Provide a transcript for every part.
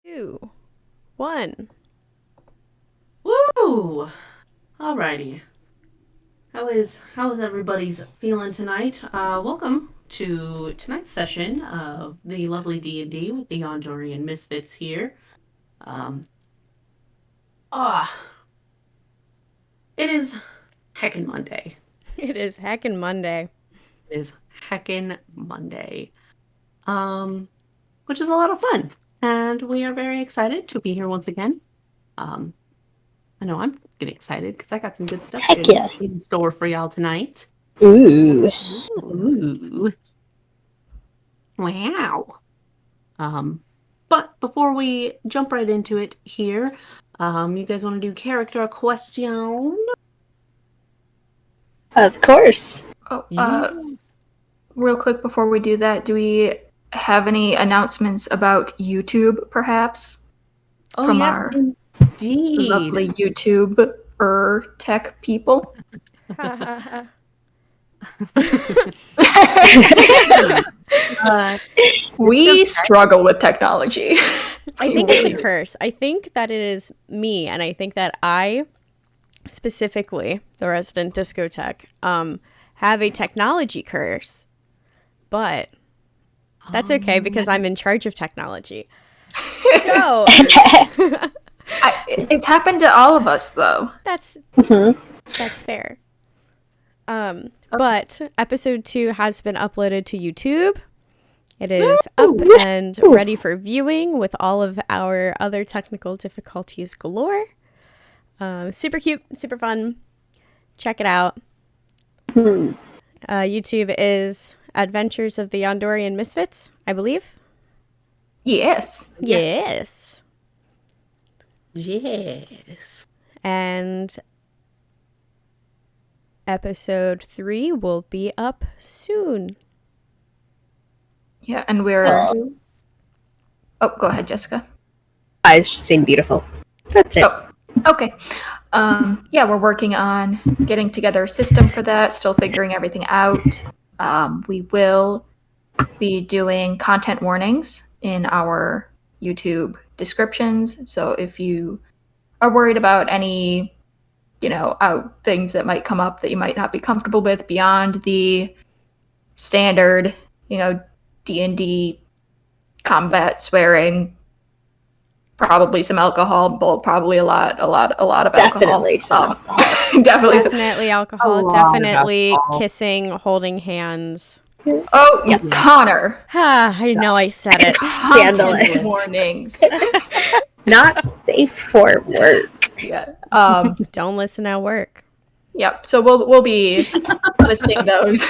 Two, one. Woo! Alrighty. How is everybody's feeling tonight? Welcome to tonight's session of the lovely D&D with the Yondurian Misfits here. Um, ah, it is heckin' Monday. It is heckin' Monday. It is heckin' Monday. Which is a lot of fun, and we are very excited to be here once again. Um, I know I'm getting excited because I got some good stuff Heck yeah. in store for y'all tonight. Ooh. Ooh. Wow. But before we jump right into it here, you guys want to do character question? Of course. Yeah. Real quick before we do that, do we have any announcements about YouTube, perhaps? Oh, From yes, our indeed. lovely YouTube tech people? We struggle with technology. I think it's a curse. I think that it is me, and I think that I, specifically, the resident discotheque, have a technology curse. But that's okay because I'm in charge of technology. So It's happened to all of us, though. that's fair. But episode 2 has been uploaded to YouTube. It is up and ready for viewing with all of our other technical difficulties galore. Super cute, super fun. Check it out. YouTube is Adventures of the Yondurian Misfits, I believe. Yes. Yes. Yes. And episode 3 will be up soon. Yeah, and we're... Oh, go ahead, Jessica. I was just saying beautiful. That's it. Oh, okay. Yeah, we're working on getting together a system for that, still figuring everything out. We will be doing content warnings in our YouTube descriptions. So if you are worried about any, things that might come up that you might not be comfortable with beyond the standard, D&D combat swearing, probably some alcohol, probably a lot of alcohol. Definitely some alcohol. Definitely alcohol. A lot of Definitely alcohol. kissing, holding hands. Oh, yeah, Connor. I know I said it. Scandalous. Content warnings. Not safe for work. Yeah. Don't listen at work. Yep. So we'll be listing those.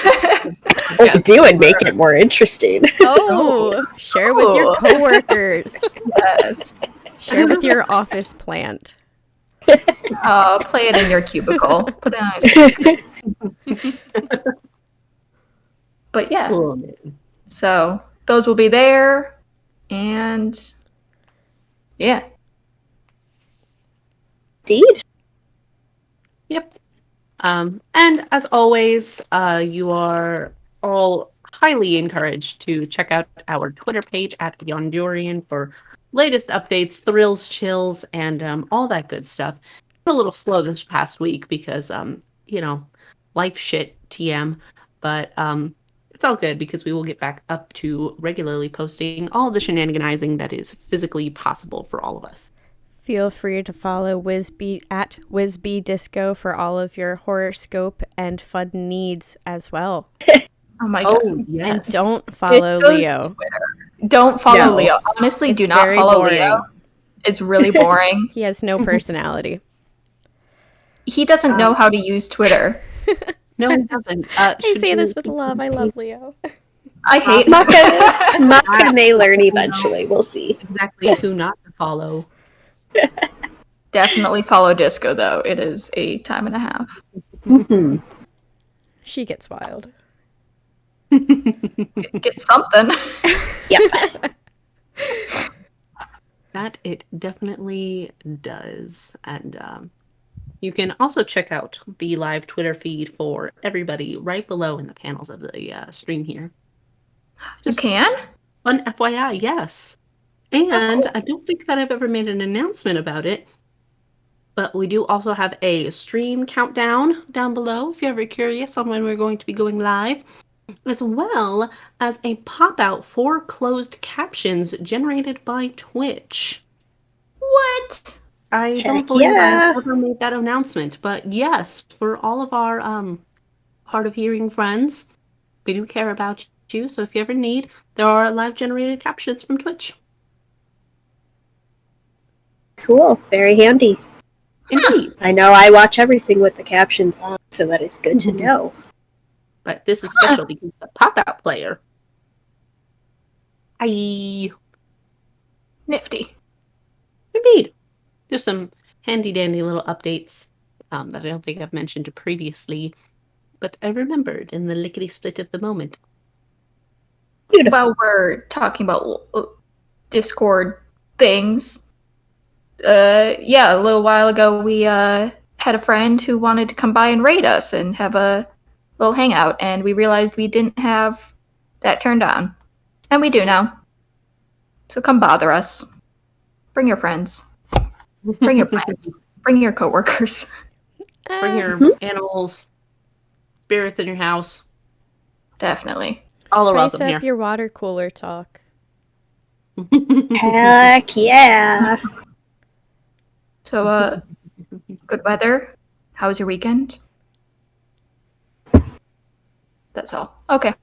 Or do and make it more interesting. Oh, share with your coworkers. Yes. Share with your office plant. Play it in your cubicle. Put it on a stick. But yeah. Cool. So those will be there, and yeah. Indeed. Yep. And as always, you are all highly encouraged to check out our Twitter page at Yondurian for latest updates, thrills, chills, and all that good stuff. Been a little slow this past week because life shit TM, but it's all good because we will get back up to regularly posting all the shenaniganizing that is physically possible for all of us. Feel free to follow Whizbee at Whizbee Disco for all of your horoscope and fun needs as well. Oh my god. Oh, yes. And don't follow Disco's Leo. Twitter. Don't follow No. Leo. Honestly, It's do not very follow boring. Leo. It's really boring. He has no personality. He doesn't know how to use Twitter. No, it doesn't. I say this with love. I love Leo. I hate Maka may learn eventually. We'll see. exactly who not to follow. Definitely follow Disco, though. It is a time and a half. Mhm. She gets wild. Get something. Yep. That it definitely does. And you can also check out the live Twitter feed for everybody right below in the panels of the stream here. You can? Fun FYI, yes. And I don't think that I've ever made an announcement about it, but we do also have a stream countdown down below if you're ever curious on when we're going to be going live, as well as a pop-out for closed captions generated by Twitch. What? I don't Heck believe yeah. I ever made that announcement, but yes, for all of our hard of hearing friends, we do care about you, so if you ever need, there are live generated captions from Twitch. Cool. Very handy. Indeed. I know I watch everything with the captions on, so that is good to know. But this is special because it's a pop-out player. Aye. Nifty. Indeed. There's some handy-dandy little updates that I don't think I've mentioned previously, but I remembered in the lickety-split of the moment. Beautiful. While we're talking about Discord things, a little while ago we had a friend who wanted to come by and raid us and have a little hangout, and we realized we didn't have that turned on. And we do now. So come bother us. Bring your friends. Bring your plants. Bring your coworkers. Bring your animals, spirits in your house. Definitely. All are Spice welcome up here. your water cooler talk. Heck yeah. So, good weather. How was your weekend? That's all. Okay.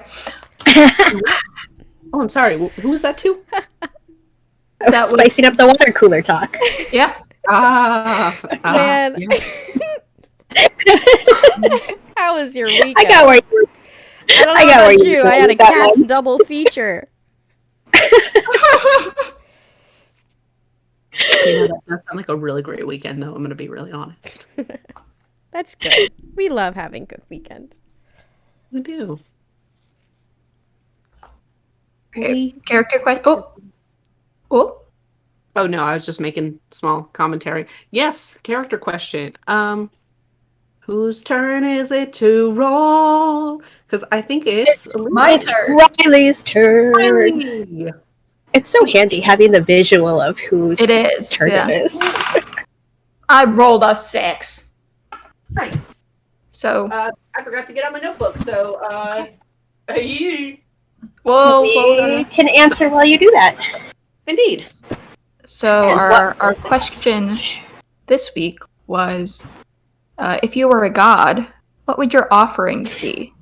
Oh, I'm sorry. Who was that to? That was spicing up the water cooler talk. Yeah. Man. Yeah. How was your weekend? I got where you I don't know I got about where you you. were I had a with that cat's one. double feature. You know, that does sound like a really great weekend, though. I'm going to be really honest. That's good. We love having good weekends. We do. Okay. Character question. Oh. Oh, no, I was just making small commentary. Yes, character question. Whose turn is it to roll? Because I think it's my It's turn. Riley's turn. Riley. It's so handy having the visual of whose It is. turn Yeah. it is. I rolled a 6. Nice. So, I forgot to get on my notebook, so hey. We can answer while you do that. Indeed. So And our what was the question this week was, if you were a god, what would your offerings be?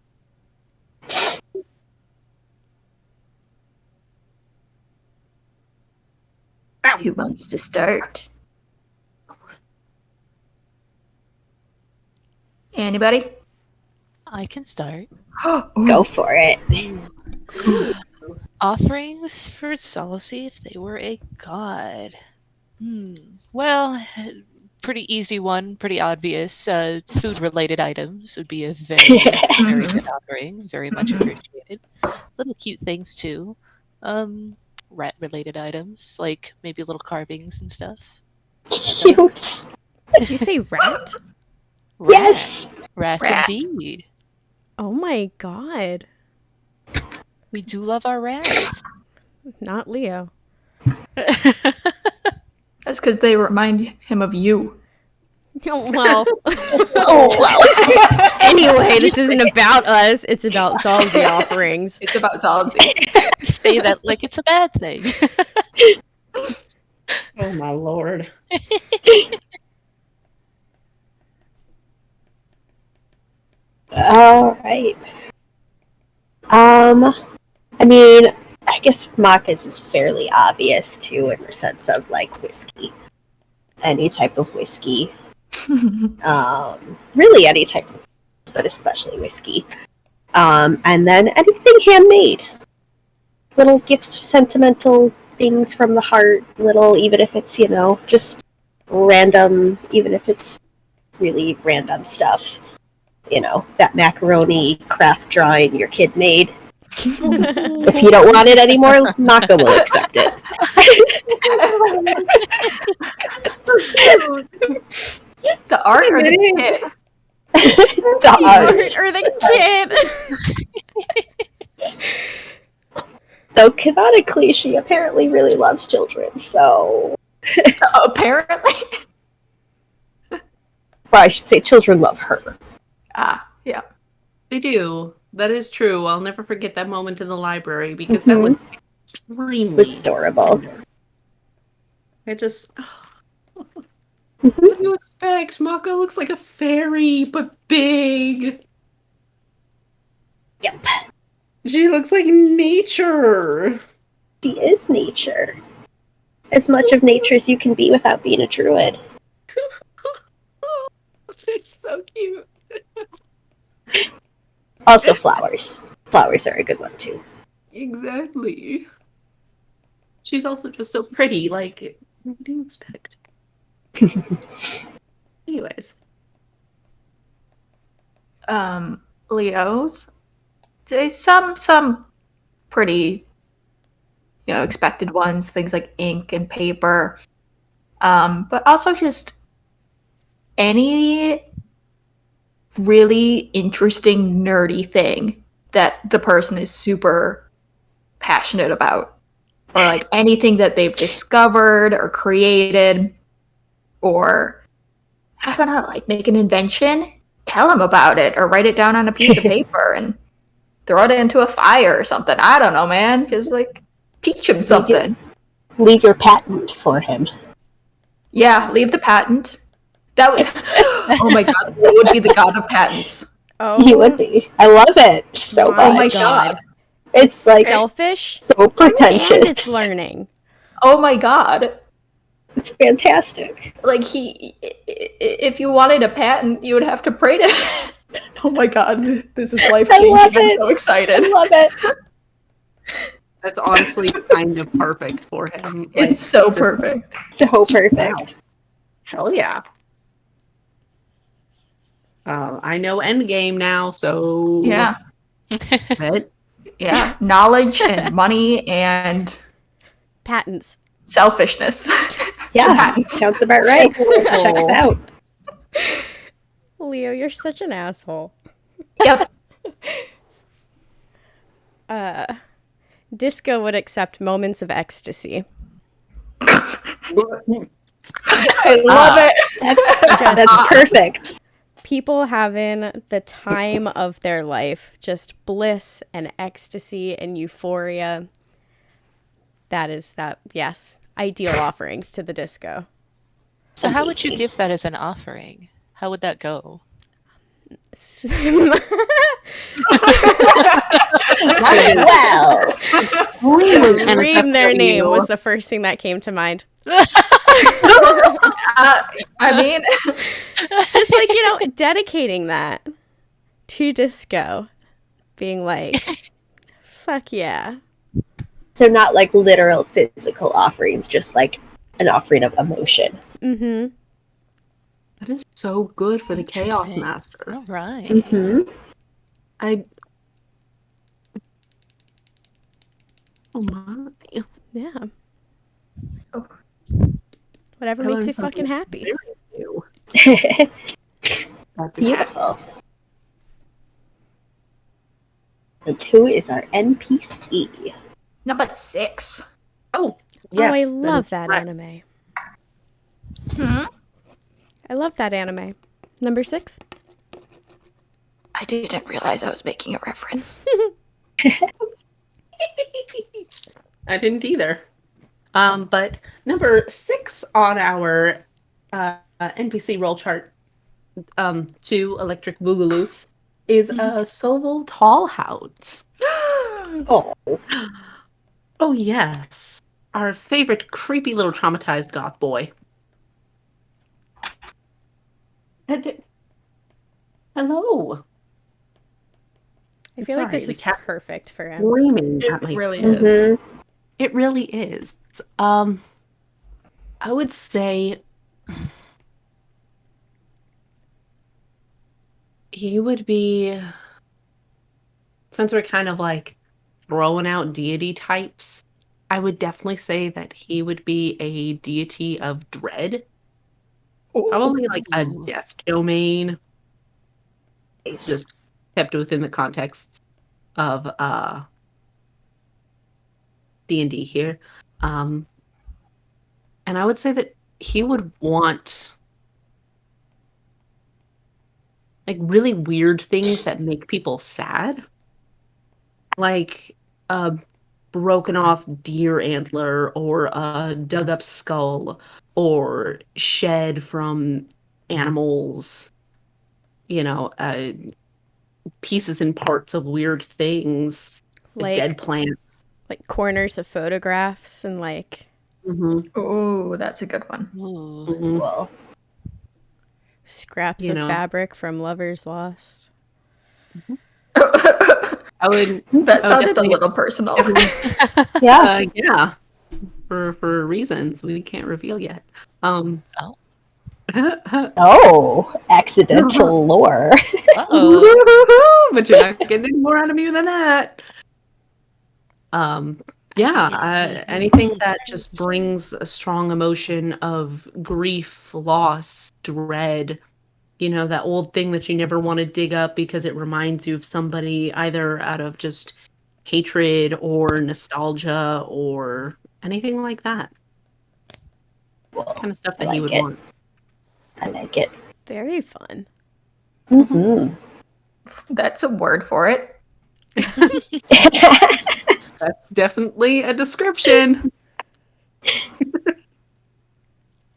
Who wants to start? Anybody? I can start. Go for it. Offerings for Solace if they were a god. Well, pretty easy one, pretty obvious. Food-related items would be a very, very good offering. Very much appreciated. Little cute things too. Rat-related items, like maybe little carvings and stuff. Cute. Did you say rat? Yes. Rat Rats. indeed. Oh my god. We do love our rats. Not Leo. That's because they remind him of you. Oh, well. Oh, wow. Anyway, this isn't about us. It's about Zalzi offerings. It's about Zalzi. You say that like it's a bad thing. Oh my lord. All right. I mean, I guess Macca's is fairly obvious too, in the sense of like whiskey, any type of whiskey. Really any type of, but especially whiskey. And then anything handmade, little gifts, sentimental things from the heart, little, even if it's just random, even if it's really random stuff. That macaroni craft drawing your kid made. If you don't want it anymore, Maka will accept it. The art or the kid? The art. Or the kid. Though canonically, she apparently really loves children, so... Apparently. Well, I should say children love her. Yeah. They do. That is true. I'll never forget that moment in the library because that was extremely... It was adorable. I just... Mhm. What do you expect? Mako looks like a fairy, but big. Yep. She looks like nature. She is nature. As much of nature as you can be without being a druid. It's so cute. Also flowers. Flowers are a good one, too. Exactly. She's also just so pretty. Like, what do you expect? Anyways. Leos. There's some pretty, expected ones, things like ink and paper. But also just any really interesting, nerdy thing that the person is super passionate about. Or like anything that they've discovered or created, or I don't know, like make an invention, tell them about it, or write it down on a piece of paper and throw it into a fire or something. I don't know, man. Just like teach him something. Leave your patent for him. Yeah, leave the patent. That would. Oh my god, what would be the god of patents? Oh, He would be. I love it so much. Oh my god. It's like selfish so and pretentious. it's learning. Oh my god. It's fantastic. Like if you wanted a patent, you would have to pray to. Oh my god, this is life I changing. love I'm it. so excited. I love it. That's honestly kind of perfect for him. Like, It's so just- perfect. So perfect. Hell yeah. I know Endgame now, so... Yeah. But Yeah. Knowledge and money and Patents. selfishness. Yeah, Patents. sounds about right. Checks out. Leo, you're such an asshole. Yep. Disco would accept moments of ecstasy. I love it. That's perfect. People having the time of their life, just bliss and ecstasy and euphoria. Yes, ideal offerings to the disco. So how would you Amazing. give that as an offering? How would that go? Well, Scream their name was the first thing that came to mind. I mean, Just like, dedicating that to disco. Being like, fuck yeah. so not like literal physical offerings, just like an offering of emotion. Mm-hmm. that is so good for the Chaos Interesting. Master. All right. Mm-hmm. Oh my. Yeah. Oh. Whatever I makes learned you fucking something happy. very new about this Beautiful. house. And who is our NPC? number 6. Oh, yes. oh, I that love is that correct. anime. Hmm? I love that anime. Number 6? I didn't realize I was making a reference. I didn't either. But number 6 on our NPC roll chart to Electric Boogaloo is Soval Tallhouse. Oh, Oh, yes. Our favorite creepy little traumatized goth boy. Hello. I feel like Sorry, this the is cat- perfect for him. Screaming It at my really phone. is. mhm. It really is. I would say he would be, since we're kind of like throwing out deity types, I would definitely say that he would be a deity of dread. Probably like a Ooh. death domain, Nice. just kept within the context of D&D here. And I would say that he would want like really weird things that make people sad. Like a broken off deer antler or a dug up skull or shed from animals, pieces and parts of weird things, dead Like plants. corners of photographs and Hmm. Oh, that's a good one. Ooh. Hmm. Well, scraps You of know. fabric from Lovers Lost. I would That I would sounded a definitely- little personal. yeah. yeah, for reasons we can't reveal yet. Oh. Oh, accidental lore. Uh-oh. But you're not getting any more out of me than that. Anything that just brings a strong emotion of grief, loss, dread. That old thing that you never want to dig up because it reminds you of somebody either out of just hatred or nostalgia or anything like that. Well, Kind of stuff I that he like would it. want. I like it. Very fun. Mm-hmm. That's a word for it. That's definitely a description.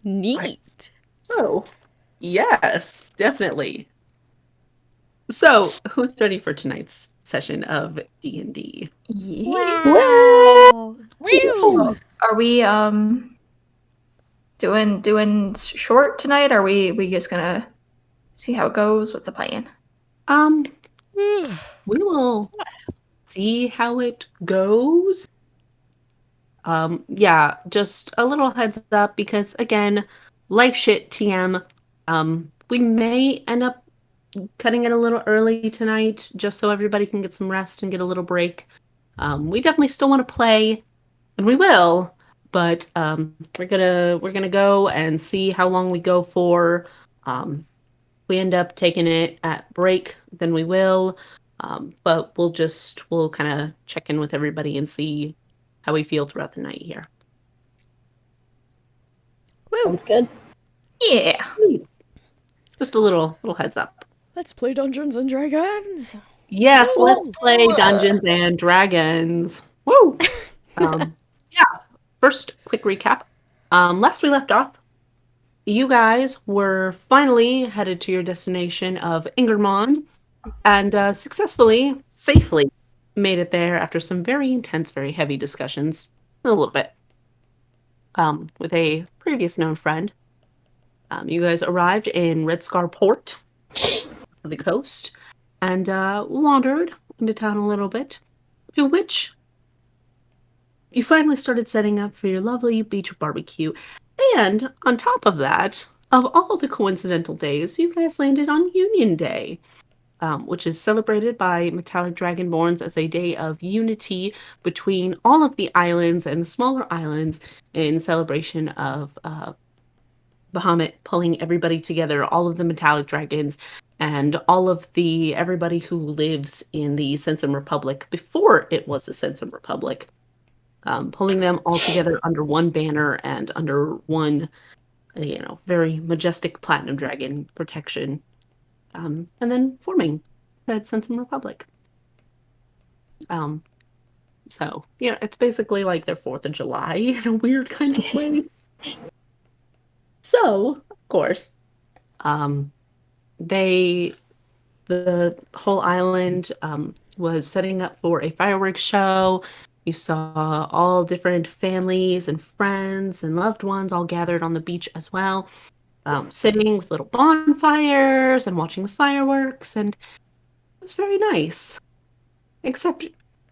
Neat. So, yes, definitely. So, who's ready for tonight's session of D&D? Yeah. Wow. Woo! Are we doing short tonight? Are we just gonna see how it goes? What's the plan? We will see how it goes. Yeah, just a little heads up because again, life shit TM. We may end up cutting it a little early tonight just so everybody can get some rest and get a little break. We definitely still want to play, and we will, but we're gonna go and see how long we go for. If we end up taking it at break, then we will. But we'll kind of check in with everybody and see how we feel throughout the night here. Woo. Sounds good. Yeah. Just a little heads up. Let's play Dungeons and Dragons. Yes, let's play Dungeons and Dragons. Woo! Yeah. First, quick recap. Last we left off, you guys were finally headed to your destination of Ingermond and successfully, safely made it there after some very intense, very heavy discussions. A little bit. With a previous known friend. You guys arrived in Red Scar Port, on the coast, and wandered into town a little bit, to which you finally started setting up for your lovely beach barbecue. And on top of that, of all the coincidental days, you guys landed on Union Day, which is celebrated by metallic dragonborns as a day of unity between all of the islands and the smaller islands in celebration of Bahamut pulling everybody together, all of the metallic dragons, and all of the everybody who lives in the Sensum Republic before it was a Sensum Republic, pulling them all together under one banner and under one, very majestic platinum dragon protection, and then forming that Sensum Republic. So it's basically like their 4th of July in a weird kind of way. So, of course, the whole island was setting up for a fireworks show. You saw all different families and friends and loved ones all gathered on the beach as well, sitting with little bonfires and watching the fireworks, and it was very nice. Except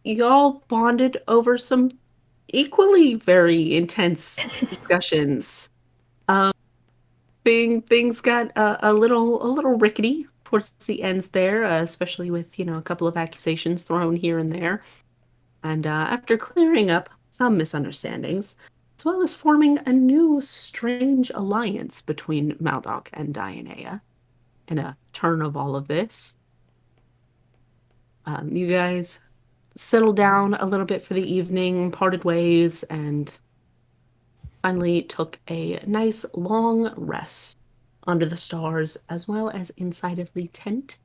y'all bonded over some equally very intense discussions. Things got a little rickety towards the ends there, especially with a couple of accusations thrown here and there. And after clearing up some misunderstandings, as well as forming a new strange alliance between Maldoc and Dionea, in a turn of all of this, you guys settled down a little bit for the evening, parted ways, and finally took a nice long rest under the stars as well as inside of the tent.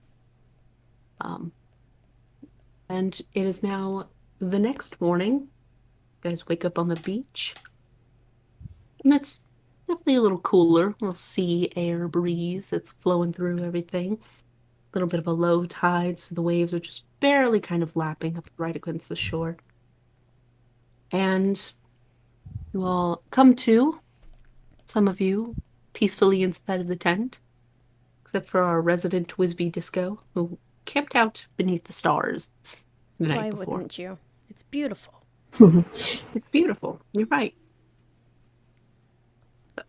And it is now the next morning. You guys wake up on the beach. And it's definitely a little cooler, a little sea air breeze that's flowing through everything. A little bit of a low tide, so the waves are just barely kind of lapping up right against the shore. And you all come to, some of you, peacefully inside of the tent, except for our resident Whizbee Disco, who camped out beneath the stars the night Why before. wouldn't you? It's beautiful. It's beautiful. You're right. So,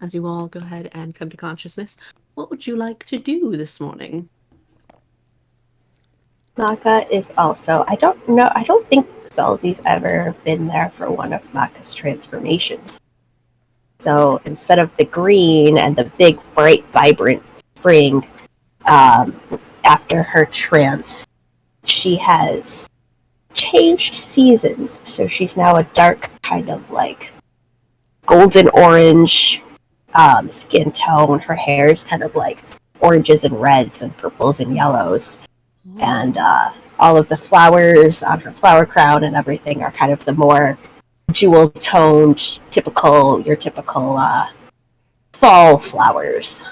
as you all go ahead and come to consciousness, what would you like to do this morning? Maka is also, I don't think Zalzi's ever been there for one of Maka's transformations. So instead of the green and the big, bright, vibrant spring, after her trance, she has changed seasons. So she's now a dark kind of like golden orange skin tone. Her hair is kind of like oranges and reds and purples and yellows. And all of the flowers on her flower crown and everything are kind of the more jewel-toned, your typical fall flowers.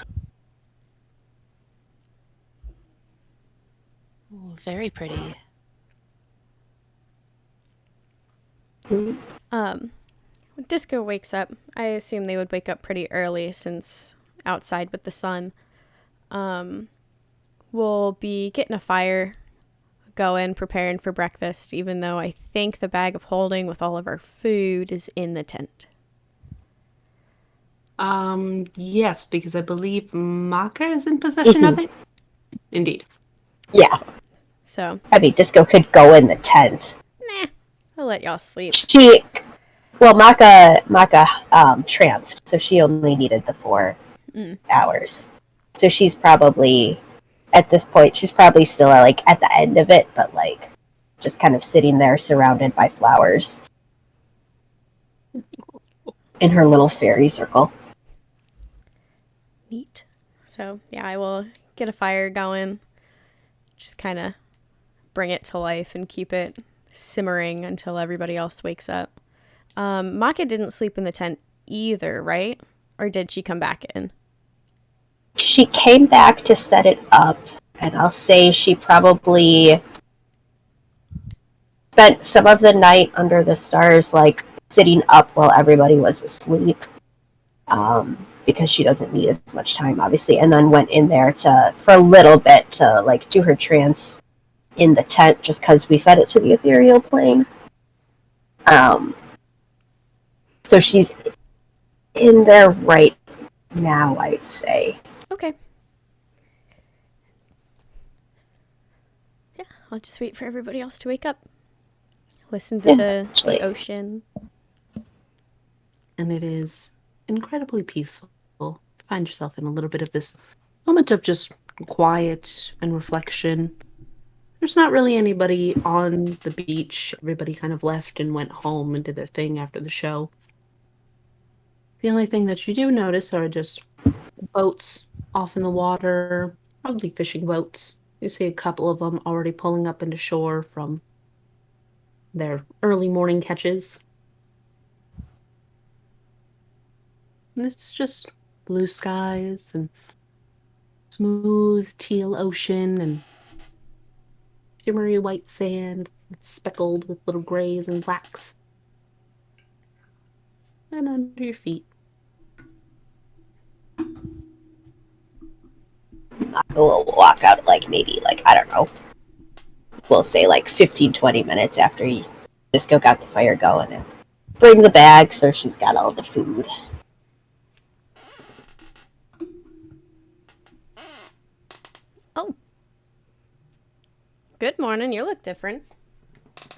Ooh, very pretty. When Disco wakes up, I assume they would wake up pretty early since outside with the sun. We'll be getting a fire going, preparing for breakfast, even though I think the bag of holding with all of our food is in the tent. Yes, because I believe Maka is in possession of it. Indeed. Yeah. So, I mean, Disco could go in the tent. nah, I'll let y'all sleep. Maka tranced, so she only needed the 4 hours. So she's probably, at this point, she's probably still like at the end of it, but like just kind of sitting there surrounded by flowers in her little fairy circle. Neat. So, yeah, I will get a fire going. Just kind of bring it to life and keep it simmering until everybody else wakes up. Maka didn't sleep in the tent either, right? Or did she come back in? She came back to set it up, and I'll say she probably spent some of the night under the stars, like sitting up while everybody was asleep, because she doesn't need as much time, obviously, and then went in there for a little bit to like do her trance in the tent, just because we set it to the ethereal plane. So she's in there right now, I'd say. Okay. Yeah, I'll just wait for everybody else to wake up. Listen to the ocean. And it is incredibly peaceful. Find yourself in a little bit of this moment of just quiet and reflection. There's not really anybody on the beach. Everybody kind of left and went home and did their thing after the show. The only thing that you do notice are just boats off in the water, probably fishing boats. You see a couple of them already pulling up into shore from their early morning catches. And it's just blue skies and smooth teal ocean and shimmery white sand speckled with little grays and blacks. And under your feet. We'll walk out maybe I don't know, we'll say 15-20 minutes after Disco got the fire going, and bring the bag so she's got all the food. Oh. Good morning. You look different.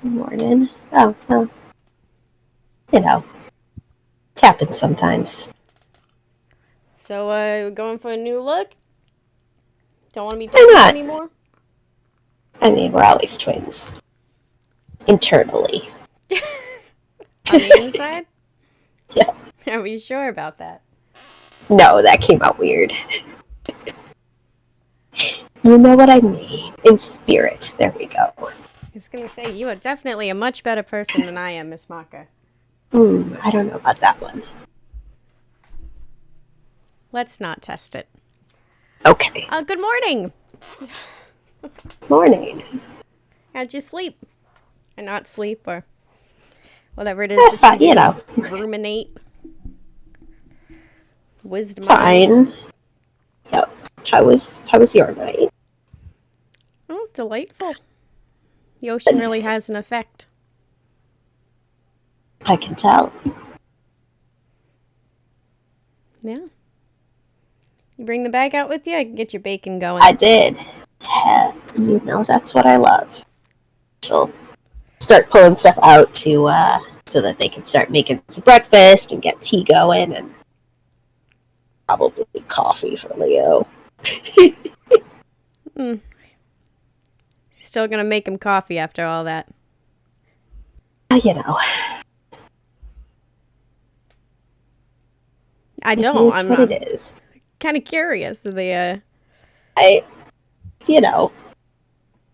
Good morning. Oh, well, it happens sometimes. So, going for a new look? Don't want to be Why twins not? anymore? I mean, we're always twins. internally. On the inside? Yeah. Are we sure about that? No, that came out weird. You know what I mean. In spirit. There we go. I was going to say, you are definitely a much better person than I am, Miss Maka. I don't know about that one. Let's not test it. Okay. Good morning. Morning. How'd you sleep? Or not sleep, or whatever it is that Fine, you you do. know. Ruminate. Wisdom. Fine. Yep. How was your night? Oh, delightful. The ocean really has an effect. I can tell. Yeah. You bring the bag out with you? I can get your bacon going. I did. You know, that's what I love. She'll start pulling stuff out to so that they can start making some breakfast and get tea going and probably coffee for Leo. Still gonna make him coffee after all that. You know. I don't. I'm what it is. kind of curious. You know.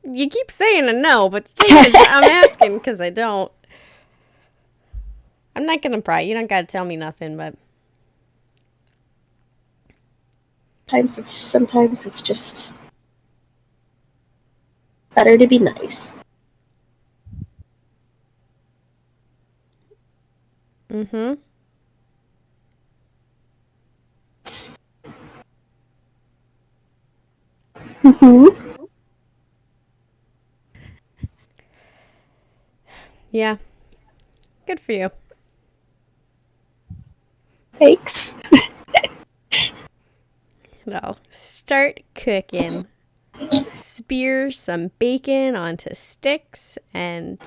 You keep saying a no, but the thing is, I'm asking because I don't. I'm not gonna pry. You don't gotta tell me nothing, but Sometimes it's just better to be nice. mm-hmm. Yeah. Good for you. Thanks. Well, start cooking. Spear some bacon onto sticks and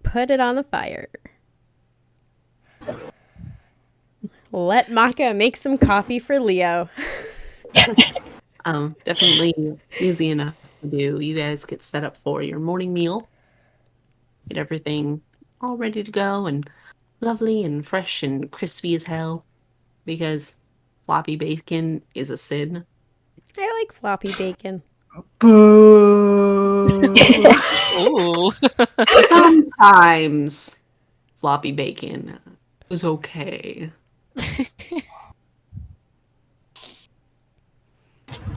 put it on the fire. Let Maka make some coffee for Leo. Definitely easy enough to do. You guys get set up for your morning meal. Get everything all ready to go and lovely and fresh and crispy as hell. Because floppy bacon is a sin. I like floppy bacon. Boo. Ooh. Sometimes floppy bacon is okay.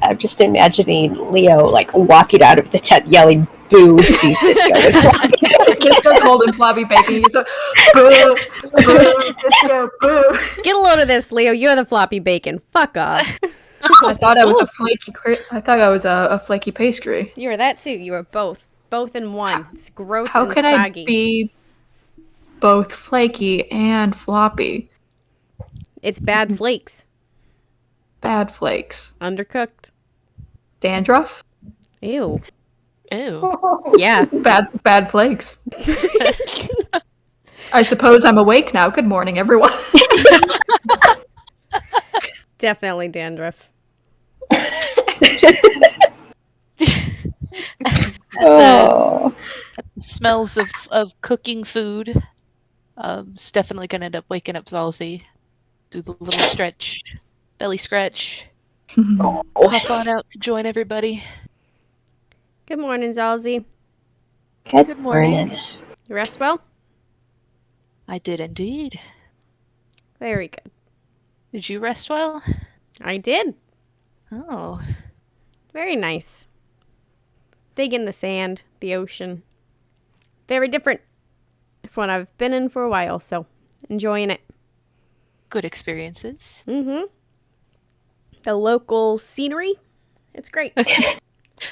I'm just imagining Leo like walking out of the tent yelling boo, see Disco with floppy. Disco's holding floppy bacon. He's like, boo, boo, Disco, boo. Get a load of this, Leo. You're the floppy bacon. Fuck off. I thought I was a flaky pastry. You were that too. You were both. Both in one. It's gross How and could soggy. I be both flaky and floppy? It's bad flakes. Bad flakes. Undercooked. Dandruff? Ew. Ew. Yeah. Bad flakes. I suppose I'm awake now. Good morning, everyone. Definitely dandruff. Oh. The smells of cooking food. It's definitely gonna end up waking up Zalzi. Do the little stretch, belly scratch. Hop on out to join everybody. Good morning, Zalzi. Good morning. You rest well? I did indeed. Very good. Did you rest well? I did. Oh. Very nice. Dig in the sand, the ocean. Very different from what I've been in for a while, so enjoying it. Good experiences. Mm-hmm. The local scenery, it's great.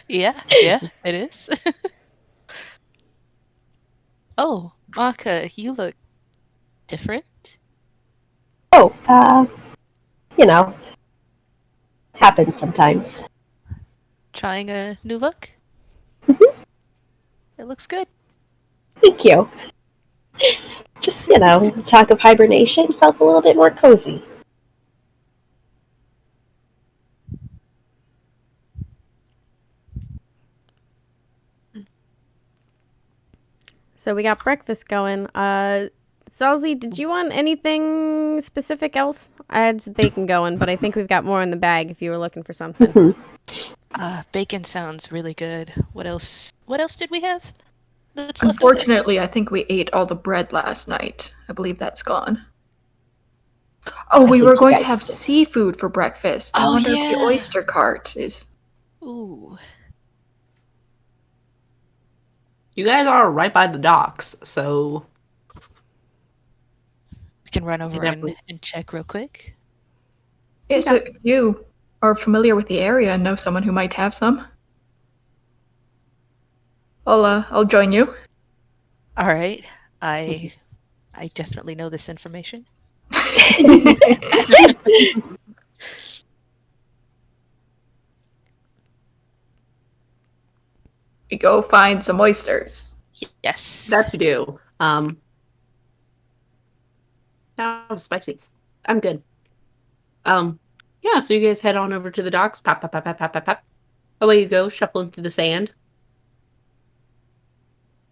Yeah, it is. Oh, Maka, you look different. Oh, you know, happens sometimes. Trying a new look? It looks good. Thank you. Just, you know, talk of hibernation felt a little bit more cozy. So we got breakfast going. Salzy, did you want anything specific else? I had some bacon going, but I think we've got more in the bag if you were looking for something. Bacon sounds really good. What else? What else did we have? That's left over? Unfortunately, I think we ate all the bread last night. I believe that's gone. Oh, we think were you going to guys have did. seafood for breakfast. I Oh, wonder if the yeah. oyster cart is... Ooh. You guys are right by the docks, so We can run over definitely- and check real quick. Yeah, so if you are familiar with the area and know someone who might have some, I'll join you. All right. I definitely know this information. We go find some oysters. Yes. that you do. Now spicy. I'm good. Yeah, so you guys head on over to the docks. Pop, pop, pop, pop, pop, pop, pop. Away you go, shuffling through the sand.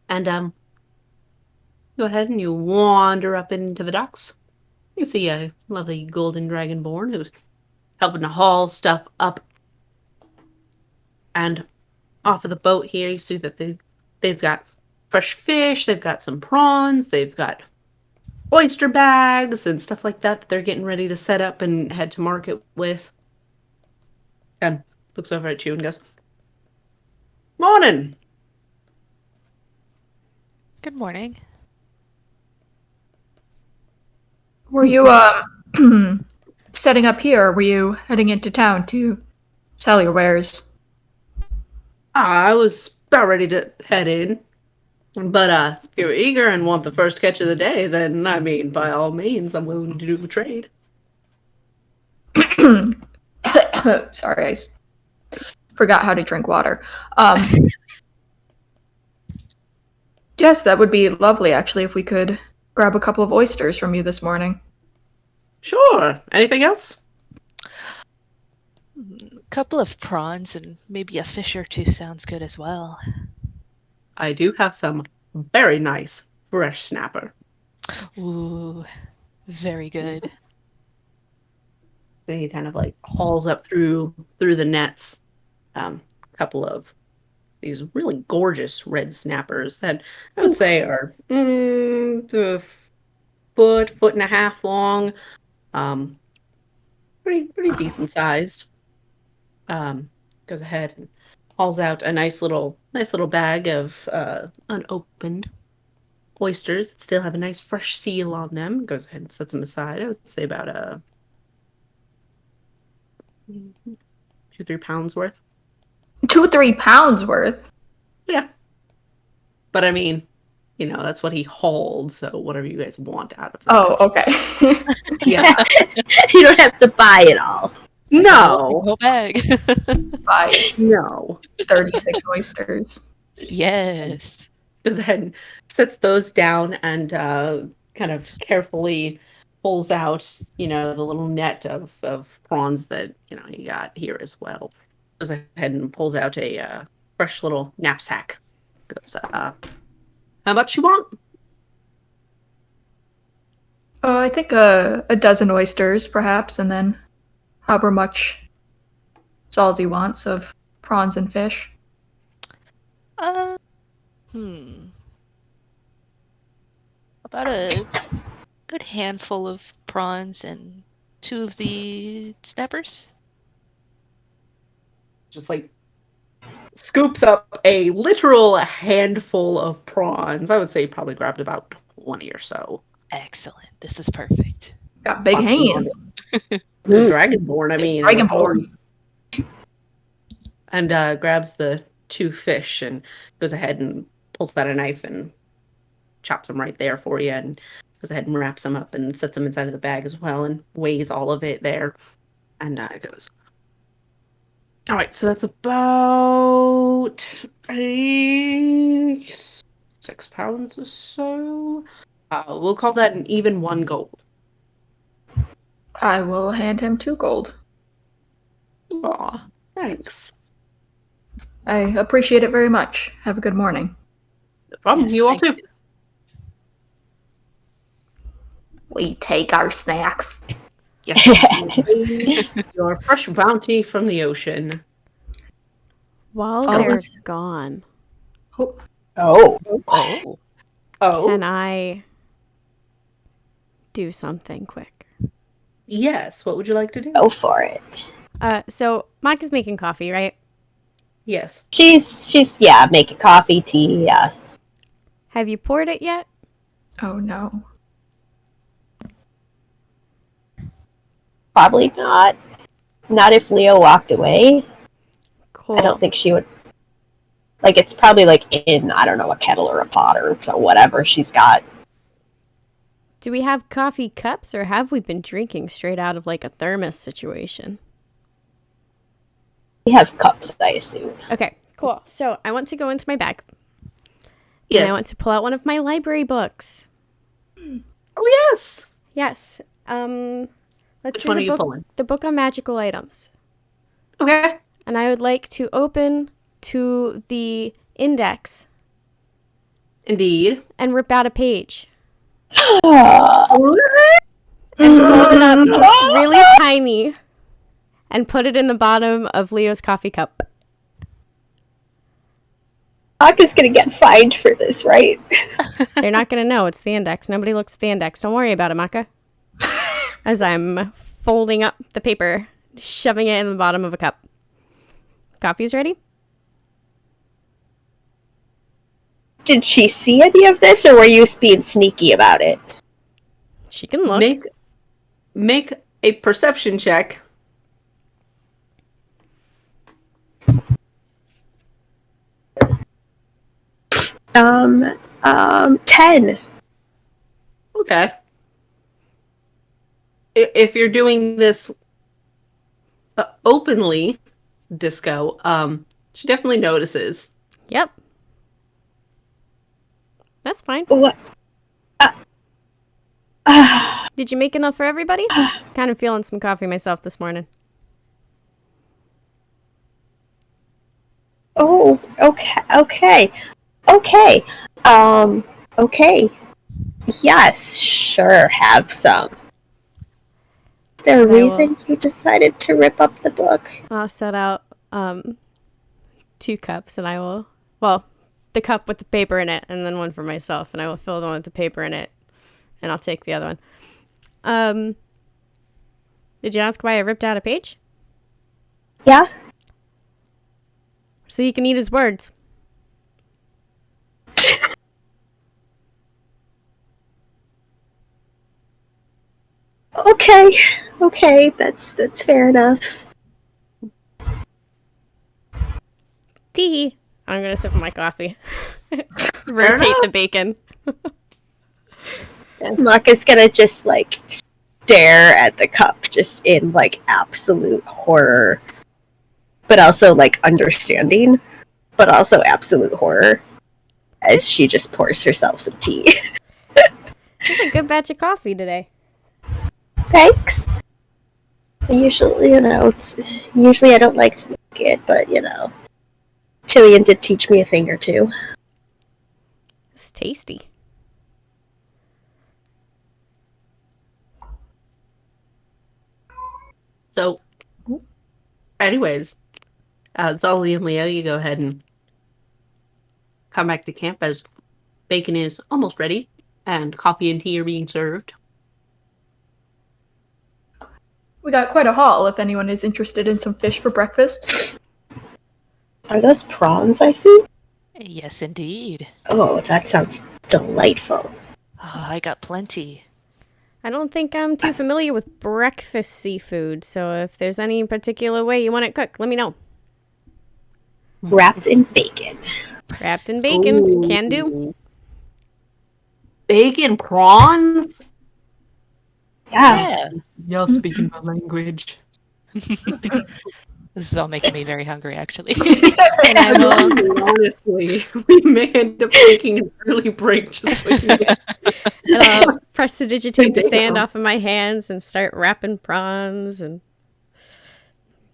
And go ahead and you wander up into the docks. You see a lovely golden dragonborn who's helping to haul stuff up. And off of the boat here, you see that they've got fresh fish, they've got some prawns, they've got oyster bags and stuff like that they're getting ready to set up and head to market with. And looks over at you and goes, "Morning." Good morning. Were you setting up here? Or were you heading into town to sell your wares? I was about ready to head in. But if you're eager and want the first catch of the day, then I mean, by all means, I'm willing to do the trade. Sorry, I forgot how to drink water. Yes, that would be lovely, actually, if we could grab a couple of oysters from you this morning. Sure. Anything else? A couple of prawns and maybe a fish or two sounds good as well. I do have some very nice fresh snapper. Ooh, very good. Then he kind of like hauls up through the nets. A couple of these really gorgeous red snappers that I would say are the foot and a half long. Pretty decent sized. Goes ahead and hauls out a nice little bag of unopened oysters that still have a nice fresh seal on them. Goes ahead and sets them aside. I would say about 2-3 pounds worth. 2-3 pounds worth? Yeah. But I mean, that's what he hauled, so whatever you guys want out of that. Oh, okay. Yeah. You don't have to buy it all. No. Whole bag. Buy No. 36 oysters. Yes. Goes ahead and sets those down and kind of carefully pulls out, the little net of prawns that, he got here as well. Goes ahead and pulls out a fresh little knapsack. Goes, how much you want? I think a dozen oysters, perhaps, and then however much Salzy wants of prawns and fish. About a good handful of prawns and 2 of the snappers. Just like scoops up a literal handful of prawns. I would say he probably grabbed about 20 or so. Excellent. This is perfect. Got big hands. The Dragonborn, I mean. Dragonborn. And grabs the 2 fish and goes ahead and pulls out a knife and chops them right there for you and goes ahead and wraps them up and sets them inside of the bag as well and weighs all of it there. And goes, all right, so that's about 6 pounds or so. We'll call that an even 1 gold. I will hand him 2 gold. Aw, thanks. I appreciate it very much. Have a good morning. No problem. Yes, You all thank too. We take our snacks. Yes. Your fresh bounty from the ocean. While go. they're gone, Oh, Oh. Oh. can I do something quick? Yes. What would you like to do? Go for it. So Maka's making coffee, right? She's making coffee, tea, yeah. Have you poured it yet? oh no. Probably not. Not if Leo walked away. Cool. I don't think she would. Like, it's probably like in, I don't know, a kettle or a pot or so whatever she's got. Do we have coffee cups, or have we been drinking straight out of like a thermos situation? We have cups, I assume. Okay, cool. So I want to go into my bag. Yes. And I want to pull out one of my library books. Oh, yes. Yes. Let's Which do one the are you book, pulling? The book on magical items. Okay. And I would like to open to the index Indeed. and rip out a page. Oh. And fold it up really tiny and put it in the bottom of Leo's coffee cup. Aka's gonna get fined for this, right? They're not going to know. It's the index. Nobody looks at the index. Don't worry about it, Maka. As I'm folding up the paper, shoving it in the bottom of a cup. Coffee's ready? Did she see any of this, or were you being sneaky about it? She can look. Make a perception check. 10. Okay. If you're doing this openly, Disco, she definitely notices. Yep. That's fine. What? Did you make enough for everybody? Kind of feeling some coffee myself this morning. Oh, okay. Okay. Yes, sure, have some. Is there a And I will- reason you decided to rip up the book? I'll set out 2 cups, and I will, well, the cup with the paper in it, and then one for myself, and I will fill the one with the paper in it, and I'll take the other one. Did you ask why I ripped out a page? Yeah? So you can eat his words. Okay, that's fair enough. Tee. I'm gonna sip my coffee. Rotate the bacon. Maka's gonna just, like, stare at the cup just in, like, absolute horror. But also, like, understanding. But also absolute horror. As she just pours herself some tea. It's a good batch of coffee today. Thanks. Usually I don't like to make it, but, Chilean did teach me a thing or two. It's tasty. So, anyways, Zolly and Leo, you go ahead and come back to camp as bacon is almost ready and coffee and tea are being served. We got quite a haul if anyone is interested in some fish for breakfast. Are those prawns I see? Yes, indeed. Oh, that sounds delightful. Oh, I got plenty. I don't think I'm too familiar with breakfast seafood, so if there's any particular way you want it cooked, let me know. Wrapped in bacon. Wrapped in bacon. Ooh. Can do. Bacon prawns? Yeah. Yeah. Y'all speaking my language. This is all making me very hungry, actually. And I will, Honestly, we may end up taking an early break just so we can get and I'll prestidigitate the Damn. sand off of my hands and start wrapping prawns and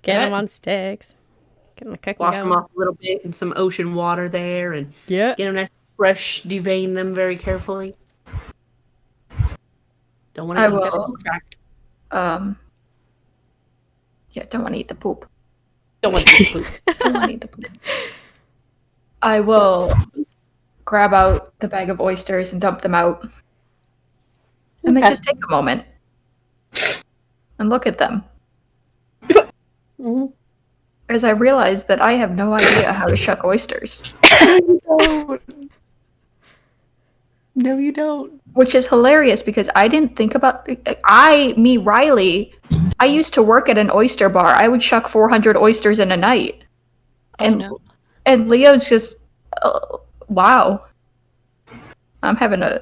get Yeah. them on sticks. Get them cooking. wash them off a little bit in some ocean water there and Yeah. get them nice fresh, devein them very carefully. Don't want I to eat that will. contract. Yeah, don't want to eat the poop. Don't want to eat poop. Don't want to eat the poop. I will grab out the bag of oysters and dump them out. And then Okay. just take a moment and look at them. Mhm. As I realize that I have no idea how to shuck oysters. No, you don't. Which is hilarious because I didn't think about Riley, I used to work at an oyster bar. I would shuck 400 oysters in a night. Oh And no. and Leo's just wow. I'm having a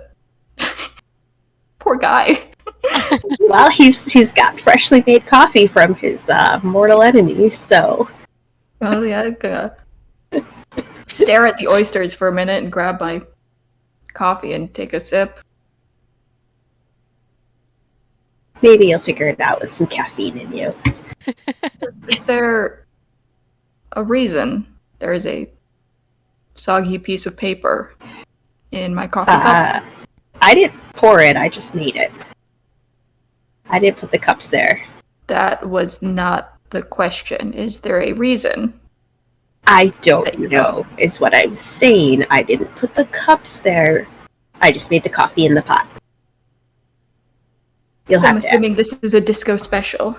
poor guy. Well, he's got freshly made coffee from his mortal enemy, so Oh yeah, I'm gonna stare at the oysters for a minute and grab my coffee and take a sip. maybe you'll figure it out with some caffeine in you. Is there a reason there is a soggy piece of paper in my coffee cup? I didn't pour it, I just made it. I didn't put the cups there. That was not the question. Is there a reason? I don't That you know, is what I'm saying. I didn't put the cups there. I just made the coffee in the pot. You'll So I'm have to assuming this is a disco special.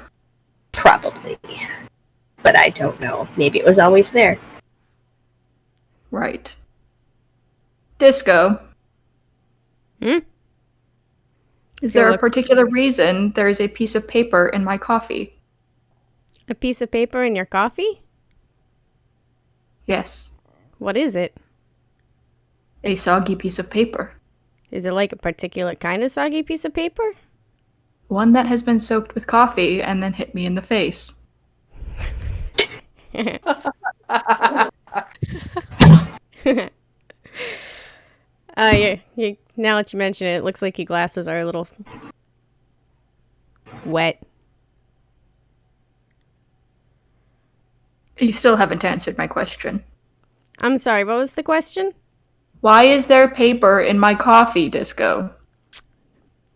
probably. But I don't know. Maybe it was always there. Right. Disco. Hmm? Is So there a look- particular reason there is a piece of paper in my coffee? A piece of paper in your coffee? Yes. What is it? A soggy piece of paper. Is it like a particular kind of soggy piece of paper? One that has been soaked with coffee and then hit me in the face. Yeah. Now that you mention it, it looks like your glasses are a little wet. You still haven't answered my question. I'm sorry, what was the question? Why is there paper in my coffee, Disco?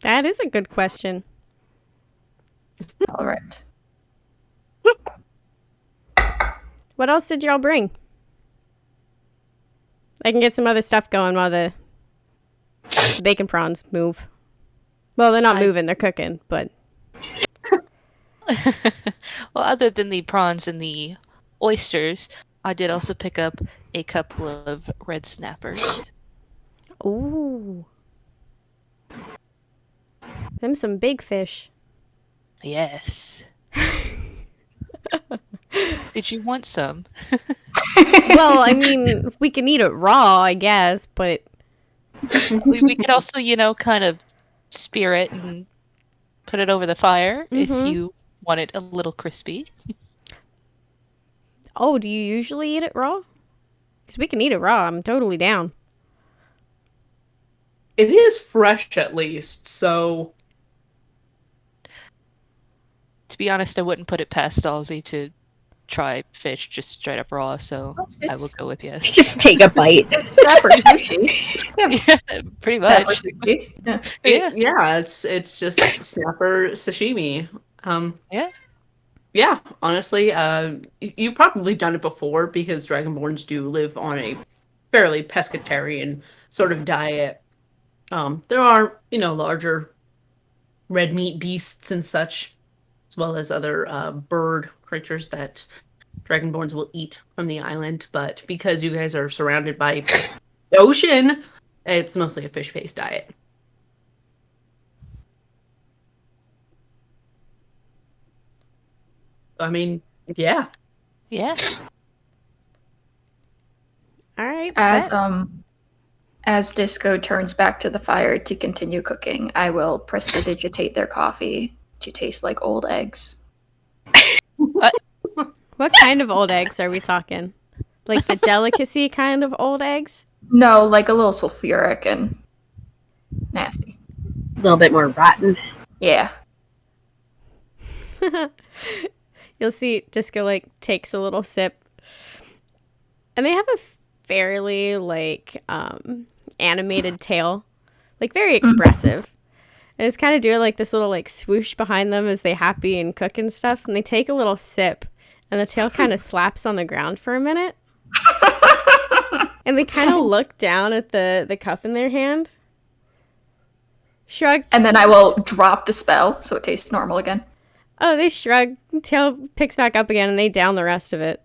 That is a good question. All right. What else did y'all bring? I can get some other stuff going while the bacon prawns move. Well, they're not moving, they're cooking, but Well, other than the prawns and the oysters, I did also pick up a couple of red snappers. ooh. Them some big fish. Yes. Did you want some? Well, I mean, we can eat it raw, I guess, but We could also, kind of spear it and put it over the fire if you want it a little crispy. oh, do you usually eat it raw? Because we can eat it raw. I'm totally down. It is fresh at least, so To be honest, I wouldn't put it past Dalsy to try fish just straight up raw, so I will go with yes. Just take a bite. It's snapper sushi. Yeah, pretty Snapper much. sushi. Yeah. Yeah. it's just snapper sashimi. Yeah. Yeah, honestly, you've probably done it before because Dragonborns do live on a fairly pescatarian sort of diet. There are, larger red meat beasts and such, as well as other bird creatures that Dragonborns will eat from the island. But because you guys are surrounded by the ocean, it's mostly a fish-based diet. I mean, yeah. Yeah. All right. As bet. as Disco turns back to the fire to continue cooking, I will prestidigitate their coffee to taste like old eggs. What kind of old eggs are we talking? Like the delicacy kind of old eggs? No, like a little sulfuric and nasty. A little bit more rotten. Yeah. You'll see Disco like takes a little sip. And they have a fairly like animated tail. Like very expressive. And it's kind of doing like this little like swoosh behind them as they happy and cook and stuff. And they take a little sip, and the tail kind of slaps on the ground for a minute. And they kind of look down at the cup in their hand. Shrug. And then I will drop the spell so it tastes normal again. Oh, they shrug. Tail picks back up again, and they down the rest of it.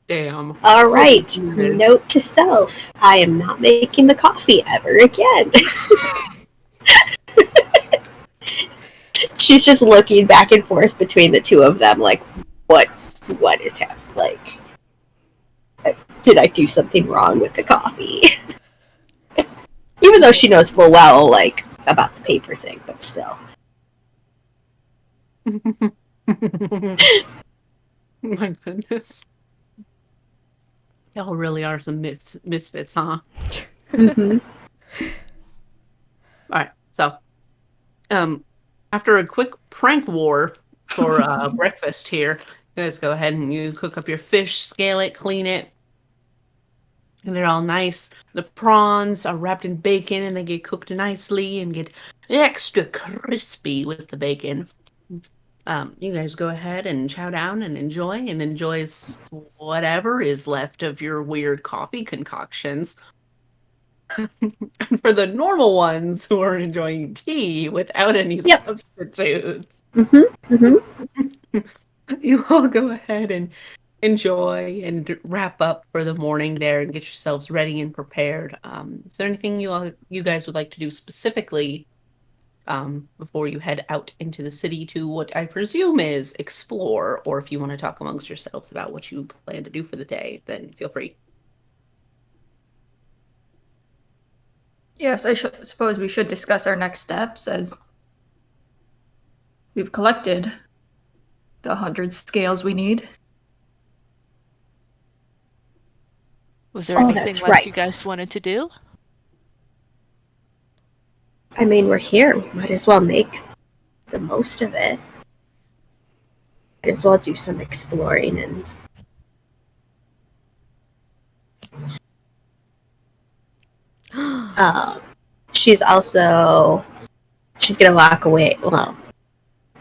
Damn. All right. Note to self: I am not making the coffee ever again. She's just looking back and forth between the two of them, like, what is happening? Like, did I do something wrong with the coffee? Even though she knows full well, like, about the paper thing, but still. My goodness. Y'all really are some misfits, huh? Mm-hmm. Alright, so after a quick prank war for breakfast here, you guys go ahead and you cook up your fish, scale it, clean it, and they're all nice. The prawns are wrapped in bacon and they get cooked nicely and get extra crispy with the bacon. You guys go ahead and chow down and enjoy whatever is left of your weird coffee concoctions. And for the normal ones who are enjoying tea without any substitutes, you all go ahead and enjoy and wrap up for the morning there and get yourselves ready and prepared. Is there anything you guys would like to do specifically before you head out into the city to what I presume is explore, or if you want to talk amongst yourselves about what you plan to do for the day, then feel free. Yes, I suppose we should discuss our next steps, as we've collected the 100 scales we need. Was there anything left you guys wanted to do? I mean, we're here. We might as well make the most of it. Might as well do some exploring and... she's gonna walk away. Well,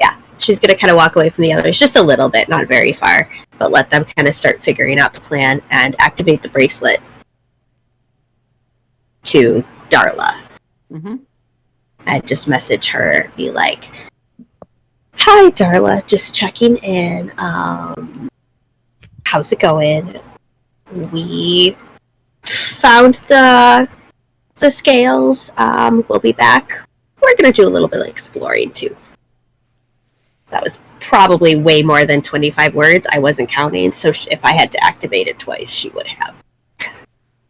yeah, she's gonna kind of walk away from the others just a little bit, not very far, but let them kind of start figuring out the plan and activate the bracelet to Darla. Mm-hmm. I'd just message her, be like, "Hi, Darla, just checking in. How's it going? We found the scales. We'll be back. We're gonna do a little bit of exploring too." That was probably way more than 25 words. I wasn't counting, so if I had to activate it twice, she would have.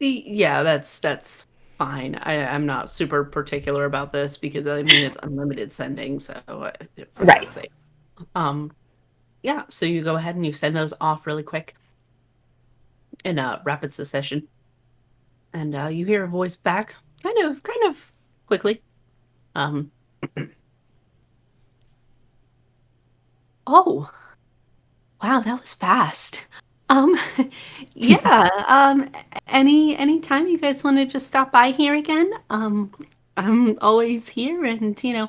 Yeah, that's fine. I'm not super particular about this because I mean it's unlimited sending, so for God's sake. Yeah, so you go ahead and you send those off really quick in rapid succession, and you hear a voice back, kind of quickly. Oh, wow, that was fast. Yeah. Any time you guys want to just stop by here again, I'm always here, and things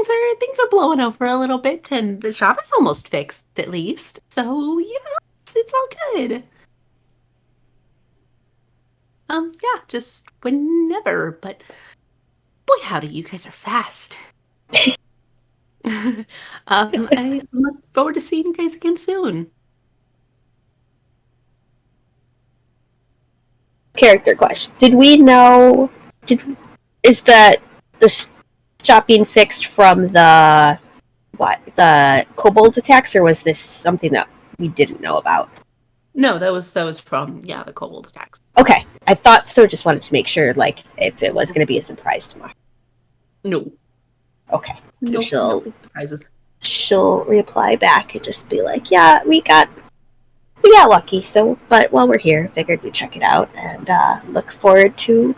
are blowing over a little bit, and the shop is almost fixed at least. So it's all good. Yeah, just whenever. But boy, howdy, you guys are fast. I look forward to seeing you guys again soon. Character question: did we know? Is the shop being fixed from the kobold attacks, or was this something that we didn't know about? No, that was from the kobold attacks. Okay, I thought so. Just wanted to make sure, like, if it was going to be a surprise tomorrow. No. Okay, so no surprises. She'll reply back and just be like, "Yeah, we got lucky. So, but while we're here, figured we'd check it out and look forward to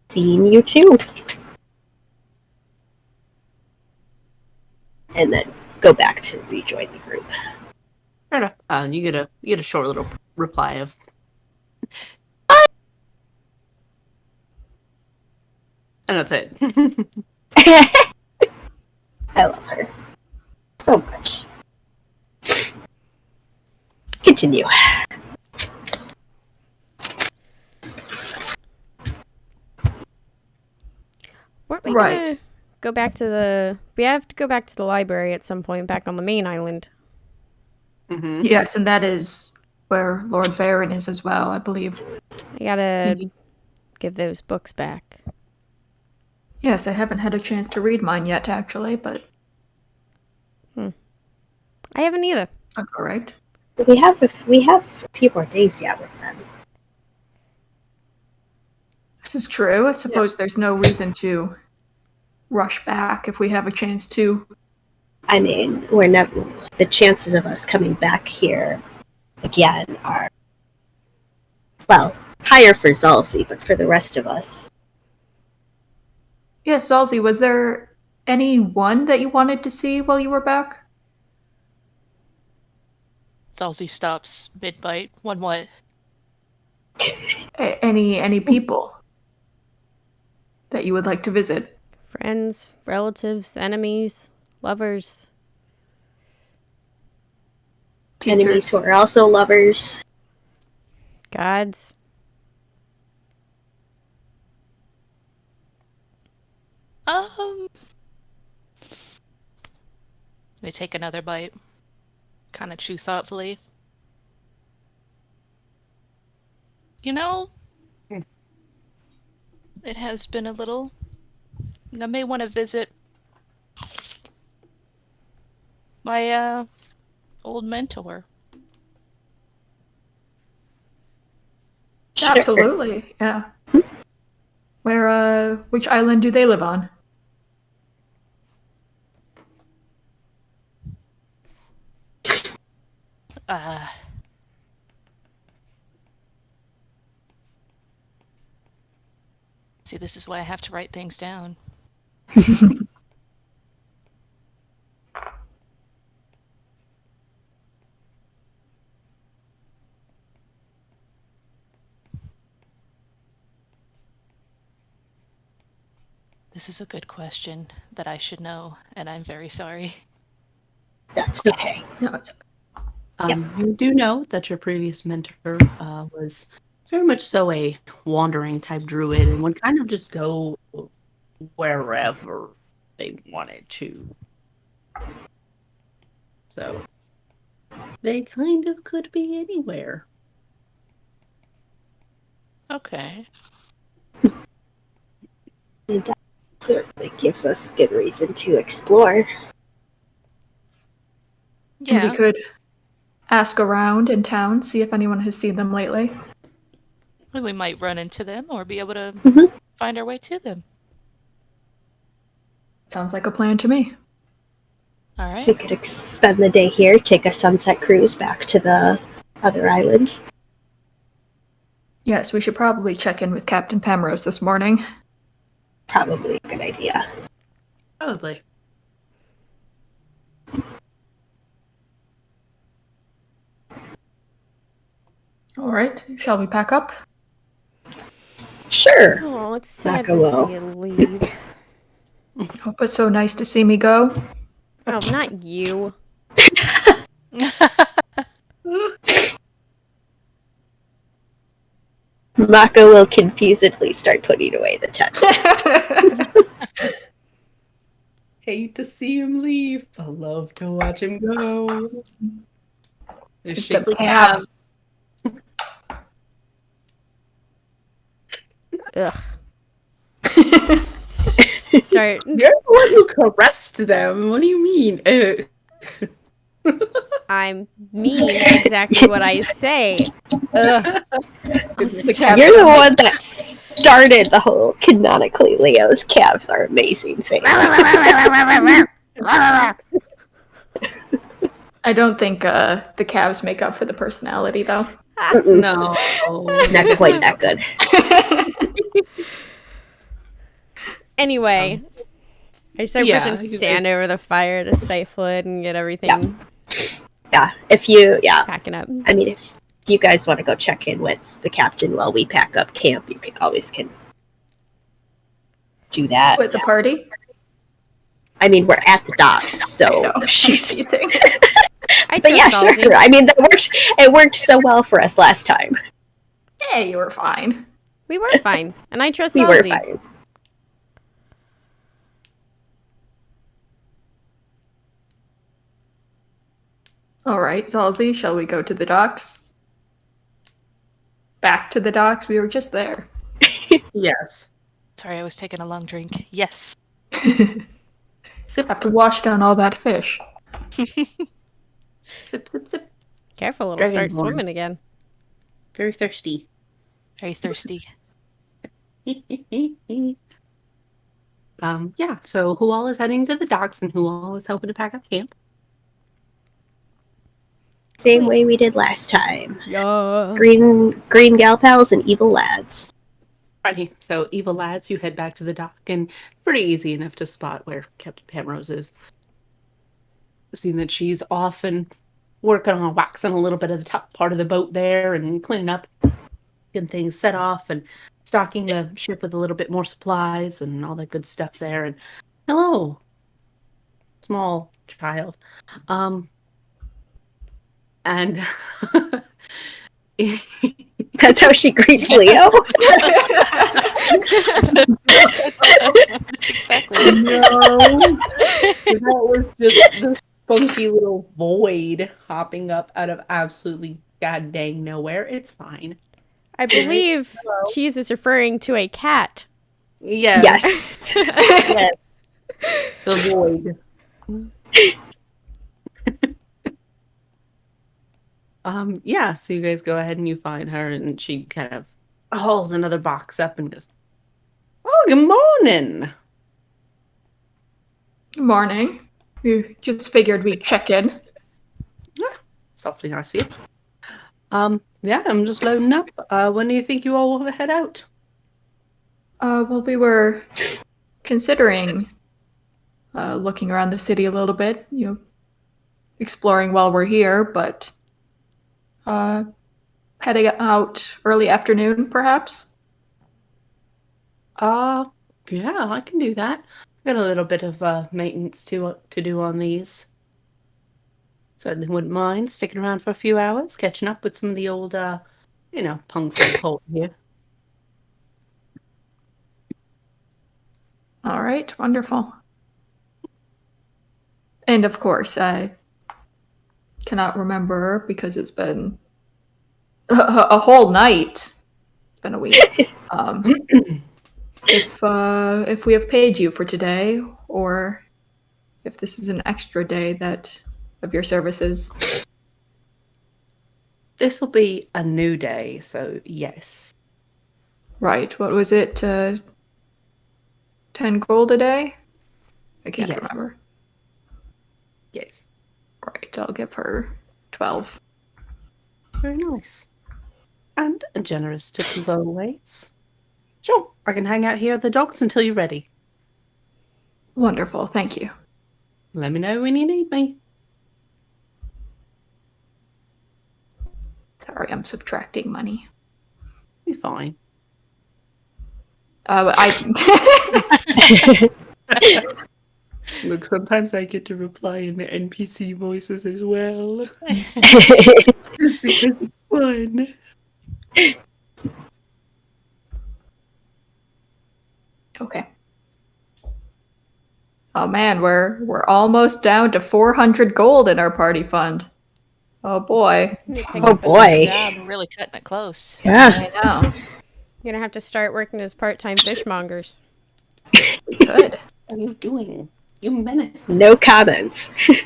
seeing you too." And then go back to rejoin the group. Fair enough. You get a short little reply of, And that's it. I love her so much. Continue. Weren't we Right. gonna go back to the... We have to go back to the library at some point back on the main island. Mm-hmm. Yes, and that is where Lord Baron is as well, I believe. I gotta give those books back. Yes, I haven't had a chance to read mine yet, actually, but I haven't either. that's all right. We have a few more days yet with them. This is true. I suppose there's no reason to rush back if we have a chance to. I mean, we're never. The chances of us coming back here again are, well, higher for Zalzi, but for the rest of us, Yes, Zalzi, was there anyone that you wanted to see while you were back? Halsey stops mid-bite. One what? Any people that you would like to visit? Friends, relatives, enemies, lovers. enemies who Teachers? are also lovers. Gods. They take another bite. Kind of chew thoughtfully. You know, it has been a little. I may want to visit my old mentor. Sure. Absolutely, yeah. Which island do they live on? Uh, See, this is why I have to write things down. This is a good question that I should know, and I'm very sorry. That's okay. No, it's You do know that your previous mentor was very much so a wandering type druid and would kind of just go wherever they wanted to. So they kind of could be anywhere. Okay. And that certainly gives us good reason to explore. Yeah. we could ask around in town, see if anyone has seen them lately. We might run into them or be able to Mhm. find our way to them. Sounds like a plan to me. All We right. could spend the day here, take a sunset cruise back to the other island. Yes, we should probably check in with Captain Pamrose this morning. Probably a good idea. Probably. All right, shall we pack up? Sure. Oh, it's sad Back a to will. see you leave. Hope it's so nice to see me go. Oh, not you. Mako will confusedly start putting away the tent. Hate to see him leave, but love to watch him go. There's It's the shapely calves. Ugh. Start. You're the one who caressed them. What do you mean? I'm mean exactly what I say. Ugh. I'll start- You're the one that started the whole canonically Leo's calves are amazing thing. I don't think the calves make up for the personality, though. No. Not quite that good. Anyway, I start yeah, pushing you sand over the fire to stifle it and get everything Yeah, packing up. I mean, if you guys want to go check in with the captain while we pack up camp, you can always do that. Split the party? I mean, we're at the docks, I so know. she's. Teasing. I But yeah, trust sure. Halsey. I mean, that worked. It worked so well for us last time. Hey, you were fine. We were fine, and I trust We were Halsey. fine. All right, Zalzi, shall we go to the docks? Back to the docks? We were just there. Yes. Sorry, I was taking a long drink. Yes. Sip, Have to wash down all that fish. sip, sip, sip. Careful, it'll start Dragonborn. swimming again. Very thirsty. Very thirsty. Yeah, so who all is heading to the docks and who all is helping to pack up camp? Same way we did last time. Yeah. Green gal pals and evil lads. Righty. So, evil lads, you head back to the dock, and pretty easy enough to spot where Captain Pamrose is. Seeing that she's off and working on waxing a little bit of the top part of the boat there and cleaning up, getting things set off and stocking the ship with a little bit more supplies and all that good stuff there. And hello, small child. And That's how she greets Leo. Exactly. No, that was just this funky little void hopping up out of absolutely god dang nowhere. It's fine. I believe Hello. Cheese is referring to a cat. Yes. Yes. The void. Yeah, so you guys go ahead and you find her, and she kind of hauls another box up and goes, "Oh, good morning." Good morning. We just figured we'd check in. Softly, I see it. Yeah, I'm just loading up. When do you think you all want to head out? Well, we were considering looking around the city a little bit, exploring while we're here, but heading out early afternoon, perhaps? Yeah, I can do that. Got a little bit of maintenance to do on these. Certainly wouldn't mind sticking around for a few hours, catching up with some of the old, punks of the port here. All right, wonderful. And of course, I cannot remember because it's been a whole night. It's been a week. If we have paid you for today, or if this is an extra day of your services. This will be a new day, so yes. Right. What was it? 10 gold a day? I can't Yes. remember. Yes. Right. I'll give her 12. Very nice. And a generous tip as always. Sure, I can hang out here at the docks until you're ready. Wonderful. Thank you. Let me know when you need me. Sorry, I'm subtracting money. You're fine. Look, sometimes I get to reply in the NPC voices as well. Just because it's fun. Okay. Oh man, we're almost down to 400 gold in our party fund. Oh boy. Oh boy. Yeah, I'm really cutting it close. Yeah. I know. You're gonna have to start working as part-time fishmongers. Good. What are you doing? You menace. No comments. At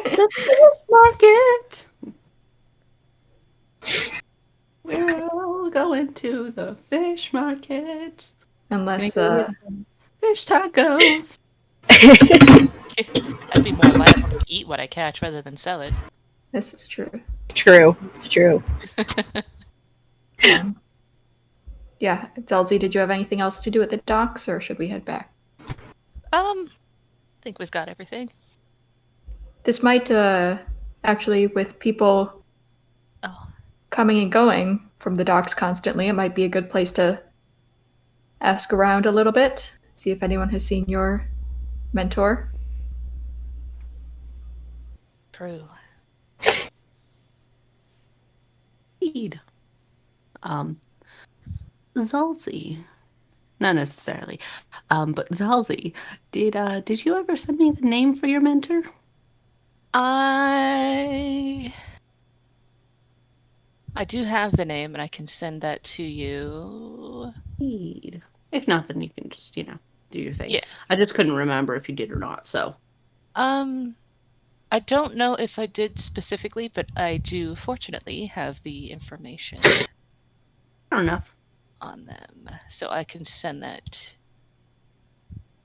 the fish market. We're all going to the fish market. Unless Gonna go get some fish tacos. I'd be more likely to eat what I catch rather than sell it. this is true. True. It's true. Yeah, Delzy, did you have anything else to do at the docks, or should we head back? I think we've got everything. This might actually, with people Oh, coming and going from the docks constantly, it might be a good place to ask around a little bit, see if anyone has seen your mentor. True. Indeed. Zalzi. Not necessarily. But Zalzi, did you ever send me the name for your mentor? I do have the name, and I can send that to you. Indeed. If not, then you can just, do your thing. Yeah. I just couldn't remember if you did or not, so. I don't know if I did specifically, but I do fortunately have the information Fair enough. on them, so I can send that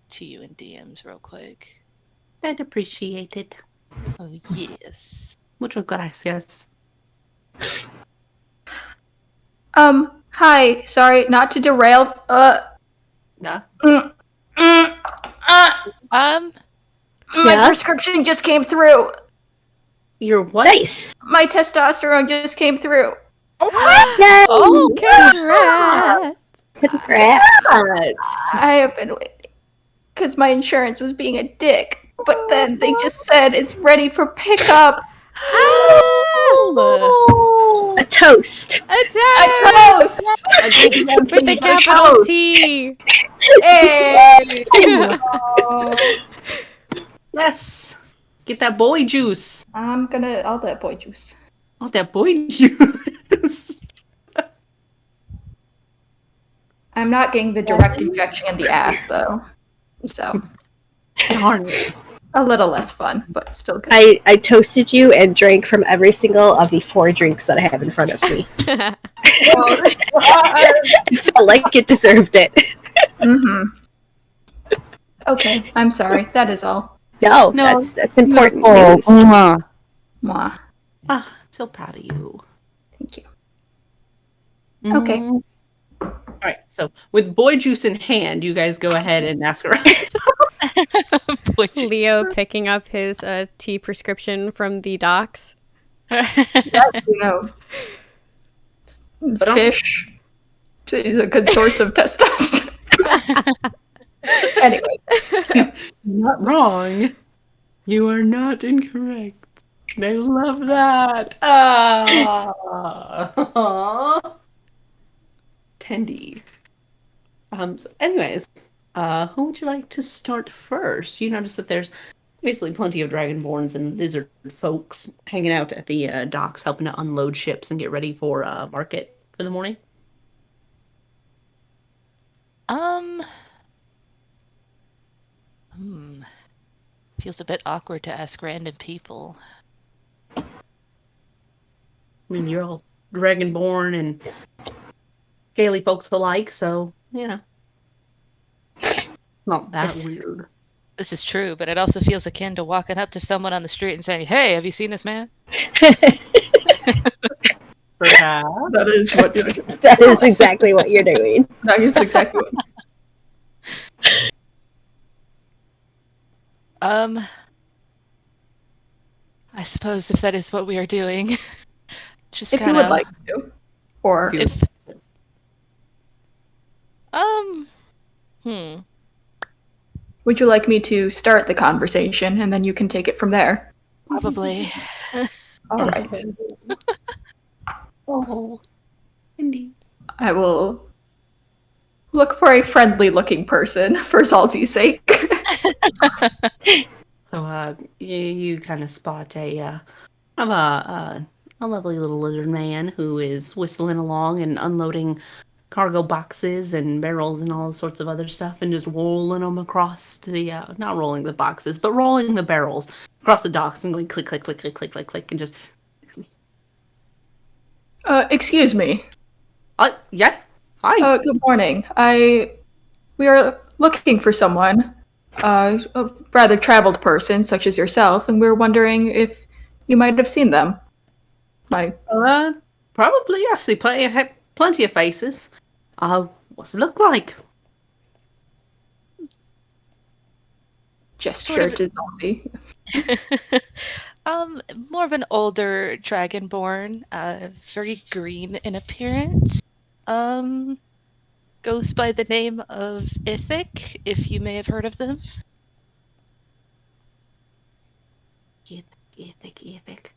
to you in DMs real quick. I'd appreciate it. Oh yes. Muchas gracias. Hi, sorry, not to derail. Yeah. My Yeah? prescription just came through. Your what? Nice! My testosterone just came through. Yay! Oh, Congrats! Congrats! I have been waiting because my insurance was being a dick, but then they just said it's ready for pickup. Oh. A toast! A A toast! toast! With a capital T! Hey! Yes. Get that boy juice. I'll that boy juice. Oh, that boy juice. I'm not getting the direct injection in the ass though, so Darn it. a little less fun, but still good. I toasted you and drank from every single of the 4 drinks that I have in front of me. I felt like it deserved it. Mm-hmm. Okay, I'm sorry. That is all. No, No. that's important Oh, news. Mwah. So proud of you. Thank you. Okay. All right. So with boy juice in hand, you guys go ahead and ask around. Leo picking up his tea prescription from the docks. Fish is a good source of testosterone. Anyway. You're not wrong. You are not incorrect. I love that. Tendy. So anyways, who would you like to start first? You notice that there's basically plenty of dragonborns and lizard folks hanging out at the docks, helping to unload ships and get ready for market for the morning. Feels a bit awkward to ask random people. I mean, you're all dragonborn and scaly folks alike, so, not that weird. This is true, but it also feels akin to walking up to someone on the street and saying, "Hey, have you seen this man?" Perhaps. That is what That is exactly what you're doing. that is exactly what I suppose if that is what we are doing, just if you would like to. Or If would you like me to start the conversation and then you can take it from there? probably. All right. Oh, indeed. I will look for a friendly-looking person for Zalzi's sake. So, you kind of spot a lovely little lizard man who is whistling along and unloading cargo boxes and barrels and all sorts of other stuff, and just rolling them across the not rolling the boxes, but rolling the barrels across the docks and going click, click, click, click, click, click, click, and just. Excuse me. Yeah. Hi. Good morning. We are looking for someone, a rather traveled person such as yourself, and we're wondering if you might have seen them. Probably. I see plenty of faces. What's it look like? Gesture to Zalzi. More of an older dragonborn, very green in appearance. Kind goes by the name of Ithic, if you may have heard of them. Epic.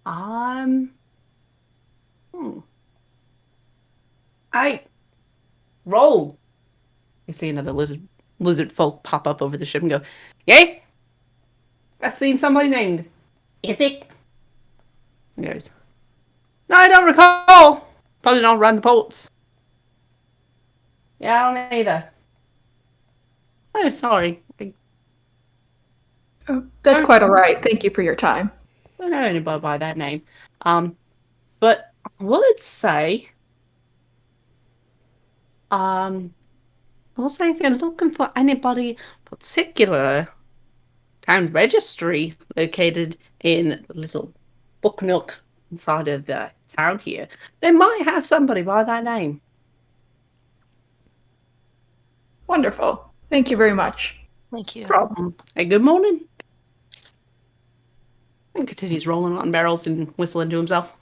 I roll. You see another lizard folk pop up over the ship and go, "Yay! I've seen somebody named Ithic." He goes, "No, I don't recall. Probably don't run the ports." Yeah, I don't either. Oh, sorry. I Oh, that's quite all right. Thank you for your time. don't know anybody by that name. But I would say, I will say if you're looking for anybody particular, town registry located in the little book nook inside of the town here, they might have somebody by that name. Wonderful. Thank you very much. Thank you. Problem. Hey, good morning. And continues rolling on barrels and whistling to himself.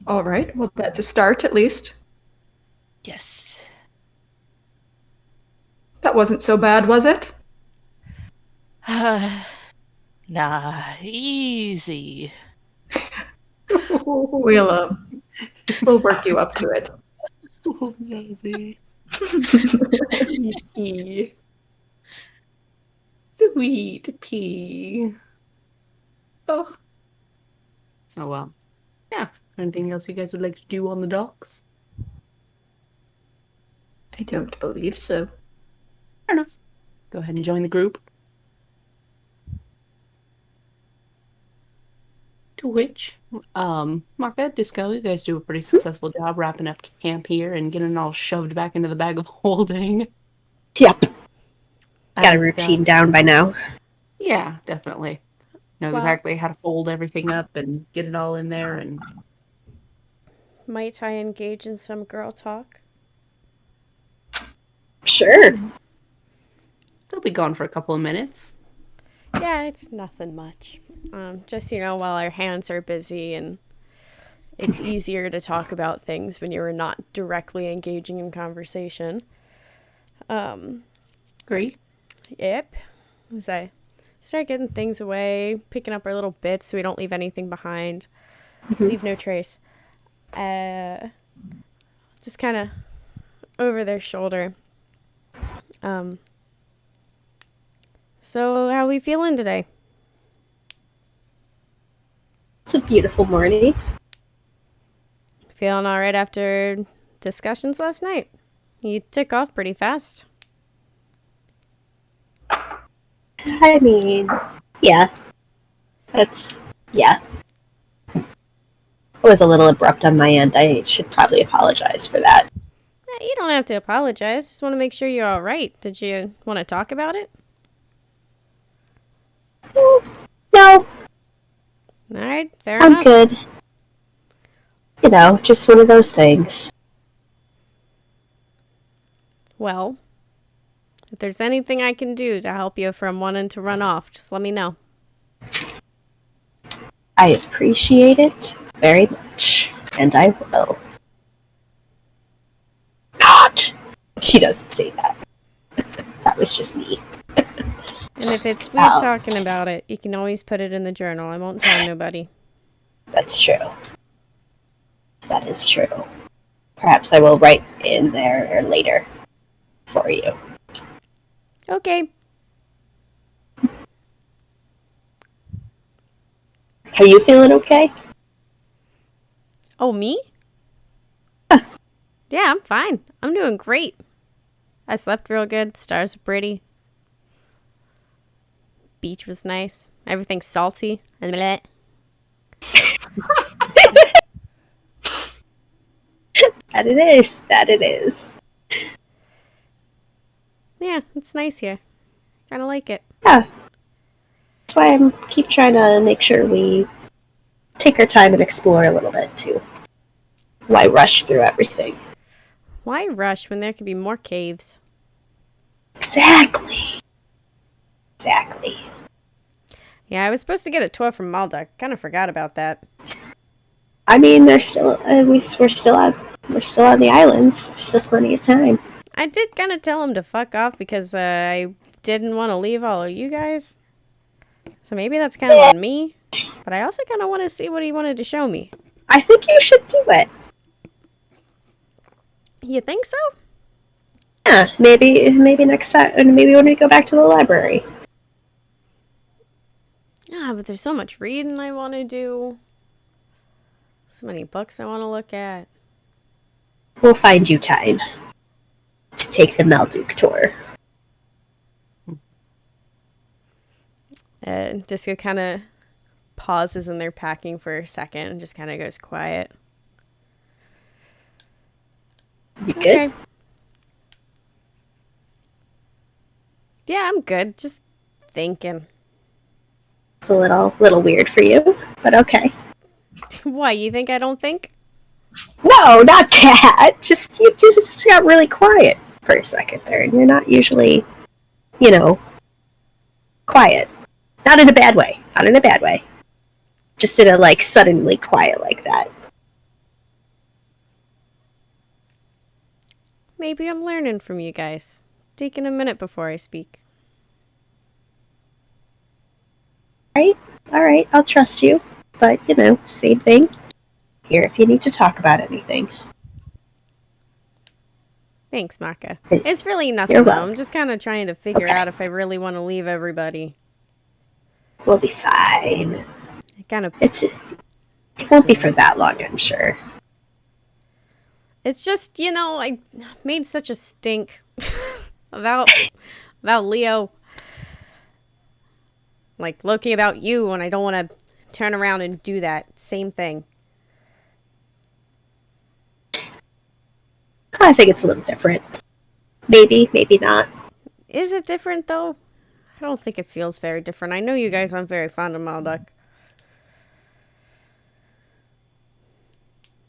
All right. Well, that's a start, at least. Yes. That wasn't so bad, was it? Nah, easy. We'll work you up to it. Nosy. Sweet pea. Oh. So, yeah. Anything else you guys would like to do on the docks? I don't believe so. Fair enough. Go ahead and join the group. To which, Marka, Disco, you guys do a pretty successful job wrapping up camp here and getting it all shoved back into the bag of holding. Yep. Got a And, routine down by now. Yeah, definitely. Know Well- exactly how to fold everything up and get it all in there. And Might I engage in some girl talk? Sure. they'll be gone for a couple of minutes. Yeah, it's nothing much. Just, while our hands are busy and it's easier to talk about things when you're not directly engaging in conversation. Great. Yep. As I start getting things away, picking up our little bits so we don't leave anything behind. Leave no trace. Just kind of over their shoulder. So how we feeling today? It's a beautiful morning. Feeling all right after discussions last night? You took off pretty fast. I mean, yeah. Yeah. It was a little abrupt on my end. I should probably apologize for that. You don't have to apologize. Just want to make sure you're all right. Did you want to talk about it? No, All right, fair I'm enough. good. Just one of those things. Well, if there's anything I can do to help you from wanting to run off, just let me know. I appreciate it very much, and I will. Not! She doesn't say that. That was just me. And if it's weird Oh. talking about it, you can always put it in the journal. I won't tell nobody. That's true. That is true. Perhaps I will write in there later for you. Okay. Are you feeling okay? Oh, me? Yeah, I'm fine. I'm doing great. I slept real good. Stars were pretty. Beach was nice. Everything's salty. And bleh. That it is. That it is. Yeah, it's nice here. Kind of like it. Yeah. That's why I keep trying to make sure we take our time and explore a little bit too. Why rush through everything? Why rush when there could be more caves? Exactly. Exactly. Yeah, I was supposed to get a tour from Malda. Kind of forgot about that. I mean, we're still on the islands. There's still plenty of time. I did kind of tell him to fuck off because I didn't want to leave all of you guys. So maybe that's kind of on me. But I also kind of want to see what he wanted to show me. I think you should do it. You think so? Yeah, maybe next time, and maybe when we go back to the library. Yeah, but there's so much reading I want to do. So many books I want to look at. We'll find you time to take the Malduk tour. Disco kind of pauses in their packing for a second and just kind of goes quiet. You good? Okay. Yeah, I'm good. Just thinking. It's a little weird for you, but okay. Why, you think I don't think? No, not that. You just got really quiet for a second there, and you're not usually, quiet. Not in a bad way. Not in a bad way. Just in a suddenly quiet like that. Maybe I'm learning from you guys. Taking a minute before I speak. All right, I'll trust you. But, same thing. Here if you need to talk about anything. Thanks, Maka. Hey, It's really nothing, you're though. welcome. I'm just kind of trying to figure Okay. out if I really want to leave everybody. We'll be fine. I kind of... It won't be for that long, I'm sure. It's just, I made such a stink about Leo. Like, looking about you, and I don't want to turn around and do that same thing. I think it's a little different. Maybe not. Is it different, though? I don't think it feels very different. I know you guys aren't very fond of Malduck.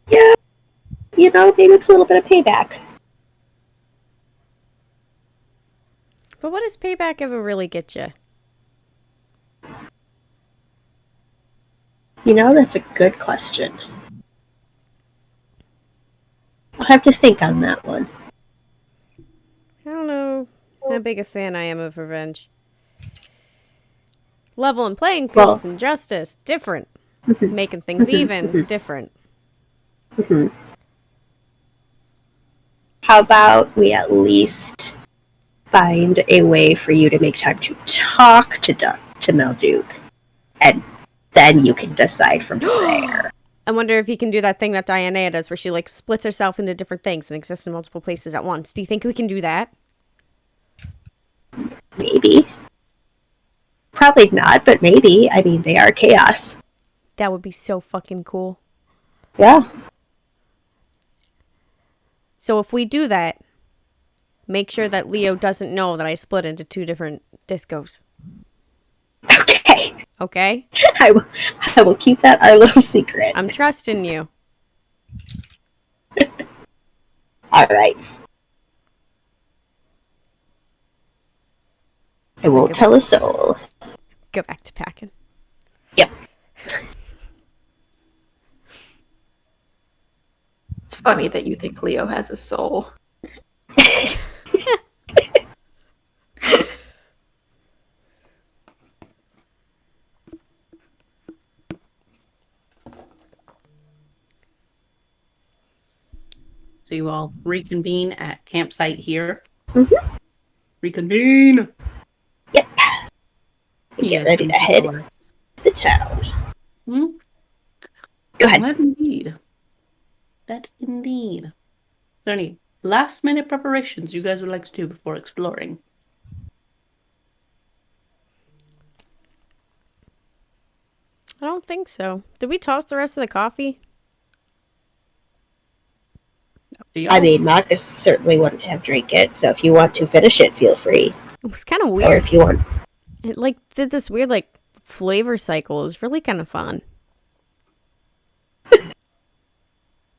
Yeah, maybe it's a little bit of payback. But what does payback ever really get you? That's a good question. I'll have to think on that one. I don't know how big a fan I am of revenge. Level and playing fields and justice, different. Making things even, different. How about we at least find a way for you to make time to talk to Malduk, and then you can decide from there. I wonder if you can do that thing that Diana does where she splits herself into different things and exists in multiple places at once. Do you think we can do that? Maybe. Probably not, but maybe. I mean, they are chaos. That would be so fucking cool. Yeah. So if we do that, make sure that Leo doesn't know that I split into 2 different discos. Okay. Okay? I will keep that our little secret. I'm trusting you. All right. I won't tell a soul. Go back to packing. Yep. It's funny that you think Leo has a soul. So you all reconvene at campsite here. Mm-hmm. Reconvene. Yep. You Get guys ready can to head follow us. to the town. Hmm? Go ahead. That indeed. That indeed. Is there any last minute preparations you guys would like to do before exploring? I don't think so. Did we toss the rest of the coffee? Up to y'all. I mean, Marcus certainly wouldn't have drank it, so if you want to finish it, feel free. It was kind of Or weird. if you want... It did this weird flavor cycle. It was really kind of fun.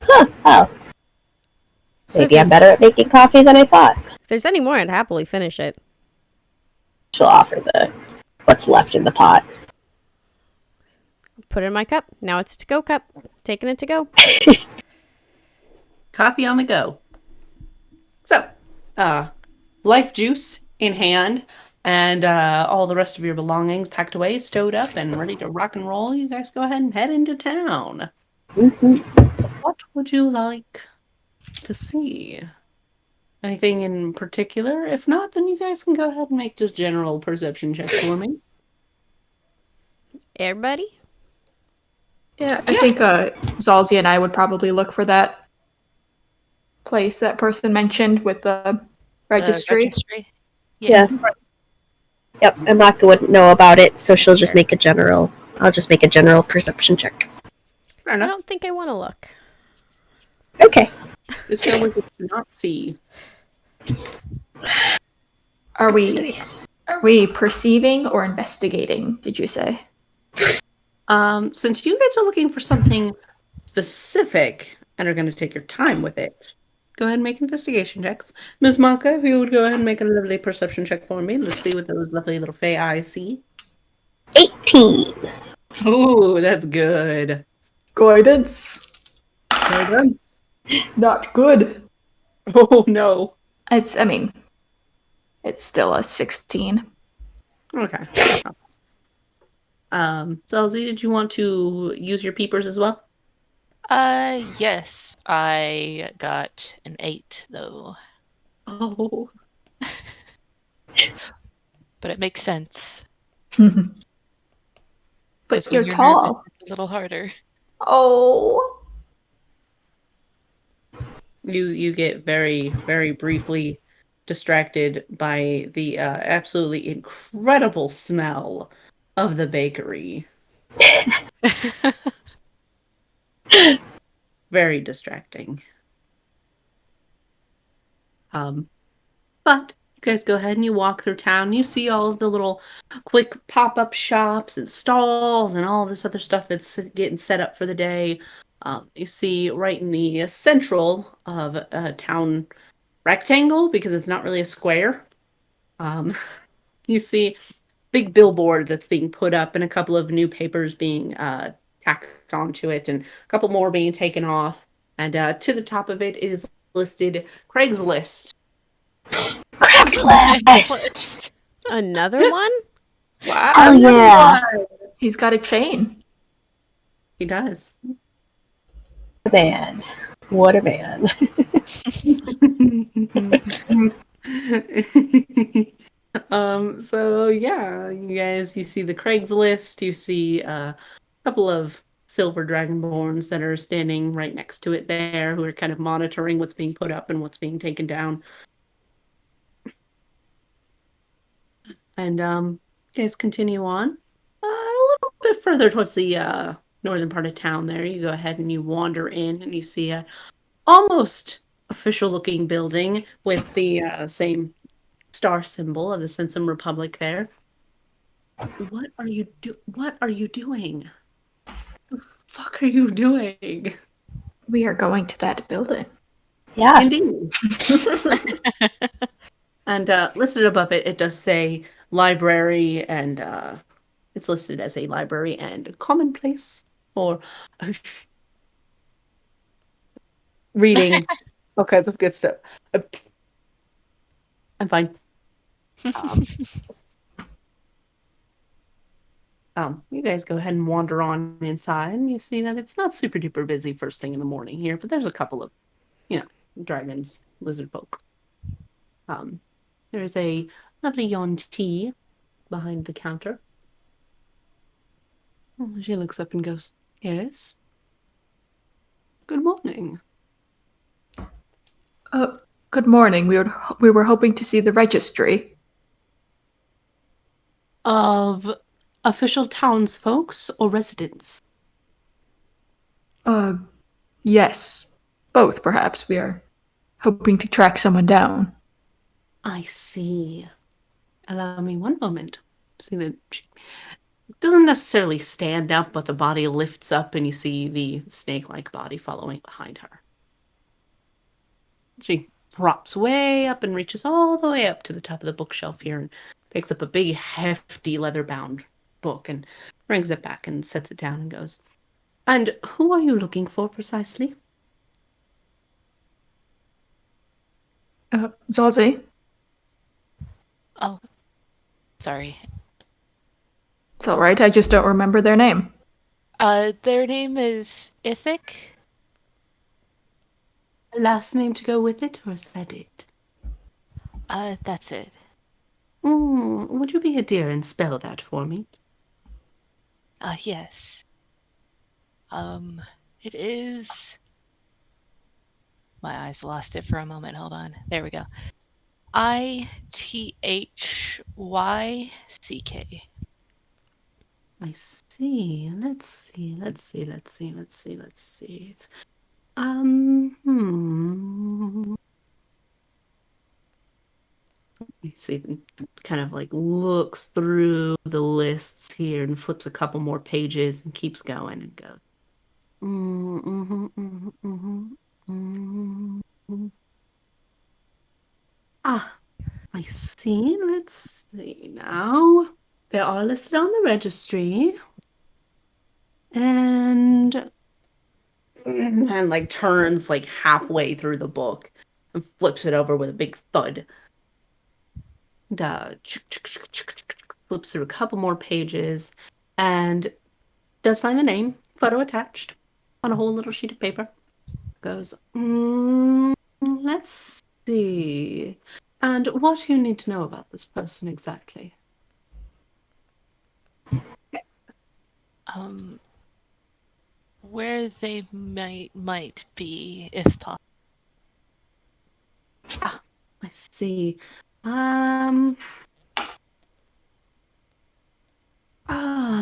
Huh, oh. So Maybe if I'm there's- better at making coffee than I thought. If there's any more, I'd happily finish it. She'll offer what's left in the pot. Put it in my cup. Now it's a to-go cup. taking it to go. Coffee on the go. So, life juice in hand, and all the rest of your belongings packed away, stowed up, and ready to rock and roll. You guys go ahead and head into town. What would you like to see? Anything in particular? If not, then you guys can go ahead and make just general perception checks for me. Everybody? Yeah, I think Zalzi and I would probably look for that place that person mentioned with the registry. Yeah. Yep, Amaka wouldn't know about it, so she'll just Sure. make a general. I'll just make a general perception check. Fair I enough. don't think I want to look. Okay. Just go with what you not see. Are we Nice. perceiving or investigating, did you say? Since you guys are looking for something specific and are going to take your time with it, go ahead and make investigation checks. Ms. Monka, if you would go ahead and make a lovely perception check for me. Let's see what those lovely little fey eyes see. 18. Oh, that's good. Guidance. Guidance. Not good. Oh, no. It's still a 16. Okay. Zelzy, did you want to use your peepers as well? Yes. I got an 8 though. Oh. But it makes sense. But 'Cause when you're nervous, tall. it's a little harder. Oh. You get very, very briefly distracted by the absolutely incredible smell of the bakery. Very distracting. But you guys go ahead and you walk through town. You see all of the little quick pop-up shops and stalls and all this other stuff that's getting set up for the day. You see right in the central of a town rectangle, because it's not really a square. You see big billboard that's being put up and a couple of new papers being tacked onto it and a couple more being taken off. And to the top of it is listed Craigslist. Craigslist! Another one? Wow. Oh, yeah. He's got a chain. He does. What a man. What a man. So yeah, you see the Craigslist, you see a couple of silver dragonborns that are standing right next to it there, who are kind of monitoring what's being put up and what's being taken down. And you guys continue on a little bit further towards the northern part of town there. You go ahead and you wander in and you see a almost official looking building with the same star symbol of the Sensum Republic there. What are you doing? The fuck are you doing? We are going to that building. Yeah. Indeed. And listed above it, it does say library, and it's listed as a library and commonplace for reading all kinds of good stuff. I'm fine. You guys go ahead and wander on inside, and you see that it's not super duper busy first thing in the morning here, but there's a couple of, dragons, lizard folk. There's a lovely Yuan-Ti behind the counter. She looks up and goes, "Yes? Good morning." Good morning. We were hoping to see the registry. Of official townsfolks or residents? Yes. Both, perhaps. We are hoping to track someone down. I see. Allow me one moment. See that she doesn't necessarily stand up, but the body lifts up and you see the snake-like body following behind her. She drops way up and reaches all the way up to the top of the bookshelf here and picks up a big, hefty, leather-bound book and brings it back and sets it down and goes, And who are you looking for precisely? Zalzi. Oh, sorry. It's all right. I just don't remember their name. Their name is Ithic. Last name to go with it, or is that it? That's it. Would you be a dear and spell that for me? Yes. It is. My eyes lost it for a moment. Hold on. There we go. Ithyck. I see. Let's see. Hmm. You see, kind of like looks through the lists here and flips a couple more pages and keeps going and goes. Ah, I see. Let's see now. They are listed on the registry. And like turns like halfway through the book and flips it over with a big thud. And, flips through a couple more pages and does find the name, photo attached on a whole little sheet of paper. Goes, let's see. And what do you need to know about this person exactly? Where they might be, if possible. Ah, I see.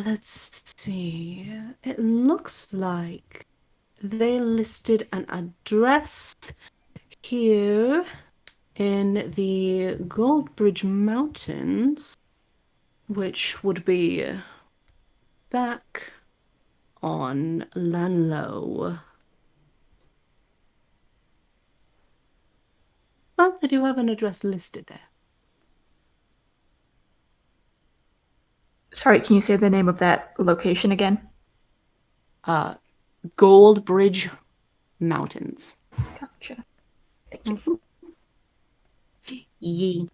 Let's see. It looks like they listed an address here in the Goldbridge Mountains, which would be back on Lanlow. Well, they do have an address listed there. Sorry, can you say the name of that location again? Goldbridge Mountains. Gotcha. Thank you. Yee.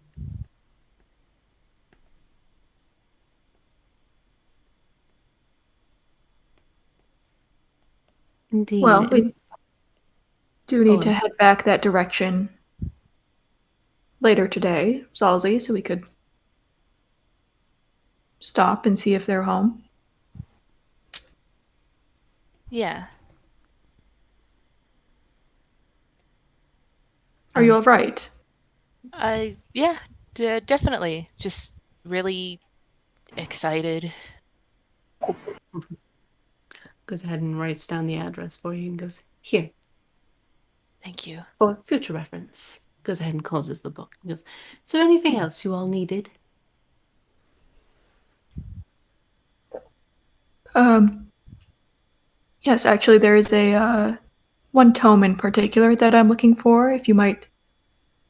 Indeed. Well, we do need Oh, to head back that direction later today, Zalzi, so we could stop and see if they're home. Yeah. Are you all right? Yeah, definitely. Just really excited. goes ahead and writes down the address for you and goes, here, Thank you. for future reference. Goes ahead and closes the book. And goes, is there anything else you all needed? Yes, actually, there is a one tome in particular that I'm looking for. If you might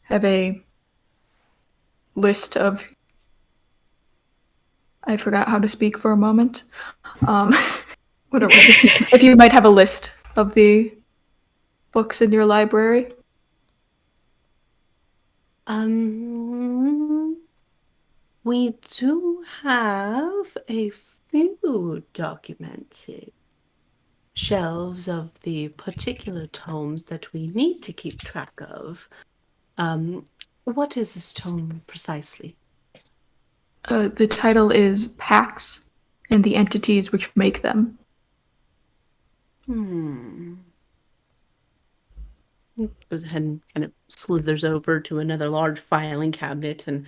have a list of, I forgot how to speak for a moment. Whatever. If you might have a list of the books in your library. We do have a few documented shelves of the particular tomes that we need to keep track of. What is this tome precisely? The title is Pacts and the Entities Which Make Them. Goes ahead and kind of slithers over to another large filing cabinet and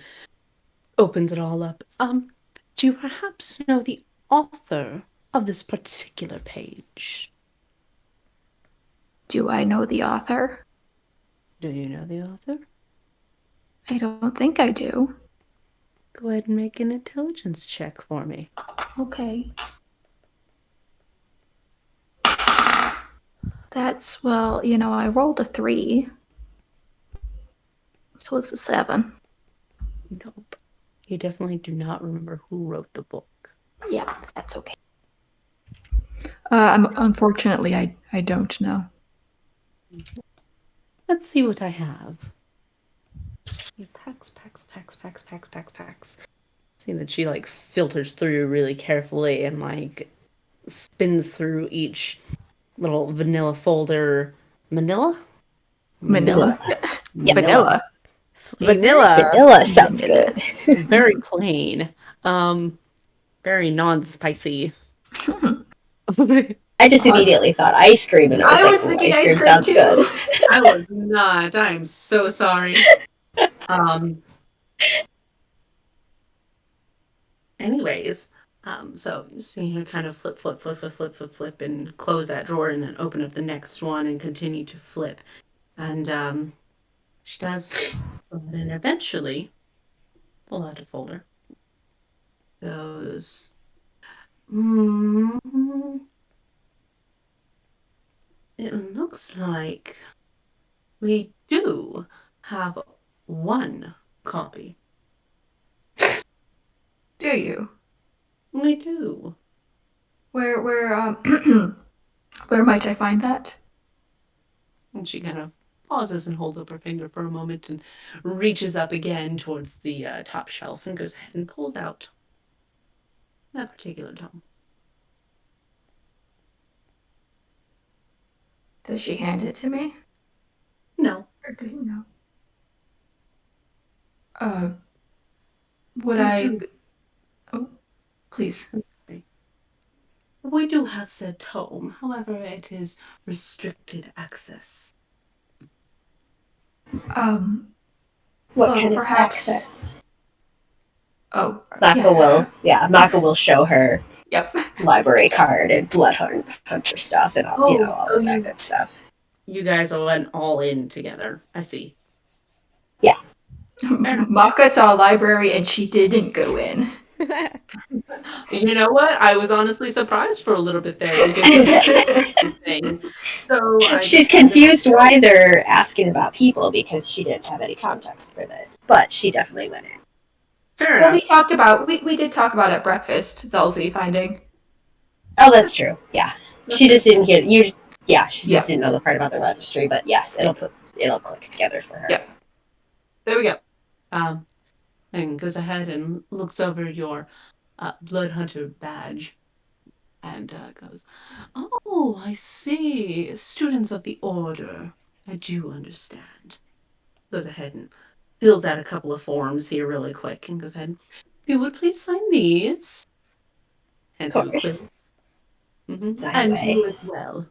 opens it all up. Do you perhaps know the author of this particular page? Do I know the author? Do you know the author? I don't think I do. Go ahead and make an intelligence check for me. Okay. That's, well, I rolled a 3. So it's a 7. Nope. You definitely do not remember who wrote the book. Yeah, that's okay. Unfortunately, I don't know. Let's see what I have. Packs. See that she like filters through really carefully and like spins through each little vanilla folder. Manila? Manila. Yeah. Vanilla. Vanilla. Vanilla sounds Vanilla. good. Very plain. Very non-spicy. I just immediately thought ice cream, and I was I like, was "Ooh, thinking ice cream ice cream sounds too. good." I was not. I am so sorry. Anyways, so you see her kind of flip, and close that drawer, and then open up the next one and continue to flip. And she does, and eventually pull out a folder. Goes, it looks like we do have one copy. Do you? We do. Where where might I find that? And she kind of pauses and holds up her finger for a moment and reaches up again towards the top shelf and goes ahead and pulls out that particular tome. Does she hand it to me? No. Or do you know? Would we I? do- Oh, please. I'm sorry. We do have said tome, however, it is restricted access. What Oh, kind perhaps- of access? Oh, Maka will show her Yep. library card and blood hunter stuff and all, all of that good stuff. You guys went all in together. I see. Maka saw a library and she didn't go in. You know what? I was honestly surprised for a little bit there because so She's confused why they're asking about people because she didn't have any context for this, but she definitely went in. Fair Well, enough. we did talk about at breakfast, Zalzi finding. Oh, that's true. Yeah, she just didn't hear you. Yeah, she just didn't know the part about the registry. But yes, it'll click together for her. Yep. There we go. And goes ahead and looks over your blood hunter badge and goes, "Oh, I see. Students of the order. I do understand." Goes ahead and fills out a couple of forms here really quick and goes ahead. If you would please sign these. Hands you a quick. Sign And away. you as well.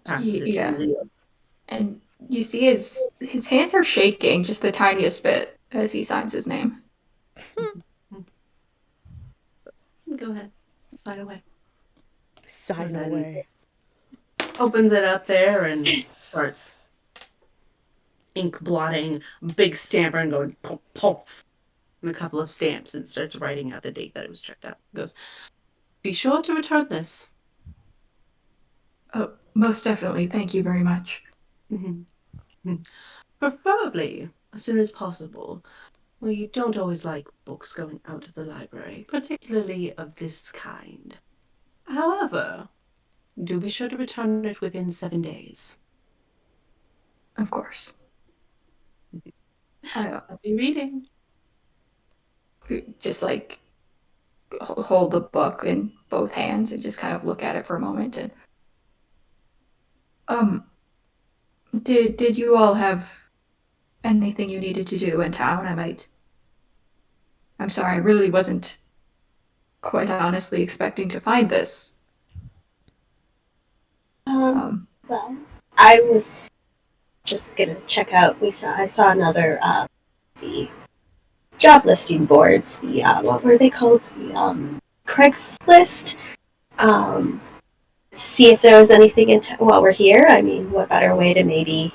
Passes it to you. And you see his hands are shaking just the tiniest bit as he signs his name. Go ahead. Sign away. Sign away. Opens it up there and starts ink blotting, big stamper and going pop, pop, and a couple of stamps and starts writing out the date that it was checked out. Goes, be sure to return this. Oh, most definitely. Thank you very much. Preferably as soon as possible. We don't always like books going out of the library, particularly of this kind. However, do be sure to return it within 7 days. Of course. I'll be reading. Just like hold the book in both hands and just kind of look at it for a moment. And did you all have anything you needed to do in town? I'm sorry, I really wasn't quite honestly expecting to find this. Well, I was just gonna check out. I saw another the job listing boards. The what were they called? The Craigslist. See if there was anything while we're here. I mean, what better way to maybe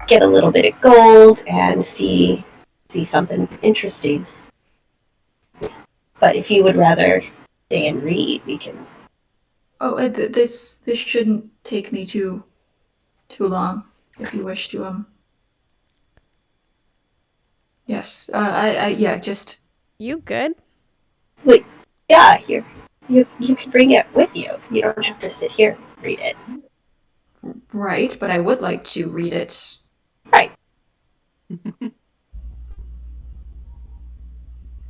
get a little bit of gold and see something interesting. But if you would rather stay and read, we can. Oh, this shouldn't take me too long. If you wish to Yes. Just. You good? Wait. Yeah, here. You can bring it with you. You don't have to sit here and read it. Right, but I would like to read it. Right.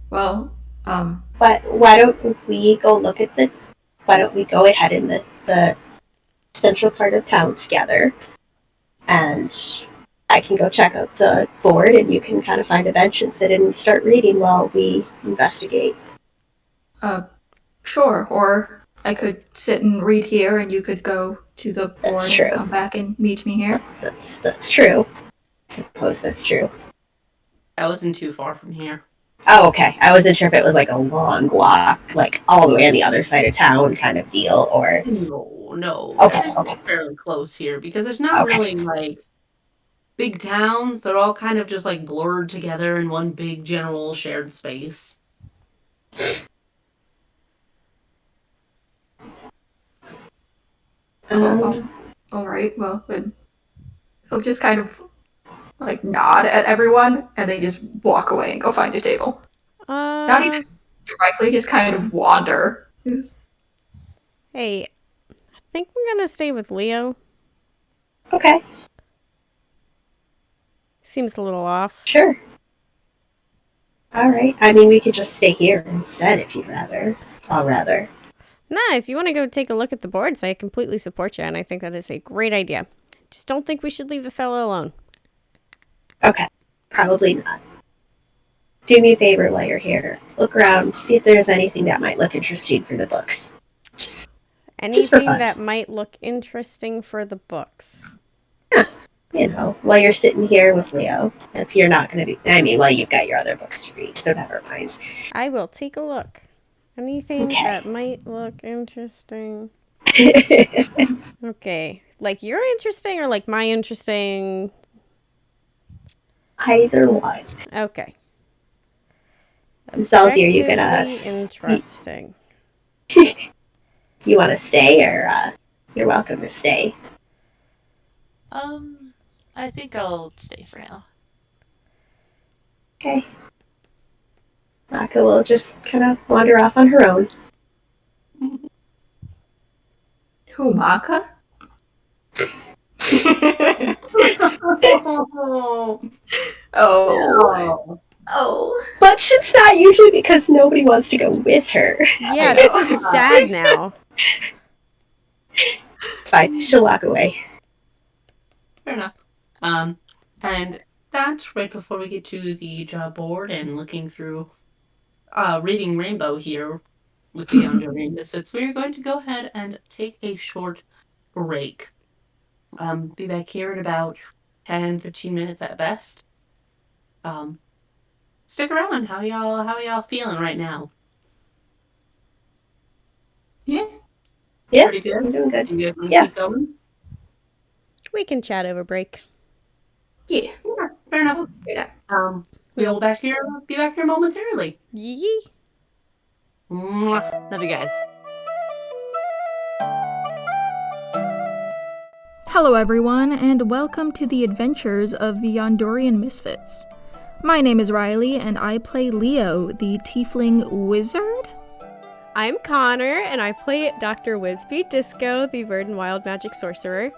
Well, But why don't we go look at the? Why don't we go ahead in the central part of town together, and I can go check out the board, and you can kind of find a bench and sit and start reading while we investigate. sure. Or I could sit and read here, and you could go to the board That's and true. come back and meet me here. That's true. I suppose that's true. That wasn't too far from here. Oh, okay. I wasn't sure if it was like a long walk, like all the way on the other side of town kind of deal, or... No. Okay, It's okay. fairly close here because there's not Okay. really like big towns. They're all kind of just like blurred together in one big general shared space. All right. Well, then he'll just kind of like nod at everyone, and they just walk away and go find a table. Not even directly, just kind of wander. Hey, I think I'm gonna stay with Leo. Okay, Seems a little off. sure. All right. I mean, we could just stay here instead if you'd rather. I'll rather. Nah, if you want to go take a look at the boards, I completely support you, and I think that is a great idea. Just don't think we should leave the fellow alone. Okay, probably not. Do me a favor while you're here. Look around, see if there's anything that might look interesting for the books. Just for Anything fun. that might look interesting for the books. You know, while you're sitting here with Leo. If you're not going to be... I mean, well, you've got your other books to read, so never mind. I will take a look. Anything Okay. that might look interesting. Okay. Like you're interesting or like my interesting? Either one. Okay. Zelzy, are you gonna... Objectively interesting. You want to stay, or you're welcome to stay? I think I'll stay for now. Okay. Maka will just kind of wander off on her own. Who, Maka? Oh. But it's not usually because nobody wants to go with her. Yeah, this is sad now. It's fine. She'll walk away. Fair enough. And that's right before we get to the job board and looking through reading Rainbow here with the Yondurian Misfits. We're going to go ahead and take a short break. Be back here in about 10-15 minutes at best. Stick around. How y'all feeling right now? Yeah, Pretty good? I'm doing good. You good? Wanna Yeah. keep going? We can chat over break. Yeah. Yeah, fair enough. We'll be back here momentarily. Yee. Mwah. Love you guys. Hello, everyone, and welcome to the adventures of the Yondurian Misfits. My name is Riley, and I play Leo, the Tiefling Wizard. I'm Connor, and I play Dr. Wisby Disco, the Bird and Wild Magic Sorcerer.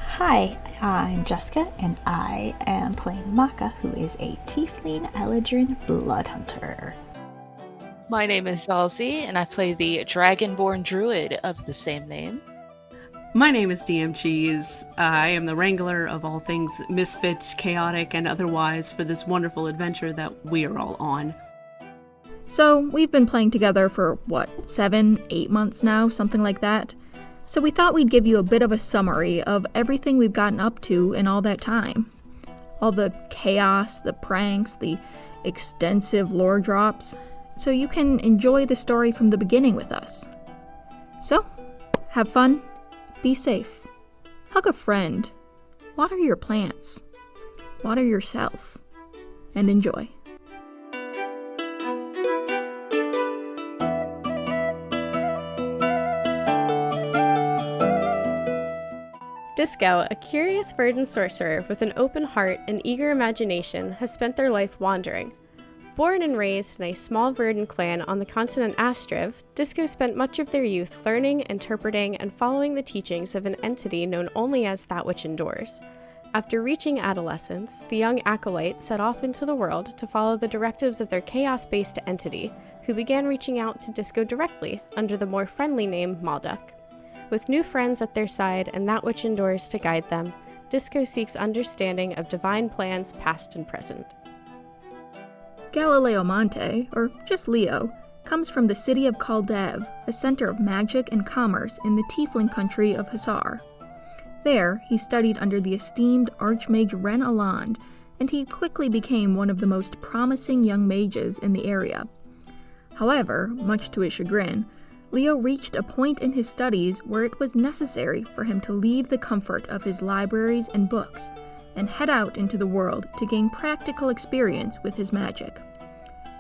Hi, I'm Jessica, and I am playing Maka, who is a Tiefling Eladrin Blood Hunter. My name is Zalzi, and I play the Dragonborn Druid of the same name. My name is DM Cheese. I am the wrangler of all things misfit, chaotic, and otherwise for this wonderful adventure that we are all on. So, we've been playing together for, 7-8 months now, something like that. So we thought we'd give you a bit of a summary of everything we've gotten up to in all that time. All the chaos, the pranks, the extensive lore drops, so you can enjoy the story from the beginning with us. So, have fun, be safe, hug a friend, water your plants, water yourself, and enjoy. Disco, a curious bird and sorcerer with an open heart and eager imagination, has spent their life wandering. Born and raised in a small verdant clan on the continent Astriv, Disco spent much of their youth learning, interpreting, and following the teachings of an entity known only as That Which Endures. After reaching adolescence, the young acolyte set off into the world to follow the directives of their chaos-based entity, who began reaching out to Disco directly under the more friendly name Malduk. With new friends at their side and That Which Endures to guide them, Disco seeks understanding of divine plans past and present. Galileo Monte, or just Leo, comes from the city of Kaldev, a center of magic and commerce in the tiefling country of Hussar. There, he studied under the esteemed Archmage Ren Aland, and he quickly became one of the most promising young mages in the area. However, much to his chagrin, Leo reached a point in his studies where it was necessary for him to leave the comfort of his libraries and books and head out into the world to gain practical experience with his magic.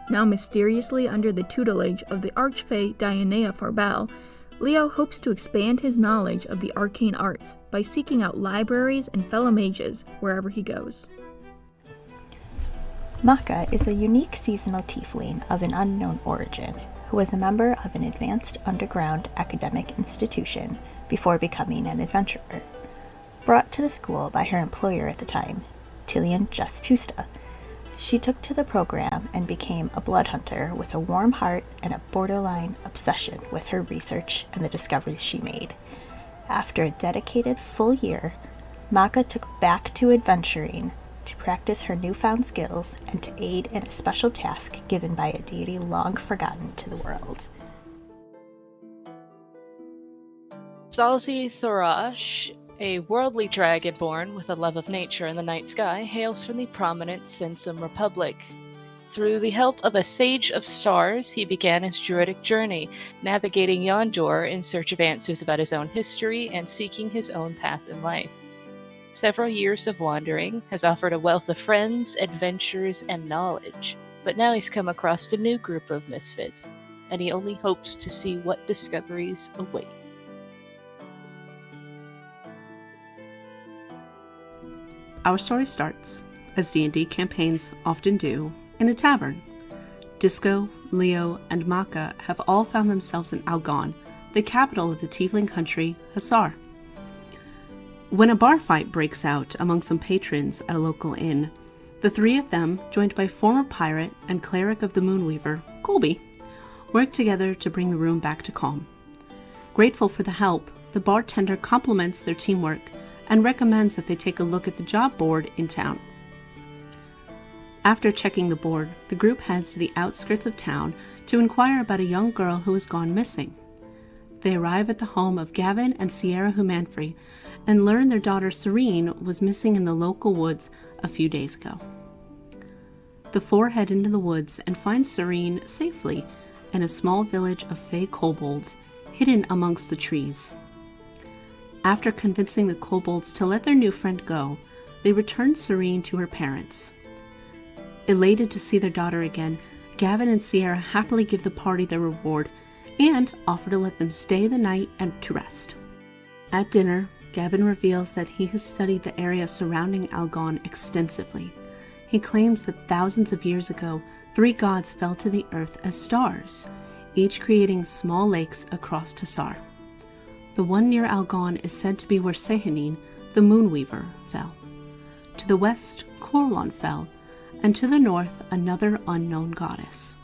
Now mysteriously under the tutelage of the Archfey Dionea Farbel, Leo hopes to expand his knowledge of the arcane arts by seeking out libraries and fellow mages wherever he goes. Maka is a unique seasonal tiefling of an unknown origin, who was a member of an advanced underground academic institution before becoming an adventurer. Brought to the school by her employer at the time, Tillian Justusta, she took to the program and became a blood hunter with a warm heart and a borderline obsession with her research and the discoveries she made. After a dedicated full year, Maka took back to adventuring to practice her newfound skills and to aid in a special task given by a deity long forgotten to the world. Zalzi Thorash, a worldly dragonborn with a love of nature and the night sky, hails from the prominent Sensum Republic. Through the help of a Sage of Stars, he began his druidic journey, navigating Yondur in search of answers about his own history and seeking his own path in life. Several years of wandering has offered a wealth of friends, adventures, and knowledge, but now he's come across a new group of misfits, and he only hopes to see what discoveries await. Our story starts, as D&D campaigns often do, in a tavern. Disco, Leo, and Maka have all found themselves in Algon, the capital of the tiefling country, Hussar. When a bar fight breaks out among some patrons at a local inn, the three of them, joined by former pirate and cleric of the Moonweaver, Colby, work together to bring the room back to calm. Grateful for the help, the bartender compliments their teamwork and recommends that they take a look at the job board in town. After checking the board, the group heads to the outskirts of town to inquire about a young girl who has gone missing. They arrive at the home of Gavin and Sierra Humanfrey and learn their daughter Serene was missing in the local woods a few days ago. The four head into the woods and find Serene safely in a small village of fey kobolds hidden amongst the trees. After convincing the kobolds to let their new friend go, they return Serene to her parents. Elated to see their daughter again, Gavin and Sierra happily give the party their reward and offer to let them stay the night and to rest. At dinner, Gavin reveals that he has studied the area surrounding Algon extensively. He claims that thousands of years ago, 3 gods fell to the earth as stars, each creating small lakes across Hussar. The one near Algon is said to be where Sehanine, the Moonweaver, fell. To the west, Corlon fell, and to the north, another unknown goddess.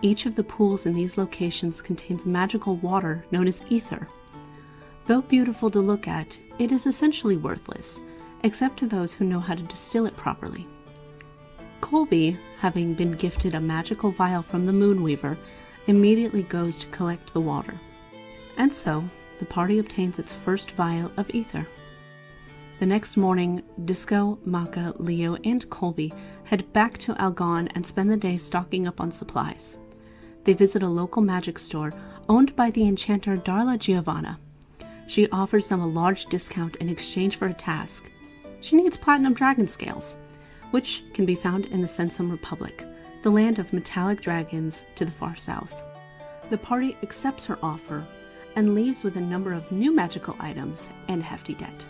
Each of the pools in these locations contains magical water known as ether. Though beautiful to look at, it is essentially worthless, except to those who know how to distill it properly. Colby, having been gifted a magical vial from the Moonweaver, immediately goes to collect the water. And so, the party obtains its first vial of ether. The next morning, Disco, Maka, Leo, and Colby head back to Algon and spend the day stocking up on supplies. They visit a local magic store owned by the enchanter Darla Giovanna. She offers them a large discount in exchange for a task. She needs platinum dragon scales, which can be found in the Sensum Republic, the land of metallic dragons to the far south. The party accepts her offer and leaves with a number of new magical items and a hefty debt.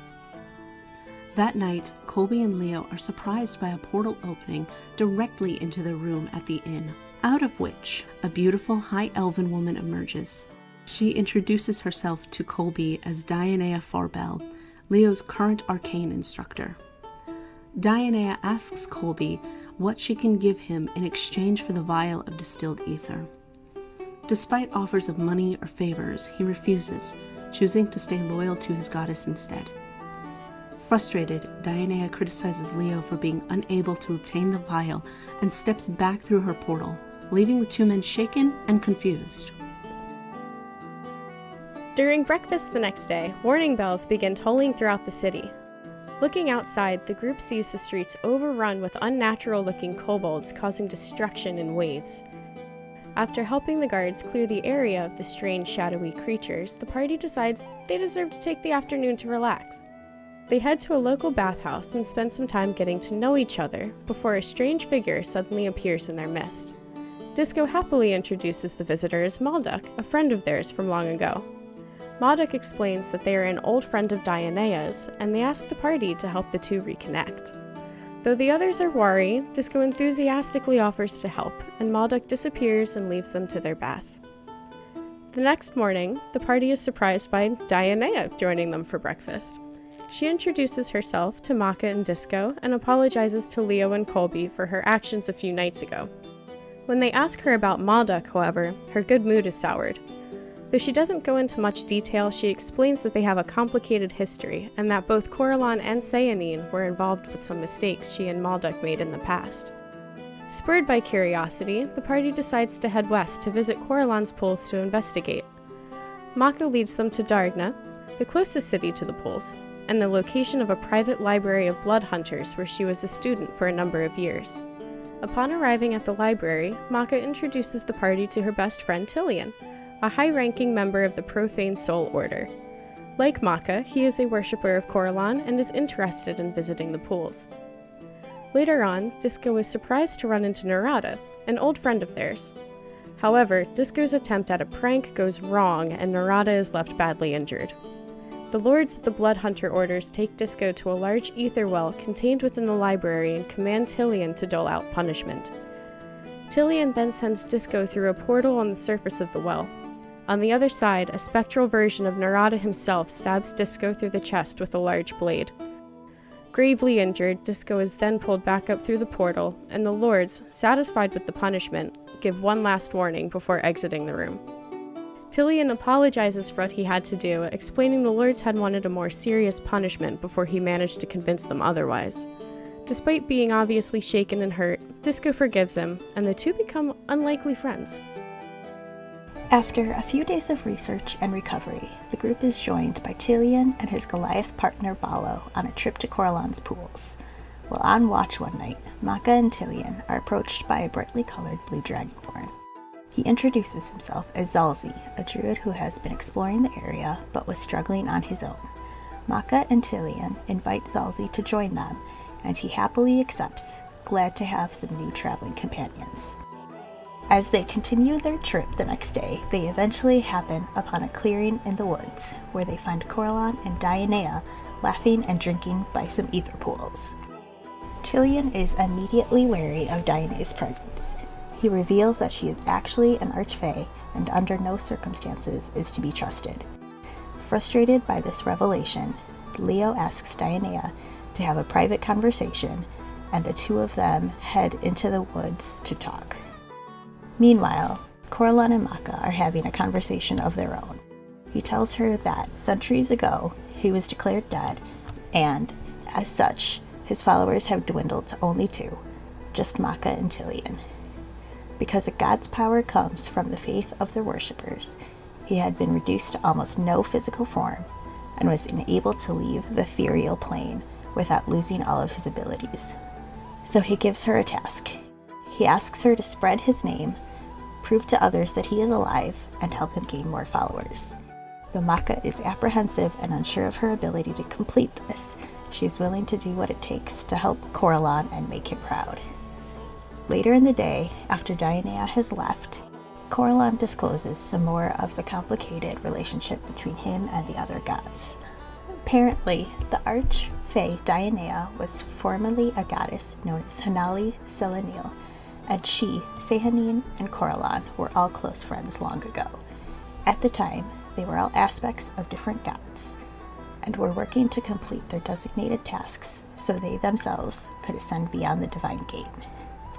That night, Colby and Leo are surprised by a portal opening directly into their room at the inn, out of which a beautiful high elven woman emerges. She introduces herself to Colby as Dionea Farbell, Leo's current arcane instructor. Dionea asks Colby what she can give him in exchange for the vial of distilled ether. Despite offers of money or favors, he refuses, choosing to stay loyal to his goddess instead. Frustrated, Dionea criticizes Leo for being unable to obtain the vial and steps back through her portal, leaving the two men shaken and confused. During breakfast the next day, warning bells begin tolling throughout the city. Looking outside, the group sees the streets overrun with unnatural-looking kobolds causing destruction in waves. After helping the guards clear the area of the strange, shadowy creatures, the party decides they deserve to take the afternoon to relax. They head to a local bathhouse and spend some time getting to know each other before a strange figure suddenly appears in their midst. Disco happily introduces the visitor as Malduk, a friend of theirs from long ago. Malduk explains that they are an old friend of Dionea's, and they ask the party to help the two reconnect. Though the others are wary, Disco enthusiastically offers to help, and Malduk disappears and leaves them to their bath. The next morning, the party is surprised by Dionea joining them for breakfast. She introduces herself to Maka and Disco and apologizes to Leo and Colby for her actions a few nights ago. When they ask her about Malduk, however, her good mood is soured. Though she doesn't go into much detail, she explains that they have a complicated history, and that both Coralon and Sayanine were involved with some mistakes she and Malduk made in the past. Spurred by curiosity, the party decides to head west to visit Coralon's pools to investigate. Maka leads them to Dardna, the closest city to the pools, and the location of a private library of blood hunters where she was a student for a number of years. Upon arriving at the library, Maka introduces the party to her best friend Tillian, a high-ranking member of the Profane Soul Order. Like Maka, he is a worshipper of Coralon and is interested in visiting the pools. Later on, Disco is surprised to run into Narada, an old friend of theirs. However, Disco's attempt at a prank goes wrong and Narada is left badly injured. The lords of the Blood Hunter Orders take Disco to a large ether well contained within the library and command Tillian to dole out punishment. Tillian then sends Disco through a portal on the surface of the well. On the other side, a spectral version of Narada himself stabs Disco through the chest with a large blade. Gravely injured, Disco is then pulled back up through the portal, and the lords, satisfied with the punishment, give one last warning before exiting the room. Tillian apologizes for what he had to do, explaining the lords had wanted a more serious punishment before he managed to convince them otherwise. Despite being obviously shaken and hurt, Disco forgives him, and the two become unlikely friends. After a few days of research and recovery, the group is joined by Tillian and his Goliath partner Ballo on a trip to Coralon's pools. While on watch one night, Maka and Tillian are approached by a brightly colored blue dragonborn. He introduces himself as Zalzi, a druid who has been exploring the area but was struggling on his own. Maka and Tillian invite Zalzi to join them, and he happily accepts, glad to have some new traveling companions. As they continue their trip the next day, they eventually happen upon a clearing in the woods, where they find Coralon and Dionea laughing and drinking by some ether pools. Tillian is immediately wary of Dionea's presence. He reveals that she is actually an archfey and under no circumstances is to be trusted. Frustrated by this revelation, Leo asks Dionea to have a private conversation, and the two of them head into the woods to talk. Meanwhile, Coralon and Maka are having a conversation of their own. He tells her that centuries ago, he was declared dead, and, as such, his followers have dwindled to only two, just Maka and Tillian. Because a god's power comes from the faith of their worshippers, he had been reduced to almost no physical form, and was unable to leave the ethereal plane without losing all of his abilities. So he gives her a task. He asks her to spread his name, prove to others that he is alive, and help him gain more followers. Though Maka is apprehensive and unsure of her ability to complete this, she is willing to do what it takes to help Coralon and make him proud. Later in the day, after Dionea has left, Coralon discloses some more of the complicated relationship between him and the other gods. Apparently, the Archfey Dionea was formerly a goddess known as Hanali Selenil, and she, Sehanine, and Coralon were all close friends long ago. At the time, they were all aspects of different gods, and were working to complete their designated tasks so they themselves could ascend beyond the Divine Gate.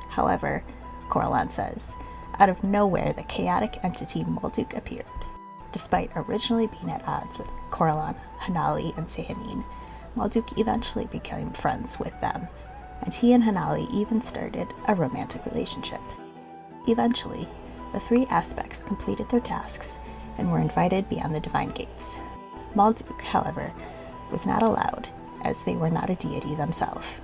However, Coralon says, out of nowhere the chaotic entity Malduk appeared. Despite originally being at odds with Coralon, Hanali, and Sehanine, Malduk eventually became friends with them, and he and Hanali even started a romantic relationship. Eventually, the three aspects completed their tasks and were invited beyond the Divine Gates. Malduk, however, was not allowed, as they were not a deity themselves.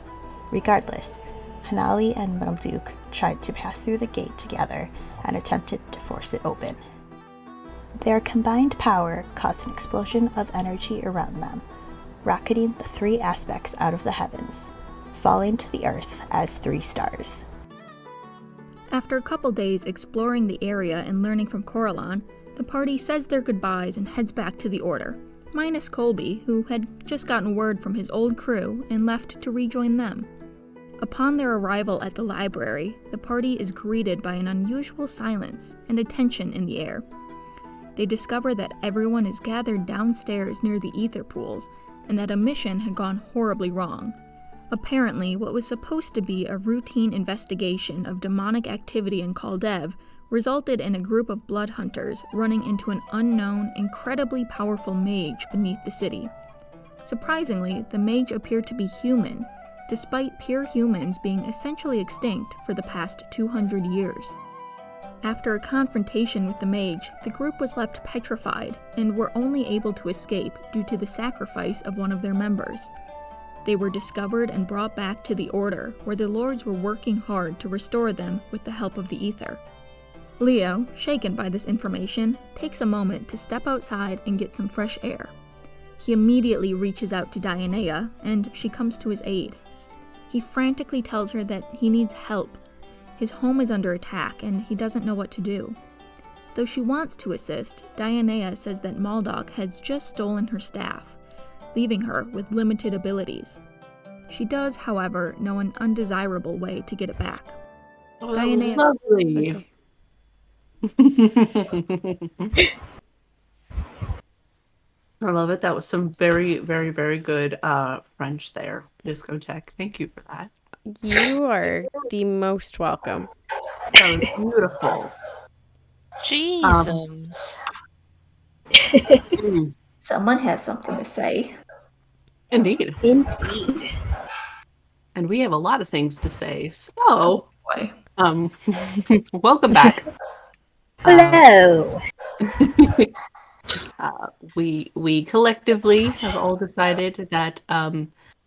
Regardless, Hanali and Malduk tried to pass through the gate together and attempted to force it open. Their combined power caused an explosion of energy around them, rocketing the three aspects out of the heavens, falling to the earth as 3 stars. After a couple days exploring the area and learning from Coralon, the party says their goodbyes and heads back to the Order, minus Colby, who had just gotten word from his old crew and left to rejoin them. Upon their arrival at the library, the party is greeted by an unusual silence and a tension in the air. They discover that everyone is gathered downstairs near the ether pools, and that a mission had gone horribly wrong. Apparently, what was supposed to be a routine investigation of demonic activity in Kaldev resulted in a group of blood hunters running into an unknown, incredibly powerful mage beneath the city. Surprisingly, the mage appeared to be human, despite pure humans being essentially extinct for the past 200 years. After a confrontation with the mage, the group was left petrified and were only able to escape due to the sacrifice of one of their members. They were discovered and brought back to the Order, where the lords were working hard to restore them with the help of the ether. Leo, shaken by this information, takes a moment to step outside and get some fresh air. He immediately reaches out to Dionea, and she comes to his aid. He frantically tells her that he needs help. His home is under attack, and he doesn't know what to do. Though she wants to assist, Dionea says that Maldok has just stolen her staff, leaving her with limited abilities. She does, however, know an undesirable way to get it back. Oh, Dionea- lovely. I love it. That was some very, very, very good French there, Discotheque. Thank you for that. You are the most welcome. That was beautiful. Jesus. Someone has something to say. Indeed. Indeed. And we have a lot of things to say. So, Boy. welcome back. Hello. We collectively have all decided that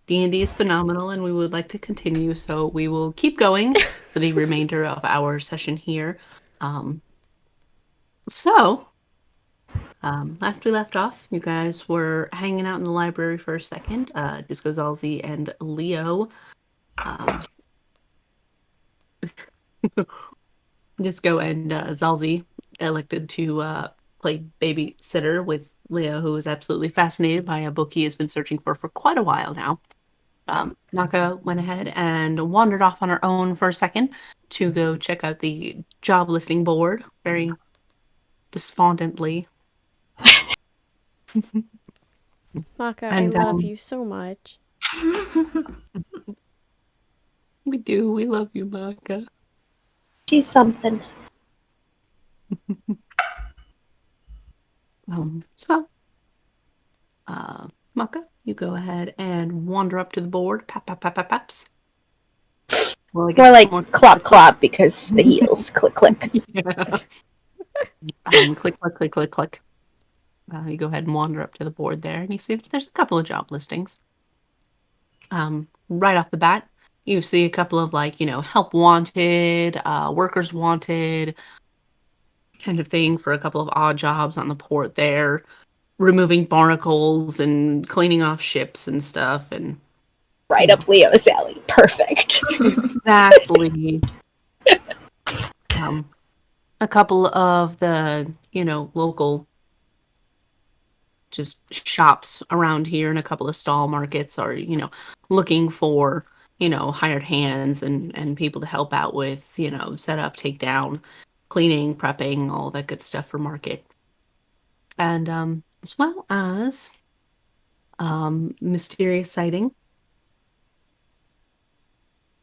D&D is phenomenal and we would like to continue, so we will keep going for the remainder of our session here. Last we left off, you guys were hanging out in the library for a second. Disco Zalzi and Leo. Disco and Zalzi elected to play babysitter with Leo, who is absolutely fascinated by a book he has been searching for quite a while now. Naka went ahead and wandered off on her own for a second to go check out the job listing board very despondently. Maka, And, I love you so much. We do. We love you, Maka. She's something. Maka, you go ahead and wander up to the board. Pap, pap, pap, pap, paps. Well, I guess More like more- clop clop because the heels. Click click. Yeah. Click, click, click, click, click. You go ahead and wander up to the board there, and you see that there's a couple of job listings. Right off the bat, you see a couple of help wanted, workers wanted, kind of thing for a couple of odd jobs on the port there, removing barnacles and cleaning off ships and stuff, and Right up Leo's alley. Perfect. exactly. A couple of the local just shops around here and a couple of stall markets are, looking for, hired hands and people to help out with, set up, take down, cleaning, prepping, all that good stuff for market. And as well as mysterious sighting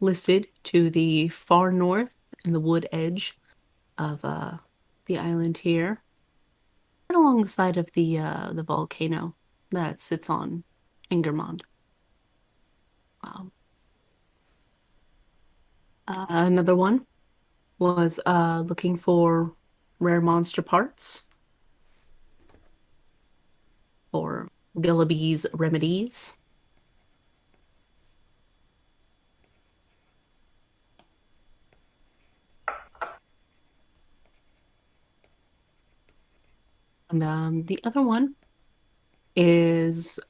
listed to the far north in the wood edge of the island here, right along the side of the volcano that sits on Ingermond. Another one was looking for rare monster parts for Gillaby's remedies. And the other one is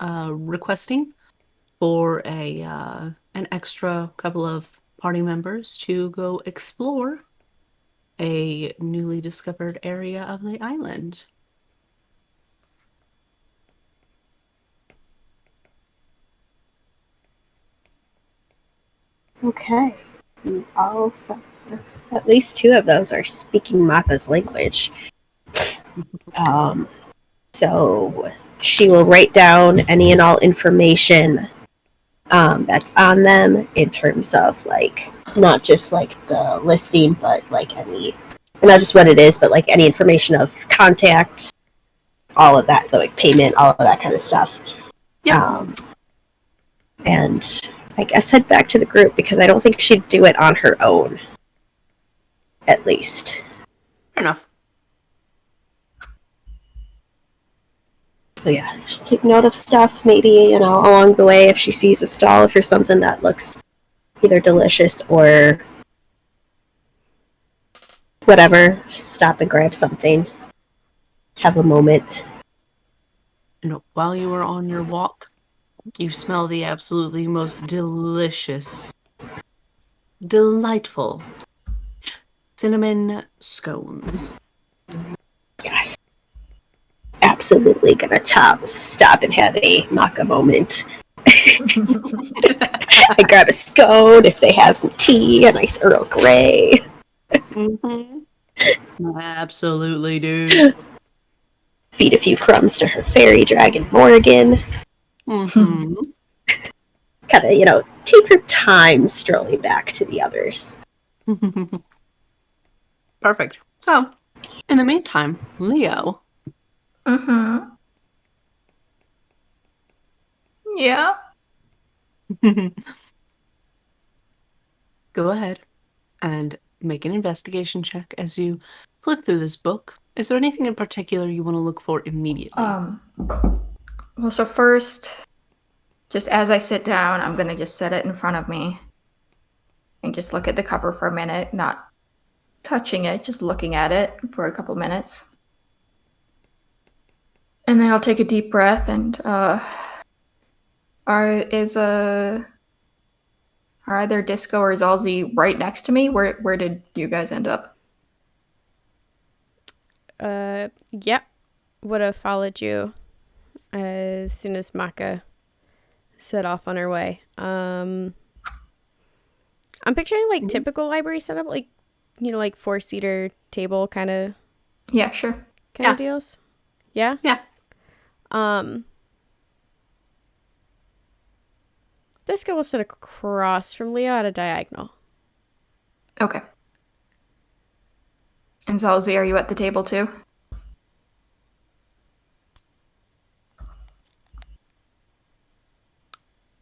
requesting for an extra couple of party members to go explore a newly discovered area of the island. Okay. These all at least 2 of those are speaking Mappa's language. So she will write down any and all information that's on them in terms of like not just like the listing, but like any, not just what it is, but like any information of contact, all of that, like payment, all of that kind of stuff. Yeah. And I guess head back to the group because I don't think she'd do it on her own. At least. Fair enough. So yeah, just take note of stuff, maybe, along the way if she sees a stall for something that looks either delicious or whatever, stop and grab something. Have a moment. And while you are on your walk, you smell the absolutely most delicious, delightful cinnamon scones. Yes. Absolutely gonna stop and have a maca moment. I grab a scone if they have some tea, a nice Earl Grey. Mm-hmm. Absolutely, dude. Feed a few crumbs to her fairy dragon Morgan. Mm-hmm. Kind of, take her time strolling back to the others. Perfect. So, in the meantime, Leo. Mm-hmm. Yeah. Go ahead and make an investigation check as you flip through this book. Is there anything in particular you want to look for immediately? Well, so first, just as I sit down, I'm going to just set it in front of me and just look at the cover for a minute, not touching it, just looking at it for a couple minutes. And then I'll take a deep breath and are either Disco or Zalzi right next to me? Where did you guys end up? Yep. Would have followed you as soon as Maka set off on her way. I'm picturing like typical library setup, like, like 4-seater table kind of. Yeah, sure. Kind of deals. Yeah? Yeah. This guy will sit across from Leo at a diagonal. Okay. And Zalzi, are you at the table too?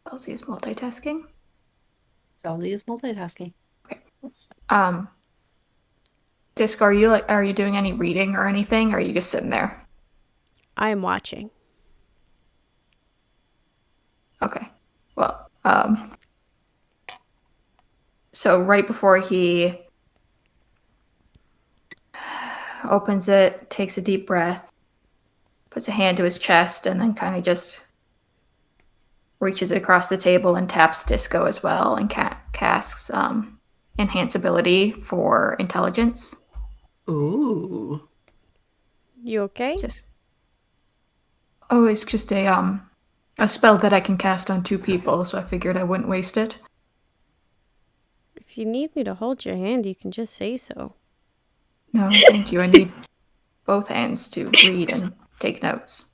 Zalzi is multitasking. Zalzi is multitasking. Okay. Disc, are you doing any reading or anything, or are you just sitting there? I am watching. Okay. Well, so right before he opens it, takes a deep breath, puts a hand to his chest, and then kind of just reaches across the table and taps Disco as well and casts enhance ability for intelligence. Ooh. You okay? Oh, it's just a spell that I can cast on 2 people, so I figured I wouldn't waste it. If you need me to hold your hand, you can just say so. No, thank you. I need both hands to read and take notes.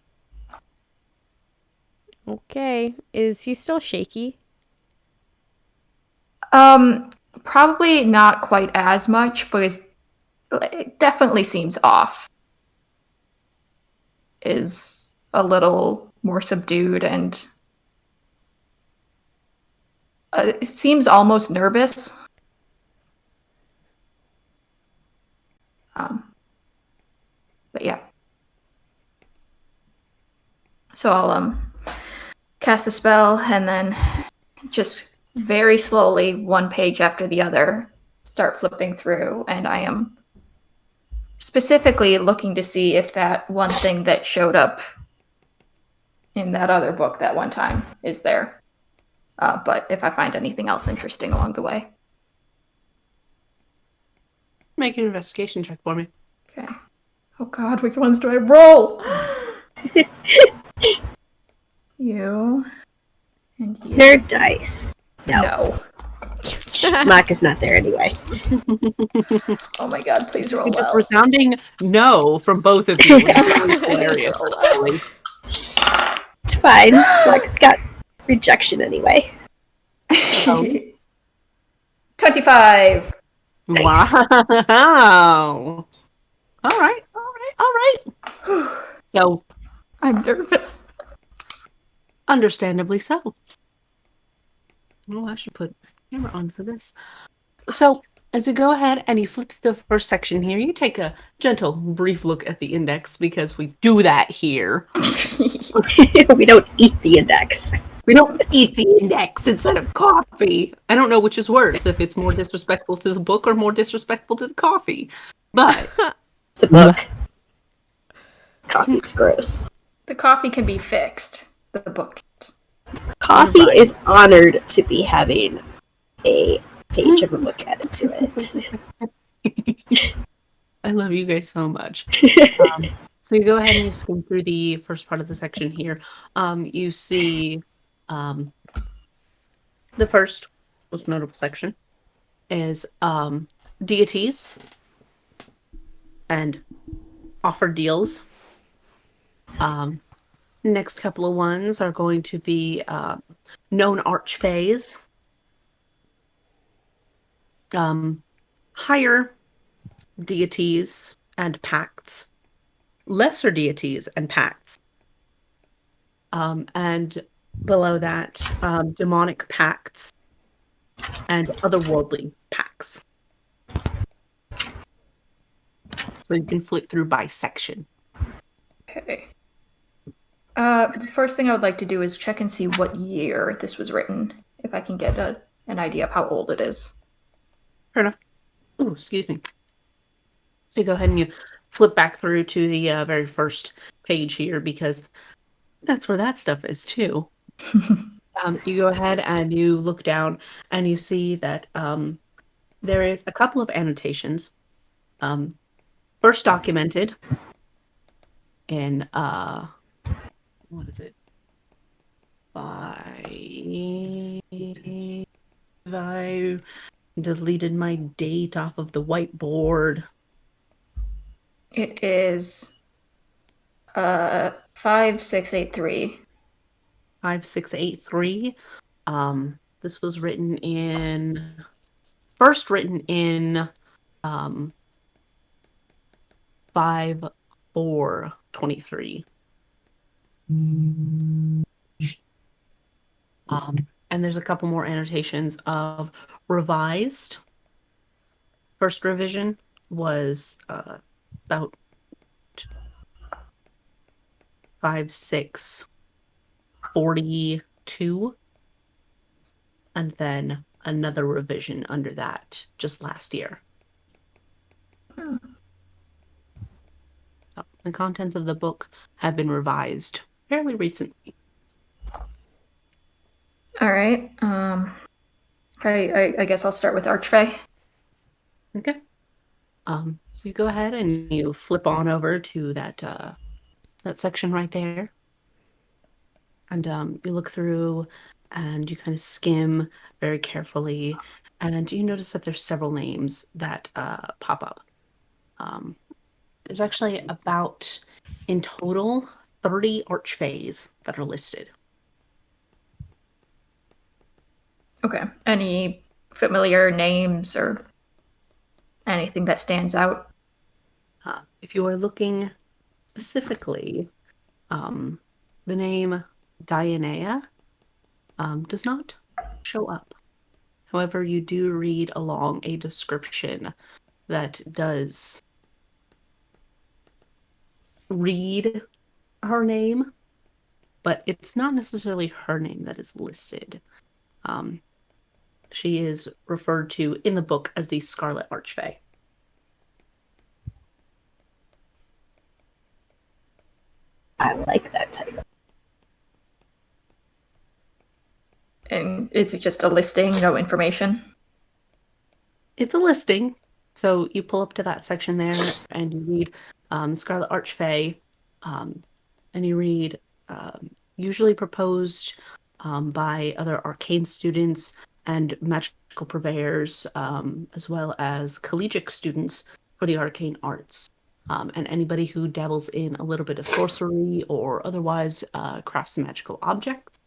Okay. Is he still shaky? Probably not quite as much, but it definitely seems off. Is a little more subdued and it seems almost nervous. But yeah. So I'll cast a spell and then just very slowly, one page after the other, start flipping through, and I am specifically looking to see if that one thing that showed up in that other book that one time is there. But if I find anything else interesting along the way. Make an investigation check for me. Okay. Oh god, which ones do I roll? You and you. Nerd dice. No. Mock is not there anyway. Oh my god, please roll Just well. resounding no from both of you. It's Please hilarious, roll well. actually. It's fine. Mock has got rejection anyway. 25. Nice. Wow. All right. So, I'm nervous. understandably so. Well, I should put camera on for this. So, as you go ahead and you flip to the first section here, you take a gentle, brief look at the index because we do that here. We don't eat the index. We don't eat the index instead of coffee. I don't know which is worse, if it's more disrespectful to the book or more disrespectful to the coffee. But The book. Coffee's gross. The coffee can be fixed. The book can't. Coffee is honored to be having a page of a book added to it. I love you guys so much. So you go ahead and you skim through the first part of the section here. You see the first most notable section is deities and offer deals. Next couple of ones are going to be known archfays, higher deities and pacts, lesser deities and pacts, and below that, demonic pacts and otherworldly pacts. So you can flip through by section. Okay. The first thing I would like to do is check and see what year this was written, if I can get an idea of how old it is. Fair enough. Oh, excuse me. So you go ahead and you flip back through to the very first page here because that's where that stuff is too. You go ahead and you look down and you see that there is a couple of annotations. First documented in what is it? I deleted my date off of the whiteboard. It is 5683. 5683. This was first written in 5423. And there's a couple more annotations of revised. First revision was about 5642, and then another revision under that just last year. The contents of the book have been revised fairly recently. All right. I guess I'll start with Archfey. Okay. So you go ahead and you flip on over to that that section right there. And you look through and you kind of skim very carefully, and you notice that there's several names that pop up. There's actually about, in total, 30 archfays that are listed. Okay. Any familiar names or anything that stands out? If you are looking specifically, the name Dionea does not show up. However, you do read along a description that does read her name, but it's not necessarily her name that is listed. She is referred to in the book as the Scarlet Archfey. I like that title. And is it just a listing, no information? It's a listing. So you pull up to that section there and you read Scarlet Archfey, and you read usually proposed by other arcane students and magical purveyors, as well as collegiate students for the arcane arts. And anybody who dabbles in a little bit of sorcery or otherwise crafts magical objects.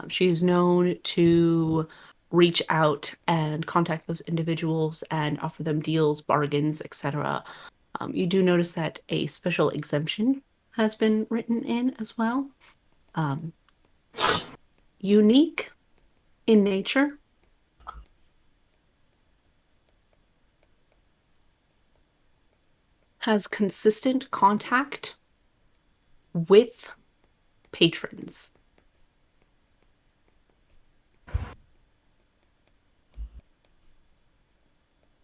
She is known to reach out and contact those individuals and offer them deals, bargains, etc. You do notice that a special exemption has been written in as well. Unique in nature. Has consistent contact with patrons.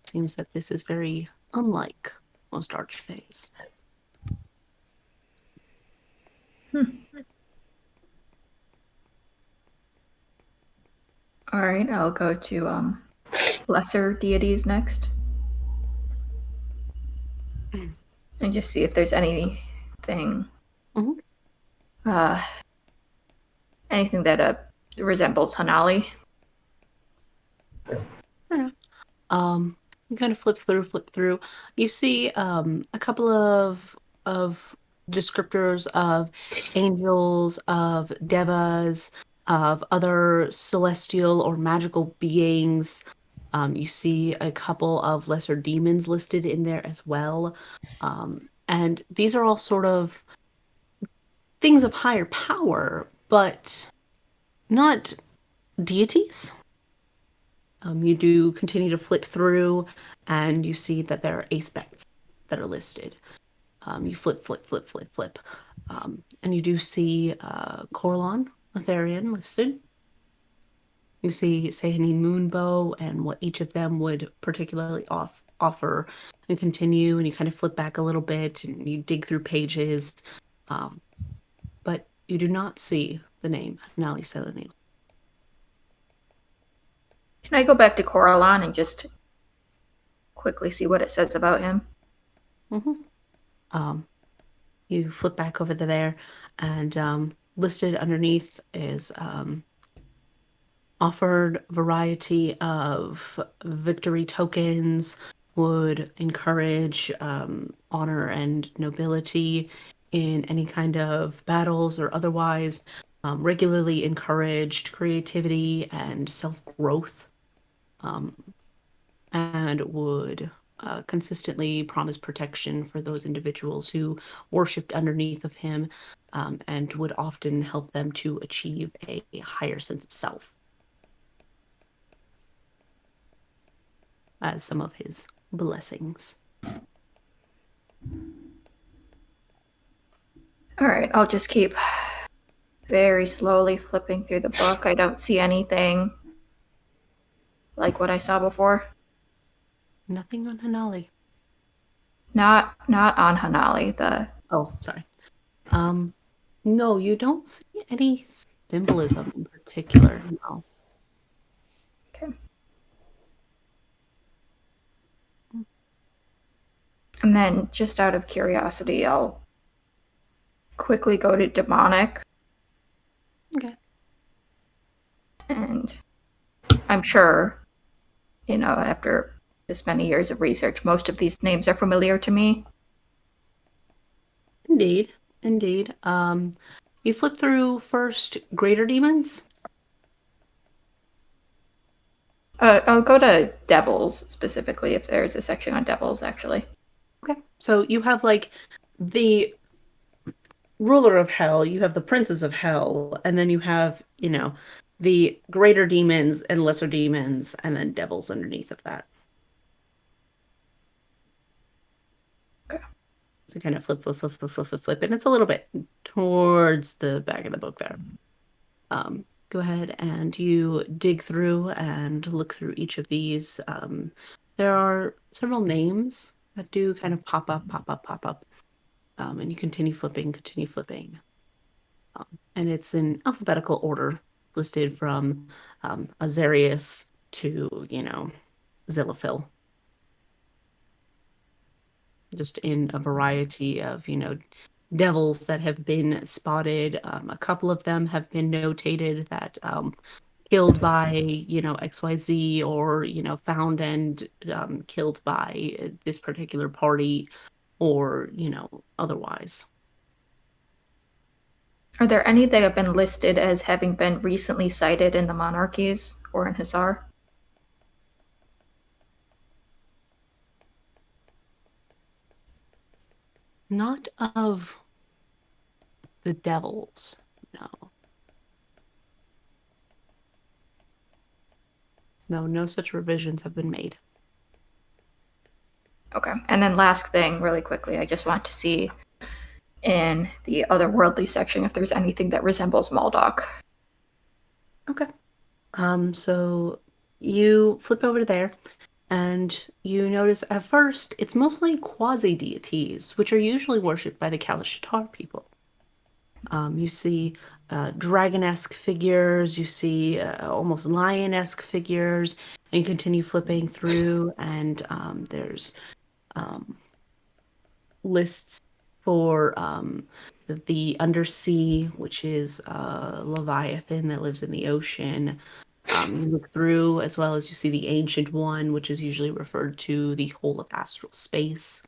Seems that this is very unlike most archfays. All right, I'll go to lesser deities next. And just see if there's anything anything that resembles Hanali. You kind of flip through. You see a couple of descriptors of angels, of devas, of other celestial or magical beings. You see a couple of lesser demons listed in there as well. And these are all sort of things of higher power, but not deities. You do continue to flip through, and you see that there are aspects that are listed. You flip, and you do see Corlon, Letharian, listed. You see Sahani Moonbow and what each of them would particularly offer and continue, and you kind of flip back a little bit, and you dig through pages, but you do not see the name Nali Selenil. Can I go back to Coralon and just quickly see what it says about him? You flip back over to there, and listed underneath is offered variety of victory tokens, would encourage honor and nobility in any kind of battles or otherwise, regularly encouraged creativity and self-growth, and would consistently promise protection for those individuals who worshipped underneath of him, and would often help them to achieve a higher sense of self as some of his blessings. All right, I'll just keep very slowly flipping through the book. I don't see anything like what I saw before. Nothing on Hanali. Not on Hanali. Oh, sorry. No, you don't see any symbolism in particular. No. Okay. And then, just out of curiosity, I'll quickly go to demonic. And I'm sure, after this many years of research, most of these names are familiar to me. Indeed. You flip through first greater demons. I'll go to devils specifically if there's a section on devils, actually. Okay. So you have like the ruler of hell, you have the princes of hell, and then you have, the greater demons and lesser demons, and then devils underneath of that. Okay. So kind of flip, and it's a little bit towards the back of the book there. Go ahead and you dig through and look through each of these. There are several names that do kind of pop up. And you continue flipping. And it's in alphabetical order, listed from Azarius to, Zilliphil. Just in a variety of, devils that have been spotted. A couple of them have been notated that killed by, XYZ, or, found and killed by this particular party, or, otherwise. Are there any that have been listed as having been recently cited in the monarchies or in Hisar? Not of the devils, no. No such revisions have been made. Okay. And then last thing, really quickly, I just want to see in the otherworldly section if there's anything that resembles Maldok. Okay. So you flip over to there, and you notice at first it's mostly quasi-deities, which are usually worshipped by the Kalashtar people. You see dragon-esque figures, you see almost lion-esque figures, and you continue flipping through, and there's lists for the undersea, which is Leviathan that lives in the ocean. You look through, as well as you see the Ancient One, which is usually referred to the whole of astral space.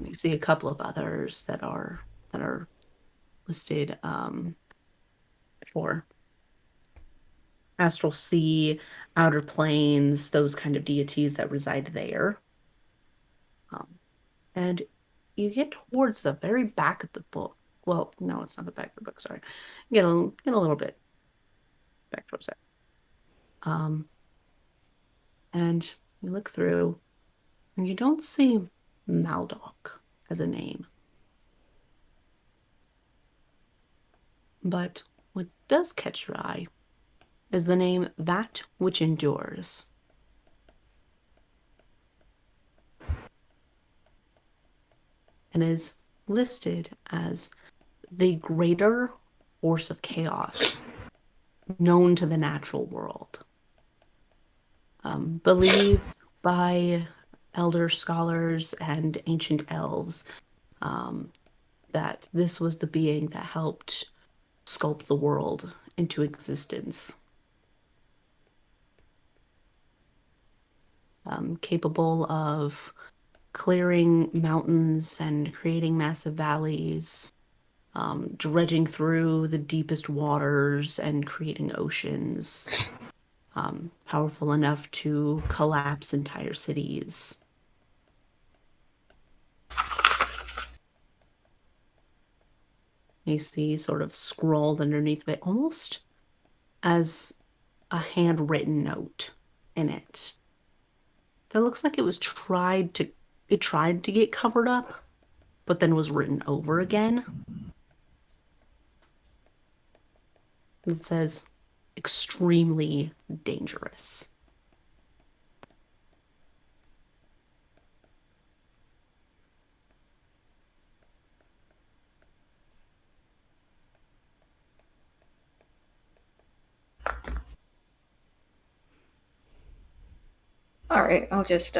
You see a couple of others that are listed for astral sea, outer planes, those kind of deities that reside there. And you get towards the very back of the book. Well, no, it's not the back of the book. Sorry, get a little bit back towards that. And you look through, and you don't see Maldok as a name. But what does catch your eye is the name That Which Endures. And is listed as the greater force of chaos known to the natural world. Believed by elder scholars and ancient elves that this was the being that helped sculpt the world into existence. Capable of clearing mountains and creating massive valleys, dredging through the deepest waters and creating oceans, powerful enough to collapse entire cities. You see sort of scrawled underneath it, almost as a handwritten note in it. That looks like it tried to get covered up, but then was written over again. It says, extremely dangerous. All right, I'll just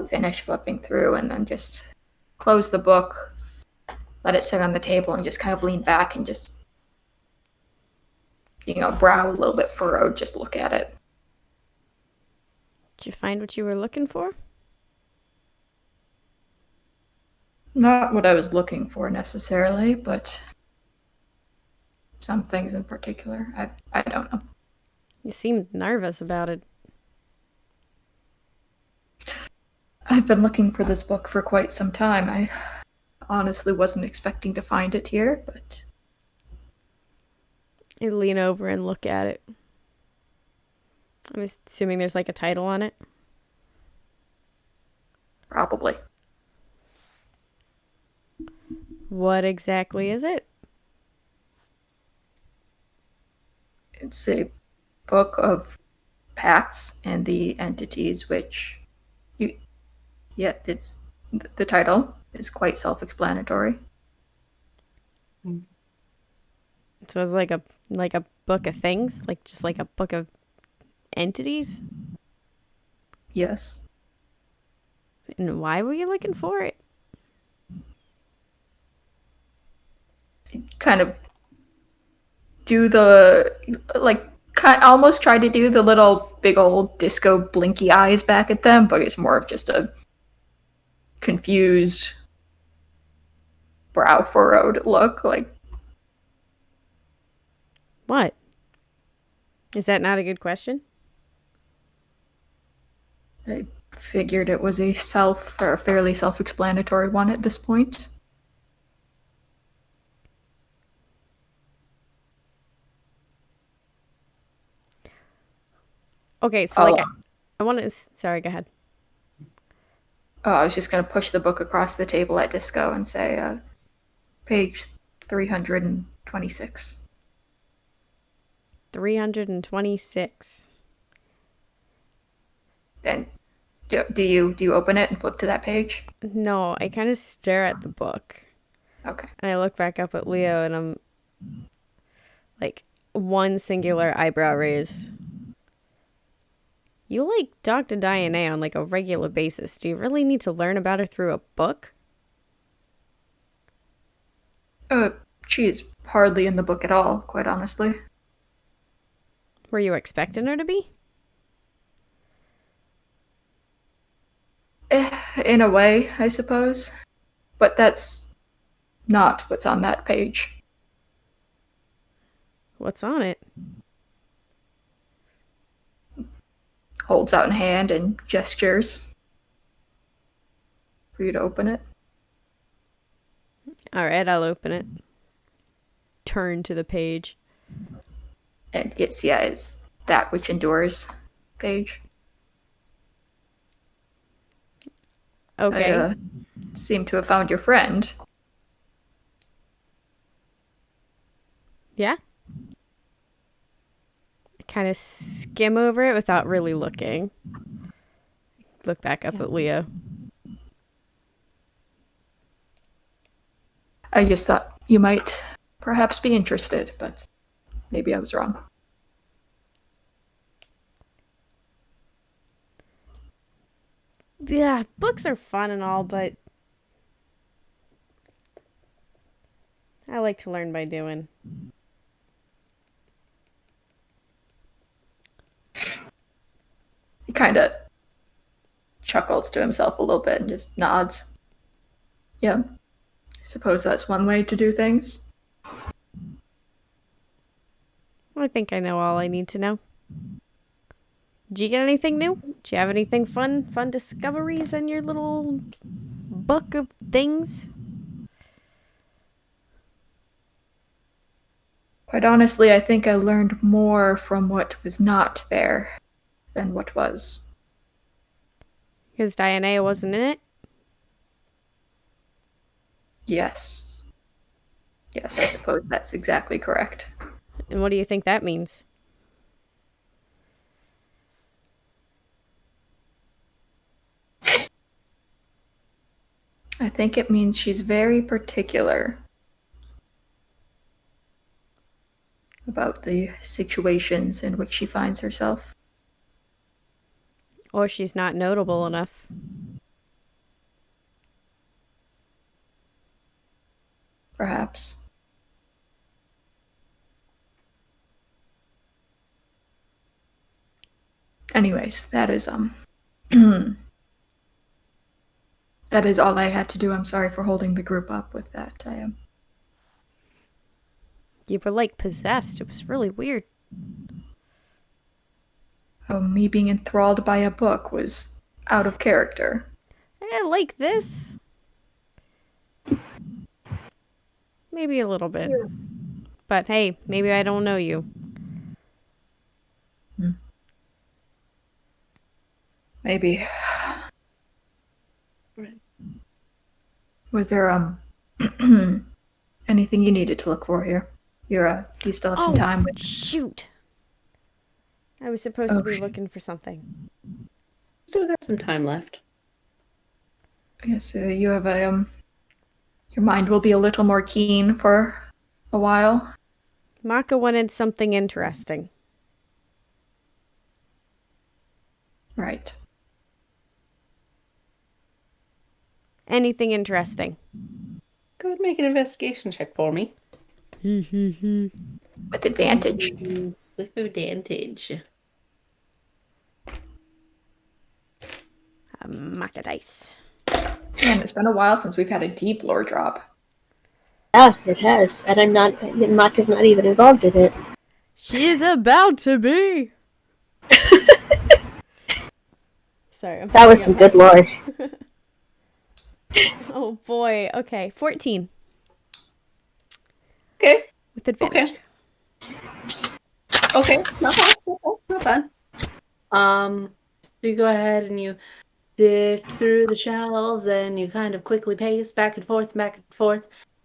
finish flipping through and then just close the book, let it sit on the table, and just kind of lean back and just brow a little bit furrowed, just look at it. Did you find what you were looking for? Not what I was looking for necessarily, but some things in particular. I don't know. You seemed nervous about it. I've been looking for this book for quite some time. I honestly wasn't expecting to find it here, but I lean over and look at it. I'm assuming there's like a title on it. probably. What exactly is it? It's a book of pacts and the entities which you. Yeah, it's the title is quite self-explanatory. So it's like a book of things, like just like a book of entities. Yes. And why were you looking for it? Kind of do the almost try to do the little big old disco blinky eyes back at them, but it's more of just a confused brow furrowed look. Like, What? Is that not a good question? I figured it was a fairly self-explanatory one at this point. Okay, so like I want to. Sorry, go ahead. Oh, I was just going to push the book across the table at Disco and say, page 326. 326. And do you open it and flip to that page? No, I kind of stare at the book. Okay. And I look back up at Leo and I'm like one singular eyebrow raised. You like Dr. Diane on like a regular basis. Do you really need to learn about her through a book? She's hardly in the book at all, quite honestly. Were you expecting her to be? In a way, I suppose. But that's not what's on that page. What's on it? Holds out a hand and gestures for you to open it. All right, I'll open it. Turn to the page. And it's that which endures page. Okay. I seem to have found your friend. Yeah? I kind of skim over it without really looking. Look back up at Leo. I just thought you might perhaps be interested, but maybe I was wrong. Yeah, books are fun and all, but I like to learn by doing. He kind of chuckles to himself a little bit and just nods. Yeah, I suppose that's one way to do things. I think I know all I need to know. Did you get anything new? Did you have anything fun discoveries in your little book of things? Quite honestly, I think I learned more from what was not there than what was. Because Diana wasn't in it? Yes. Yes, I suppose that's exactly correct. And what do you think that means? I think it means she's very particular about the situations in which she finds herself. Or she's not notable enough. Perhaps. Anyways, that is that is all I had to do. I'm sorry for holding the group up with that. I am. You were like possessed. It was really weird. Oh, me being enthralled by a book was out of character. Like this. Maybe a little bit. But hey, maybe I don't know you. Maybe. Was there anything you needed to look for here? You still have some time with. Shoot. I was supposed to be shit. looking for something. Still got some time left. Yes, you have a your mind will be a little more keen for a while. Maka wanted something interesting. Right. Anything interesting. Go ahead and make an investigation check for me. With advantage. With advantage. Maka dice. Man, it's been a while since we've had a deep lore drop. Yeah, it has. And I'm not, Maka's not even involved in it. She's about to be. Sorry. That was some good lore. Oh boy. Okay. 14. Okay. With advantage. Okay. Not bad. So you go ahead and you dig through the shelves and you kind of quickly pace back and forth,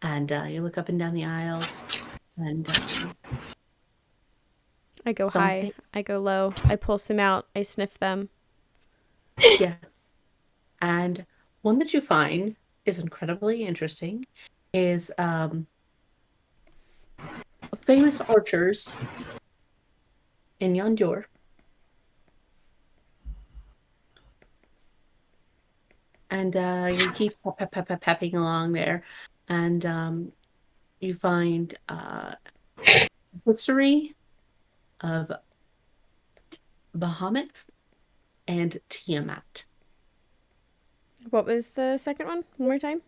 and you look up and down the aisles and I go something. high. I go low. I pull some out. I sniff them. Yes. And one that you find is incredibly interesting is famous archers in Yondur. And you keep pepping along there, and you find history of Bahamut and Tiamat. What was the second one? One more time?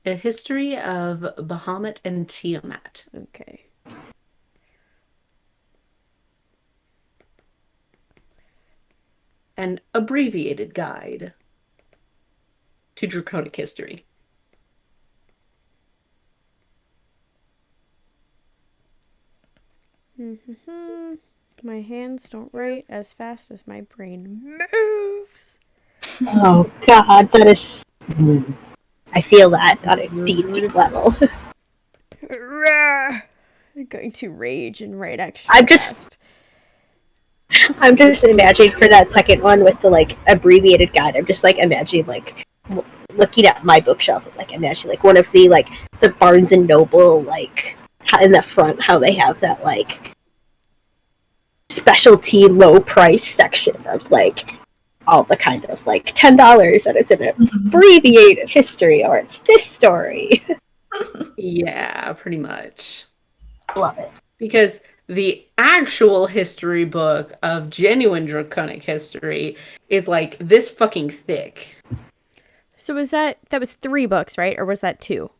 A history of Bahamut and Tiamat. Okay. An abbreviated guide to Draconic history. My hands don't write as fast as my brain moves. Oh god, that is... I feel that on a deep, deep level. I'm going to rage and write extra I'm just imagining for that second one with the like abbreviated guide. I'm just like imagining like looking at my bookshelf and like imagine like one of the like the Barnes and Noble like in the front how they have that like specialty low price section of like all the kind of like $10 and it's an abbreviated history or it's this story. Yeah, pretty much. Love it. Because the actual history book of genuine Draconic history is like this fucking thick. So was that was 3 books, right? Or was that 2?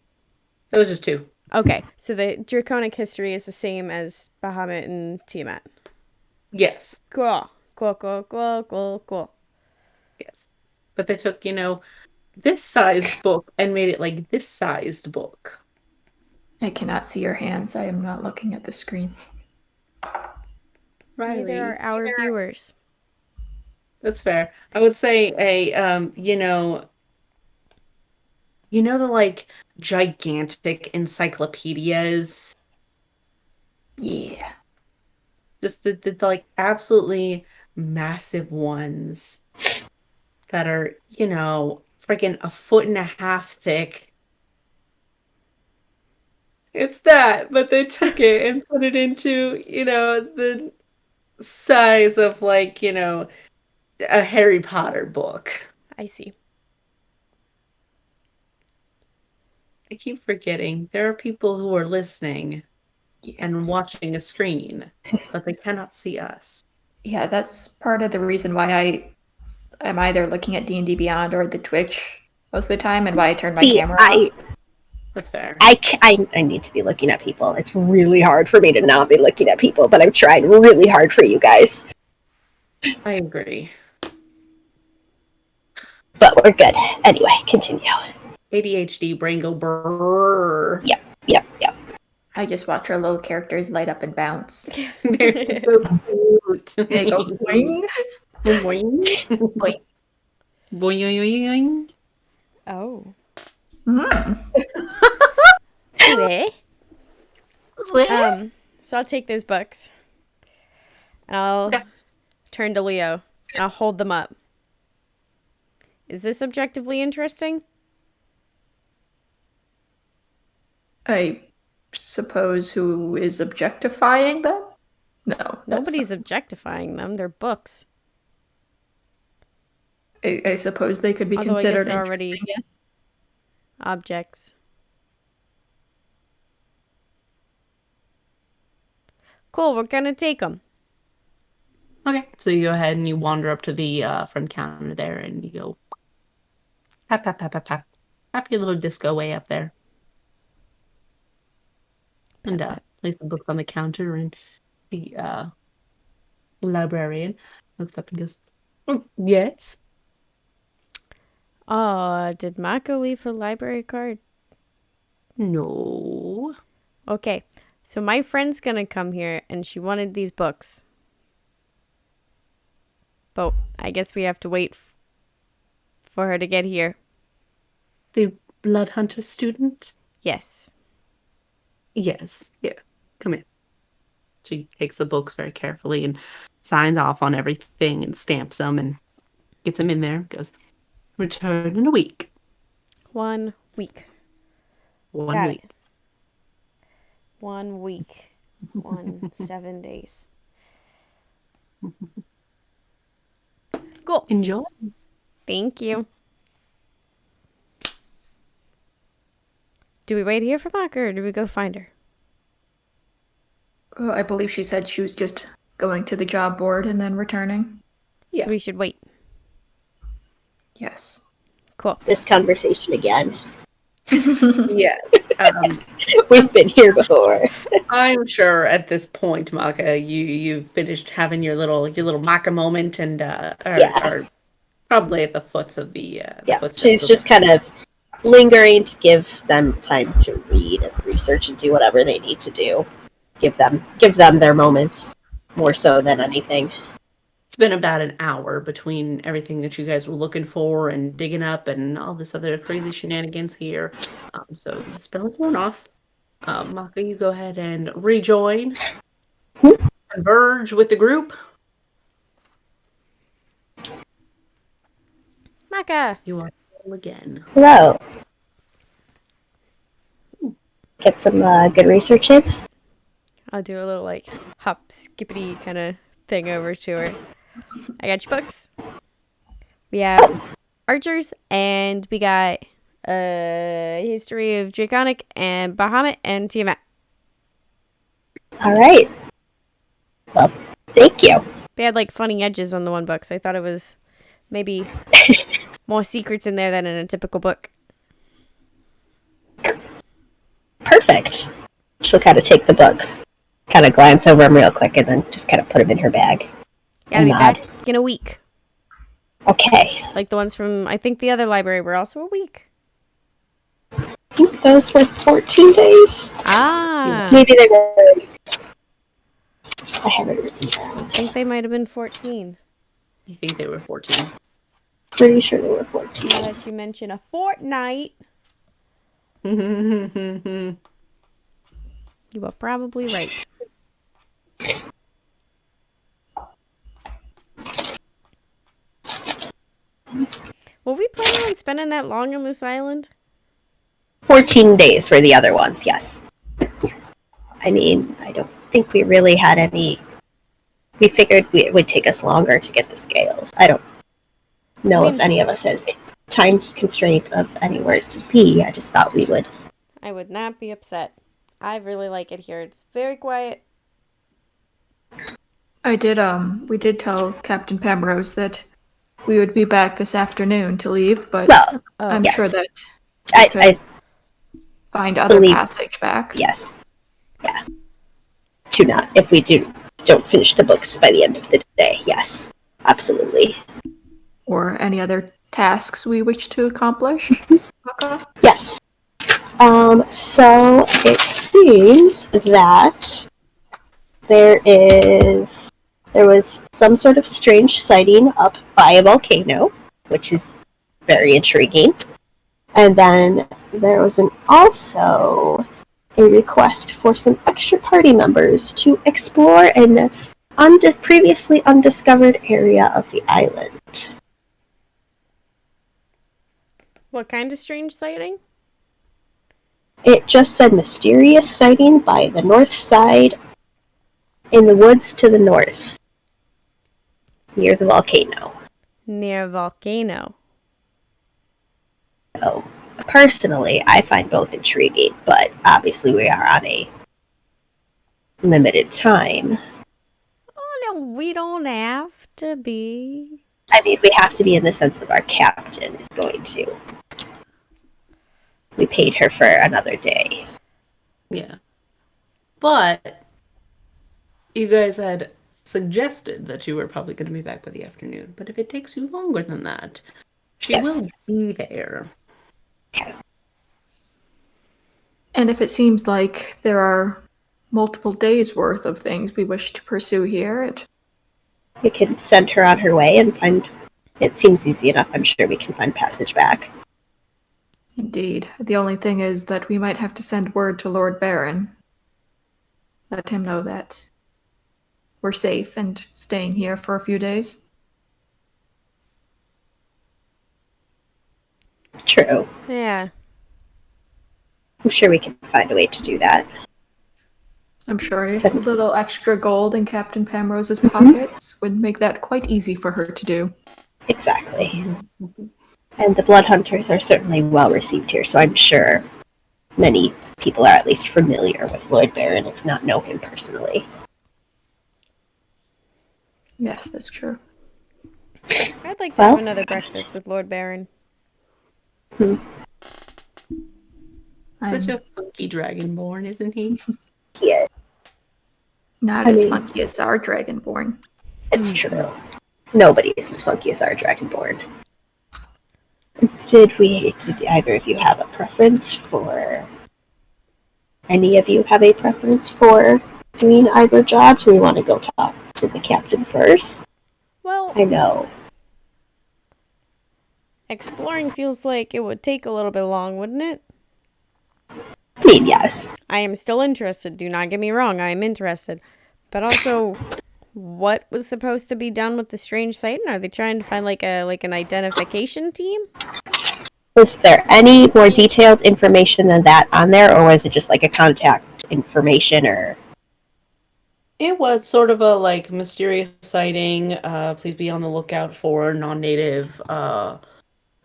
That was just 2. Okay, so the Draconic history is the same as Bahamut and Tiamat. Yes. Cool. Yes. But they took, this sized book and made it like this sized book. I cannot see your hands. I am not looking at the screen. Riley. Neither are our viewers. That's fair. I would say the like gigantic encyclopedias. Yeah. Just the like absolutely massive ones that are, freaking 1.5 feet thick. It's that, but they took it and put it into, the size of like, a Harry Potter book. I see. I keep forgetting there are people who are listening and watching a screen, but they cannot see us. Yeah, that's part of the reason why I'm either looking at D&D Beyond or the Twitch most of the time, and why I turned my See, camera off. That's fair. I need to be looking at people. It's really hard for me to not be looking at people, but I'm trying really hard for you guys. I agree. But we're good. Anyway, continue. ADHD brain go brrrr. Yep. I just watch our little characters light up and bounce. They're so cute. They go boing. Boing. Boing. Boing. Oh. Mm. Anyway. So I'll take those books. And I'll turn to Leo. And I'll hold them up. Is this objectively interesting? I suppose who is objectifying them? No. that's Nobody's objectifying them. They're books. I suppose they could be Although I guess considered they're already- interesting, yes. Objects. Cool, we're gonna take them. Okay, so you go ahead and you wander up to the front counter there, and you go tap tap tap tap tap tap your little disco way up there, and place the books on the counter, and the librarian looks up and goes, "Oh, yes." Did Mako leave her library card? No. Okay, so my friend's gonna come here and she wanted these books. But I guess we have to wait for her to get here. The blood hunter student? Yes. Yes. Yeah. Come in. She takes the books very carefully and signs off on everything and stamps them and gets them in there. Goes, return in a week. 1 week. 1 Got week. it. 1 week. 7 days. Cool. Enjoy. Thank you. Do we wait here for Maka or do we go find her? I believe she said she was just going to the job board and then returning. Yeah. So we should wait. Yes. Cool. This conversation again. Yes. We've been here before. I'm sure at this point, Maka, you've finished having your little Maka moment and are probably at the foots of the She's just kind of lingering to give them time to read and research and do whatever they need to do. Give them their moments more so than anything. It's been about an hour between everything that you guys were looking for and digging up and all this other crazy shenanigans here. So the spell is worn off. Maka, you go ahead and rejoin. Converge with the group. Maka! You are all again. Hello. Get some good research in. I'll do a little like hop skippity kind of thing over to her. I got your books. We have archers and we got history of Draconic and Bahamut and Tiamat. All right. Well, thank you. They had like funny edges on the one book, so I thought it was maybe more secrets in there than in a typical book. Perfect. She'll kind of take the books, kind of glance over them real quick, and then just kind of put them in her bag. Gotta be Nod. back in a week. Okay. Like the ones from, I think the other library were also a week. I think those were 14 days. Ah. Maybe they were. I haven't written down. I think they might have been 14. I think they were 14. Pretty sure they were 14. Now that you mention a fortnight, Well, you are probably right. Were we planning on spending that long on this island? 14 days were the other ones, yes. I mean, I don't think we really had any... We figured it would take us longer to get the scales. I don't know if any of us had time constraint of anywhere to be. I just thought we would. I would not be upset. I really like it here. It's very quiet. I did, we did tell Captain Pemrose that we would be back this afternoon to leave, but Well, I'm yes. sure that I could find other believe- passage back. yes. Yeah. If we don't finish the books by the end of the day, yes. Absolutely. Or any other tasks we wish to accomplish. Okay. Yes. So it seems that there was some sort of strange sighting up by a volcano, which is very intriguing. And then there was also a request for some extra party members to explore an previously undiscovered area of the island. What kind of strange sighting? It just said mysterious sighting by the north side in the woods to the north, near the volcano. Near a volcano. So, personally, I find both intriguing, but obviously we are on a limited time. Oh, no, we don't have to be. I mean, we have to be in the sense of our captain is going to. We paid her for another day. Yeah. But you guys had suggested that you were probably going to be back by the afternoon. But if it takes you longer than that, she Yes. will be there. And if it seems like there are multiple days worth of things we wish to pursue here, We can send her on her way and find. It seems easy enough. I'm sure we can find passage back. indeed. The only thing is that we might have to send word to Lord Baron. Let him know that we're safe and staying here for a few days. True. Yeah. I'm sure we can find a way to do that. I'm sure a Send- little extra gold in Captain Pamrose's pockets would make that quite easy for her to do. Exactly. And the blood hunters are certainly well received here, so I'm sure many people are at least familiar with Lord Baron, if not know him personally. Yes, that's true. I'd like to Well- have another breakfast with Lord Baron. Such a funky dragonborn, isn't he? Yeah, Not I as mean- funky as our Dragonborn. it's true. Nobody is as funky as our Dragonborn. Did either of you have a preference for... Any of you have a preference for doing either job? Do we want to go talk to the captain first? Well, I know. exploring feels like it would take a little bit long, wouldn't it? I mean, yes. I am still interested. Do not get me wrong. I am interested. But also, what was supposed to be done with the strange sighting? Are they trying to find like an identification team? Was there any more detailed information than that on there, or was it just like a contact information or... It was sort of a like mysterious sighting. Please be on the lookout for non-native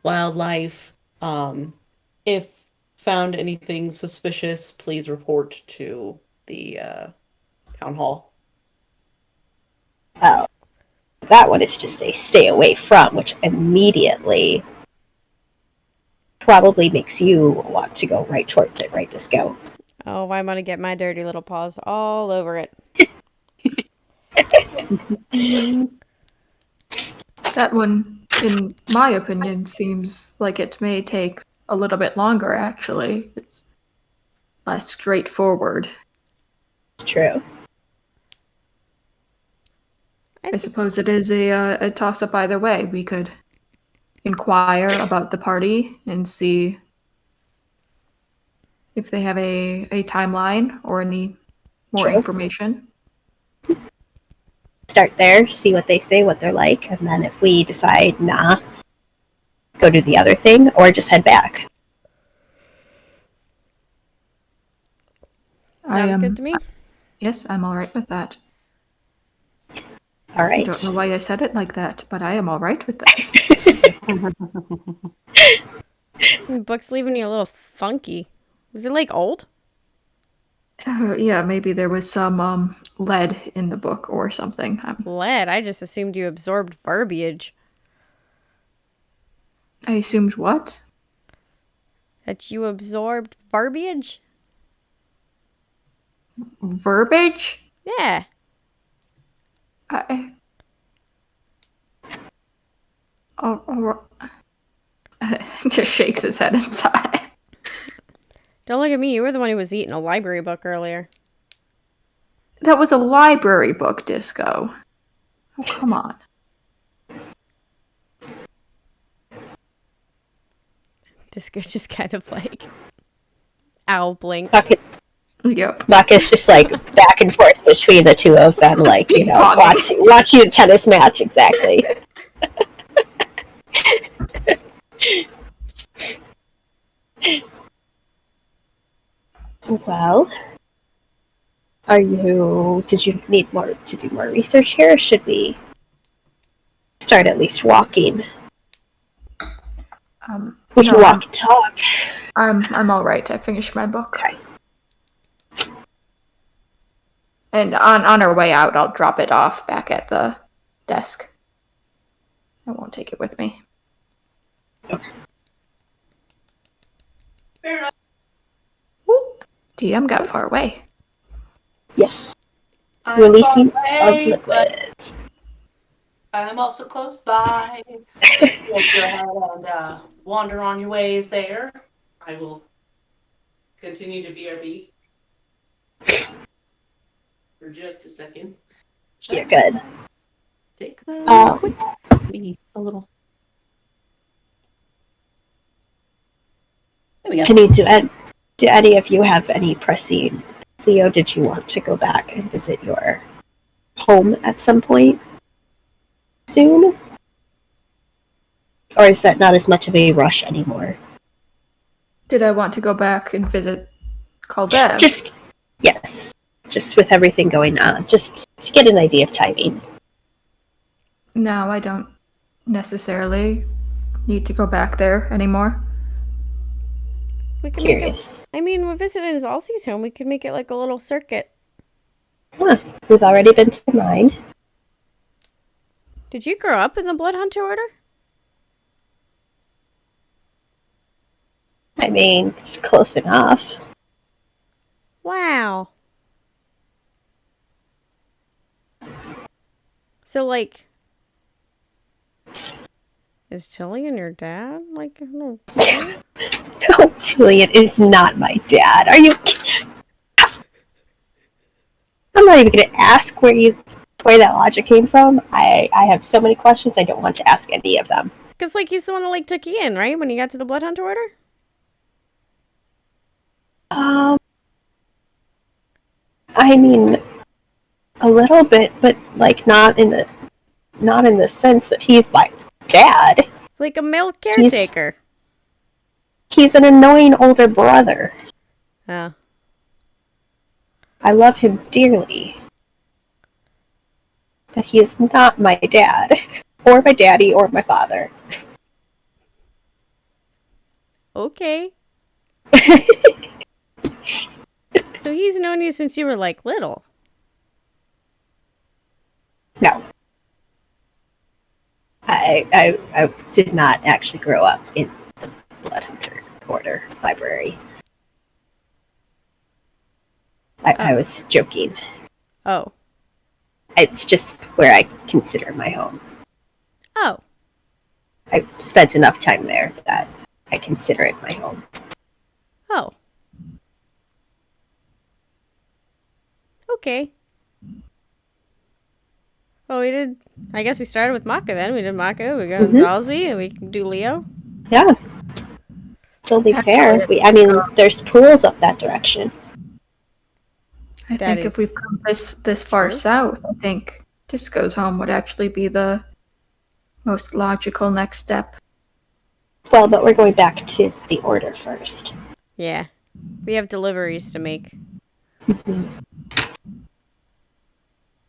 wildlife. If found anything suspicious, please report to the town hall. Oh, that one is just a stay away from, which immediately probably makes you want to go right towards it, right, Disco? Oh, I want to get my dirty little paws all over it. That one, in my opinion, seems like it may take a little bit longer, actually. It's less straightforward. It's true. I suppose it is a toss-up either way. We could inquire about the party and see if they have a timeline or any more True. information. Start there, see what they say, what they're like, and then if we decide, nah, go do the other thing, or just head back. Sounds good to me. Yes, I'm all right with that. All I right. don't know why I said it like that, but I am all right with that. The book's leaving you a little funky. Was it like old? Yeah, maybe there was some lead in the book or something. Lead? I just assumed you absorbed verbiage. I assumed what? That you absorbed verbiage? Verbiage? Yeah. Just shakes his head inside. Don't look at me. You were the one who was eating a library book earlier. That was a library book, Disco. Oh, come on. Disco just kind of like owl blinks. Yep. Buck is just like back and forth between the two of them, like, you know, watching a tennis match, exactly. Well, did you need to do more research here, or should we start at least walking? We can walk and talk. I'm all right. I finished my book. Okay. And on our way out, I'll drop it off back at the desk. I won't take it with me. Okay. Fair enough. Ooh, DM got far away. Yes. I'm Releasing far of away, liquids. I'm also close by. You'll go ahead and wander on your ways there. I will continue to BRB for just a second. You're good. Take the be a little. There we go. Do any of you have any pressing? Leo, did you want to go back and visit your home at some point soon? Or is that not as much of a rush anymore? Did I want to go back and visit Caldev? Yes. Just with everything going on. Just to get an idea of timing. No, I don't necessarily need to go back there anymore. We could Curious. we're visiting Zalsi's home. We could make it like a little circuit. Huh. We've already been to mine. Did you grow up in the Blood Hunter Order? I mean, it's close enough. Wow. So, like, is Tillian your dad? Like, I don't know. No, Tillian is not my dad. Are you kidding? I'm not even going to ask where that logic came from. I have so many questions, I don't want to ask any of them. Because, like, he's the one that, like, took you in, right? When you got to the Blood Hunter Order? I mean, a little bit, but, like, not in the sense that he's my dad. Like a male caretaker. He's an annoying older brother. Oh. I love him dearly. But he is not my dad. Or my daddy, or my father. Okay. So he's known you since you were, like, little. No. I did not actually grow up in the Blood Hunter Order library. I was joking. Oh. It's just where I consider my home. Oh. I spent enough time there that I consider it my home. Oh. Okay. Well, I guess we started with Maka then. We did Maka, we got Zalzi, and we can do Leo. Yeah. It's only fair. There's pools up that direction. I think if we've come this far south, I think Disco's home would actually be the most logical next step. Well, but we're going back to the order first. Yeah. We have deliveries to make.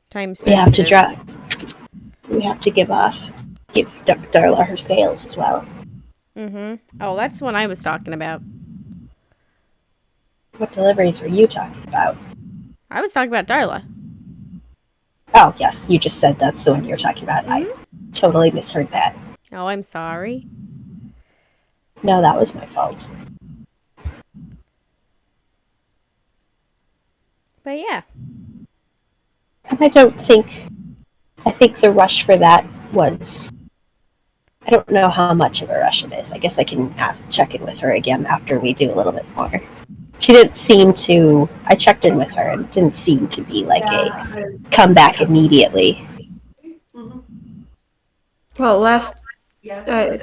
Time sensitive. We have to drive. We have to give Darla her scales as well. Oh, that's what I was talking about. What deliveries were you talking about? I was talking about Darla. Oh, yes, you just said that's the one you're talking about. I totally misheard that. Oh, I'm sorry. No, that was my fault. But yeah. And I think the rush for that was, I don't know how much of a rush it is. I guess I can check in with her again after we do a little bit more. She didn't seem to, I checked in with her and it didn't seem to be like a come back immediately. Well, last I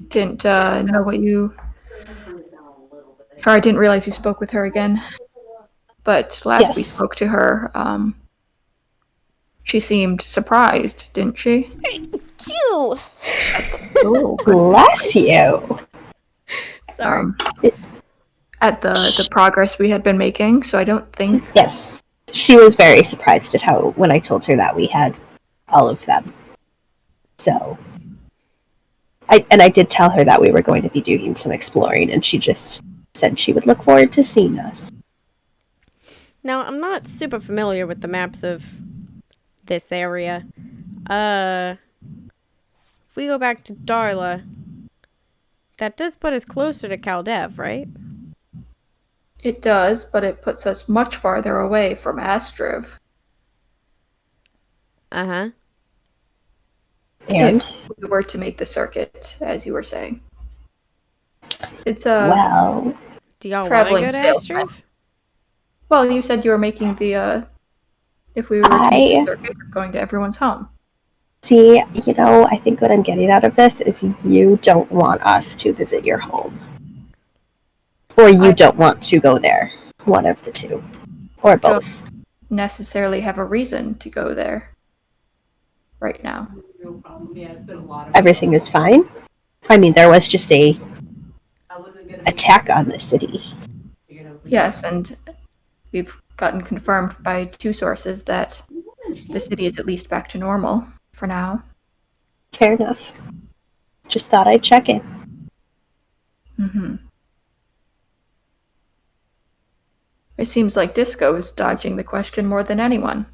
didn't know what you, or I didn't realize you spoke with her again. But last we Yes. spoke to her, she seemed surprised, didn't she? Phew. Oh, Bless you. Sorry. At the progress we had been making, so I don't think. Yes. She was very surprised at how, when I told her that we had all of them. So, I did tell her that we were going to be doing some exploring, and she just said she would look forward to seeing us. Now, I'm not super familiar with the maps of this area. If we go back to Darla, that does put us closer to Caldev, right? It does, but it puts us much farther away from Astriv. Uh-huh. And, If we were to make the circuit, as you were saying. It's well, Do y'all want to traveling go to salesman. Astriv? Well, you said you were making the, if we were to make the circuit, going to everyone's home. see, I think what I'm getting out of this is you don't want us to visit your home. Or you don't want to go there. One of the two. Or both. Necessarily have a reason to go there right now. Everything is fine. I mean, there was just a attack on the city. Yes, and we've gotten confirmed by 2 sources that the city is at least back to normal for now. Fair enough. Just thought I'd check in. Mm-hmm. It seems like Disco is dodging the question more than anyone.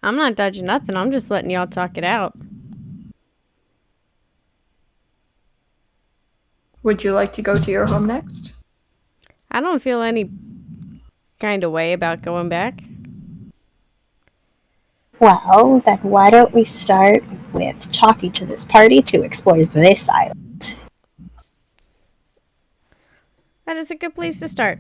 I'm not dodging nothing. I'm just letting y'all talk it out. Would you like to go to your home next? I don't feel any kind of way about going back. Well, then why don't we start with talking to this party to explore this island? That is a good place to start.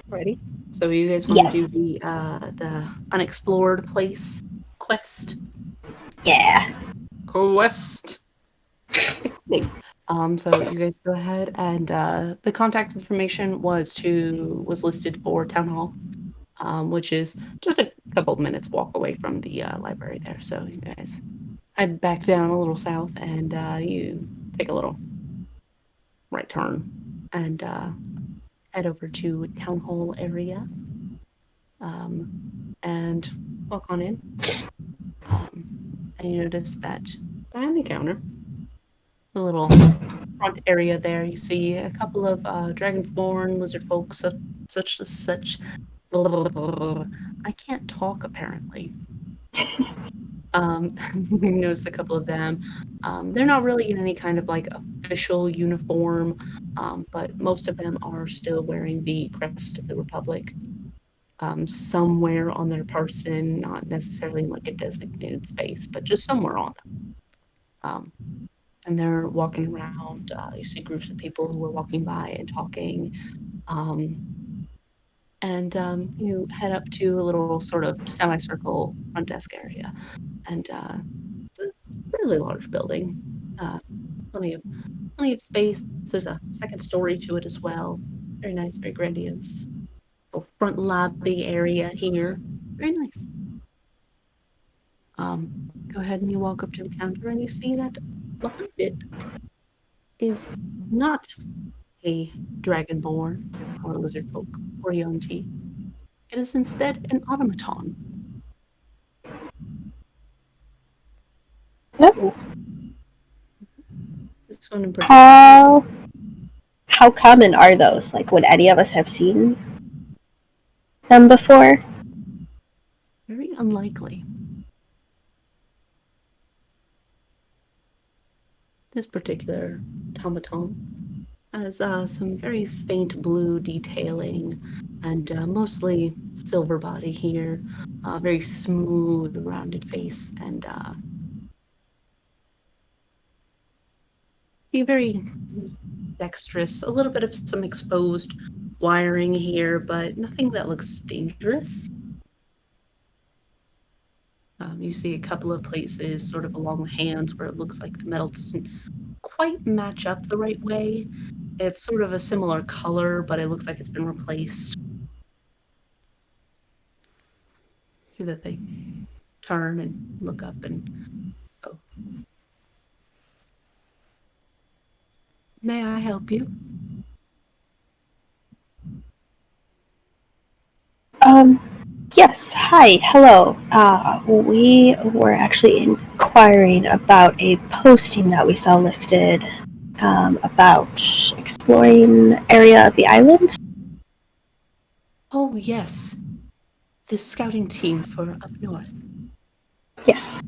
Ready? So you guys want to Yes. do the unexplored place quest? Yeah. Quest. So you guys go ahead and the contact information was listed for town hall, which is just a couple of minutes walk away from the library there. So you guys head back down a little south and you take a little right turn and head over to town hall area and walk on in. And you notice that behind the counter, the little front area there, you see a couple of dragonborn lizard folk, such. I can't talk apparently. You notice a couple of them. They're not really in any kind of like official uniform, but most of them are still wearing the crest of the Republic. Somewhere on their person, not necessarily in like a designated space, but just somewhere on them. And they're walking around. You see groups of people who are walking by and talking. And you head up to a little sort of semicircle front desk area. And it's a really large building. Plenty of space. There's a second story to it as well. Very nice, very grandiose. Little front lobby area here. Very nice. Go ahead and you walk up to the counter and you see that behind it is not a dragonborn or a lizard folk or Yonti. It is instead an automaton. Oh, This one in particular. how common are those? Like, would any of us have seen them before? Very unlikely. This particular automaton has some very faint blue detailing and mostly silver body here, very smooth, rounded face, and very dexterous. A little bit of some exposed wiring here, but nothing that looks dangerous. You see a couple of places sort of along the hands where it looks like the metal doesn't quite match up the right way. It's sort of a similar color, but it looks like it's been replaced. See that they turn and look up and go. May I help you? Yes. Hi. Hello. We were actually inquiring about a posting that we saw listed about exploring area of the island. Oh, yes. The scouting team for up north. Yes.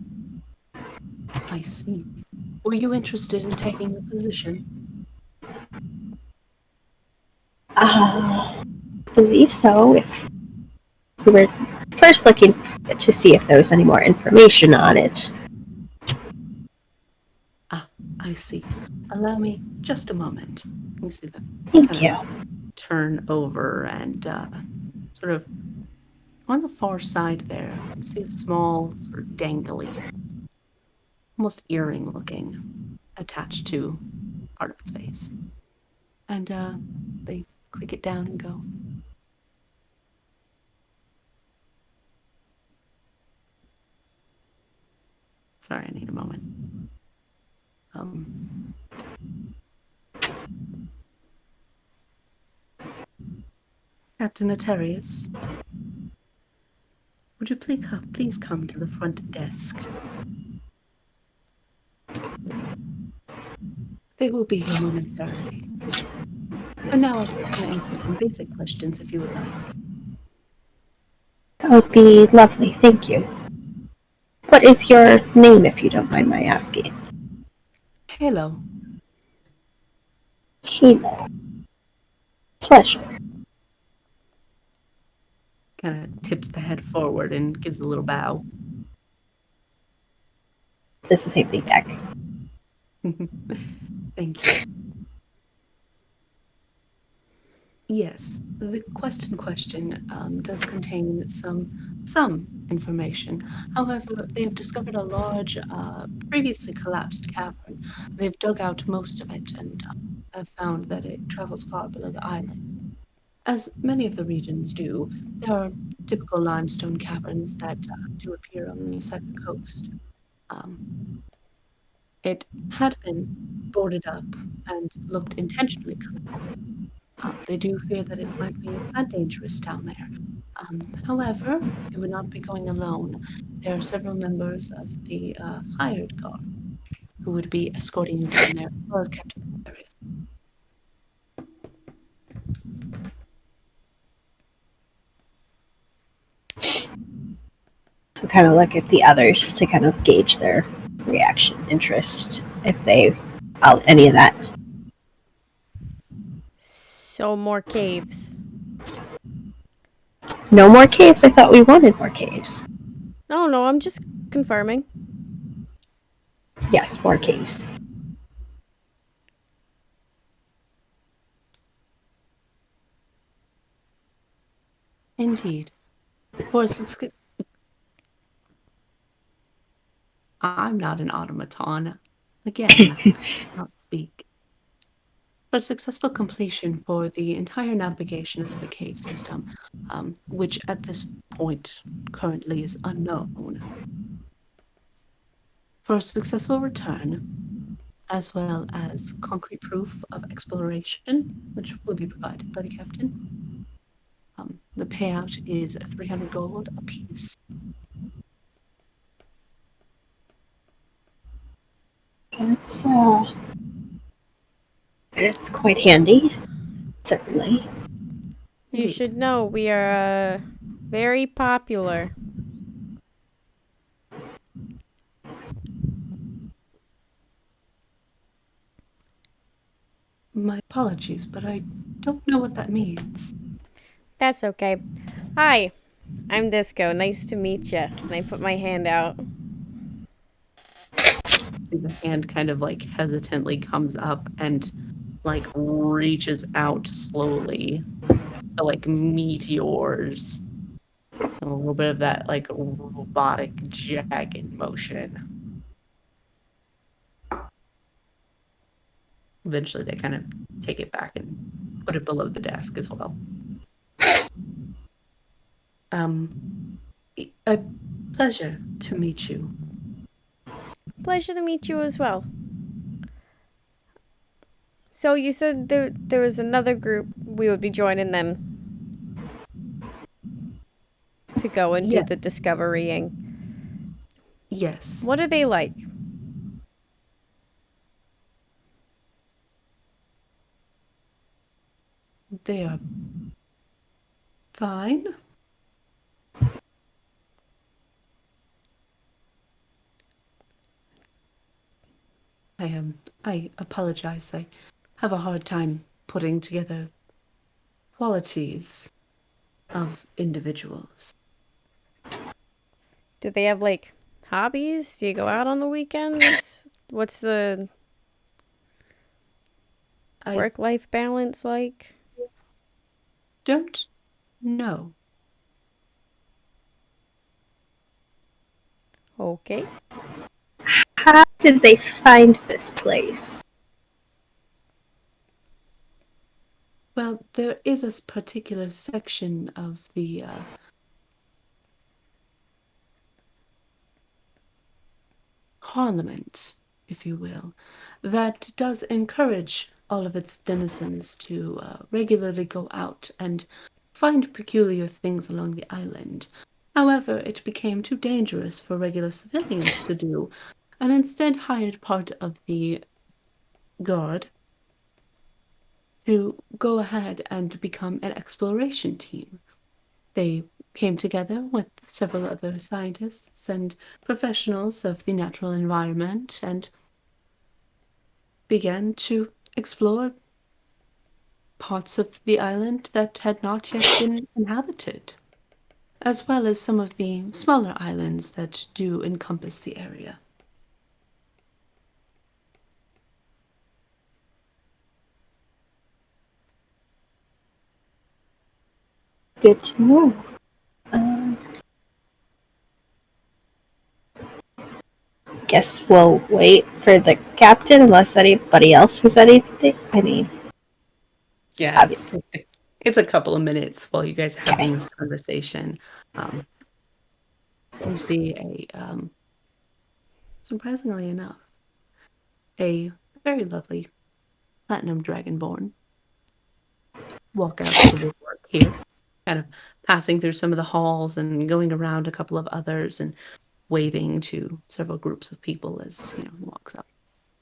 I see. Were you interested in taking the position? I believe so. If we were first looking to see if there was any more information on it. Ah, I see. Allow me just a moment. You see them Thank you. turn over and sort of on the far side there, you see a small, sort of dangly, almost earring looking, attached to part of its face. And they click it down and go, sorry, I need a moment. Captain Atarius, would you please come to the front desk? They will be here momentarily. But now I can answer some basic questions if you would like. That would be lovely. Thank you. What is your name, if you don't mind my asking? Hello. Halo. Pleasure. Kind of tips the head forward and gives a little bow. This is the same thing back. Thank you. Yes, the question does contain some information. However, they have discovered a large, previously collapsed cavern. They've dug out most of it and have found that it travels far below the island. As many of the regions do, there are typical limestone caverns that do appear on the southern coast. Um, it had been boarded up and looked intentionally collapsed. They do fear that it might be a tad dangerous down there. However, you would not be going alone. There are several members of the hired guard who would be escorting you down there for Captain Darius. So kind of look at the others to kind of gauge their reaction, interest, if they, any of that. So more caves. No more caves? I thought we wanted more caves. No, I'm just confirming. Yes, more caves. Indeed. I'm not an automaton. Again, not speak. For successful completion for the entire navigation of the cave system, which at this point currently is unknown. For a successful return, as well as concrete proof of exploration, which will be provided by the captain. The payout is 300 gold apiece. It's quite handy, certainly. You Indeed. should know we are very popular. My apologies, but I don't know what that means. That's okay. Hi, I'm Disco. Nice to meet you. And I put my hand out. The hand kind of like hesitantly comes up and like reaches out slowly to like meet yours. A little bit of that like robotic jagged motion. Eventually they kind of take it back and put it below the desk as well. A pleasure to meet you. Pleasure to meet you as well. So you said there was another group. We would be joining them to go and do Yeah. the discoverying. Yes. What are they like? They are fine. I apologize. I have a hard time putting together qualities of individuals. Do they have like hobbies? Do you go out on the weekends? What's the I work-life balance like? don't know. Okay. How did they find this place? Well, there is a particular section of the parliament, if you will, that does encourage all of its denizens to regularly go out and find peculiar things along the island. However, it became too dangerous for regular civilians to do, and instead hired part of the guard to go ahead and become an exploration team. They came together with several other scientists and professionals of the natural environment and began to explore parts of the island that had not yet been inhabited, as well as some of the smaller islands that do encompass the area. Good to know. Guess we'll wait for the captain unless anybody else has anything. I mean, Yeah, obviously. it's a couple of minutes while you guys are having Okay. this conversation. You see surprisingly enough, a very lovely platinum dragonborn walk out of the woodwork here, kind of passing through some of the halls and going around a couple of others and waving to several groups of people as he walks up.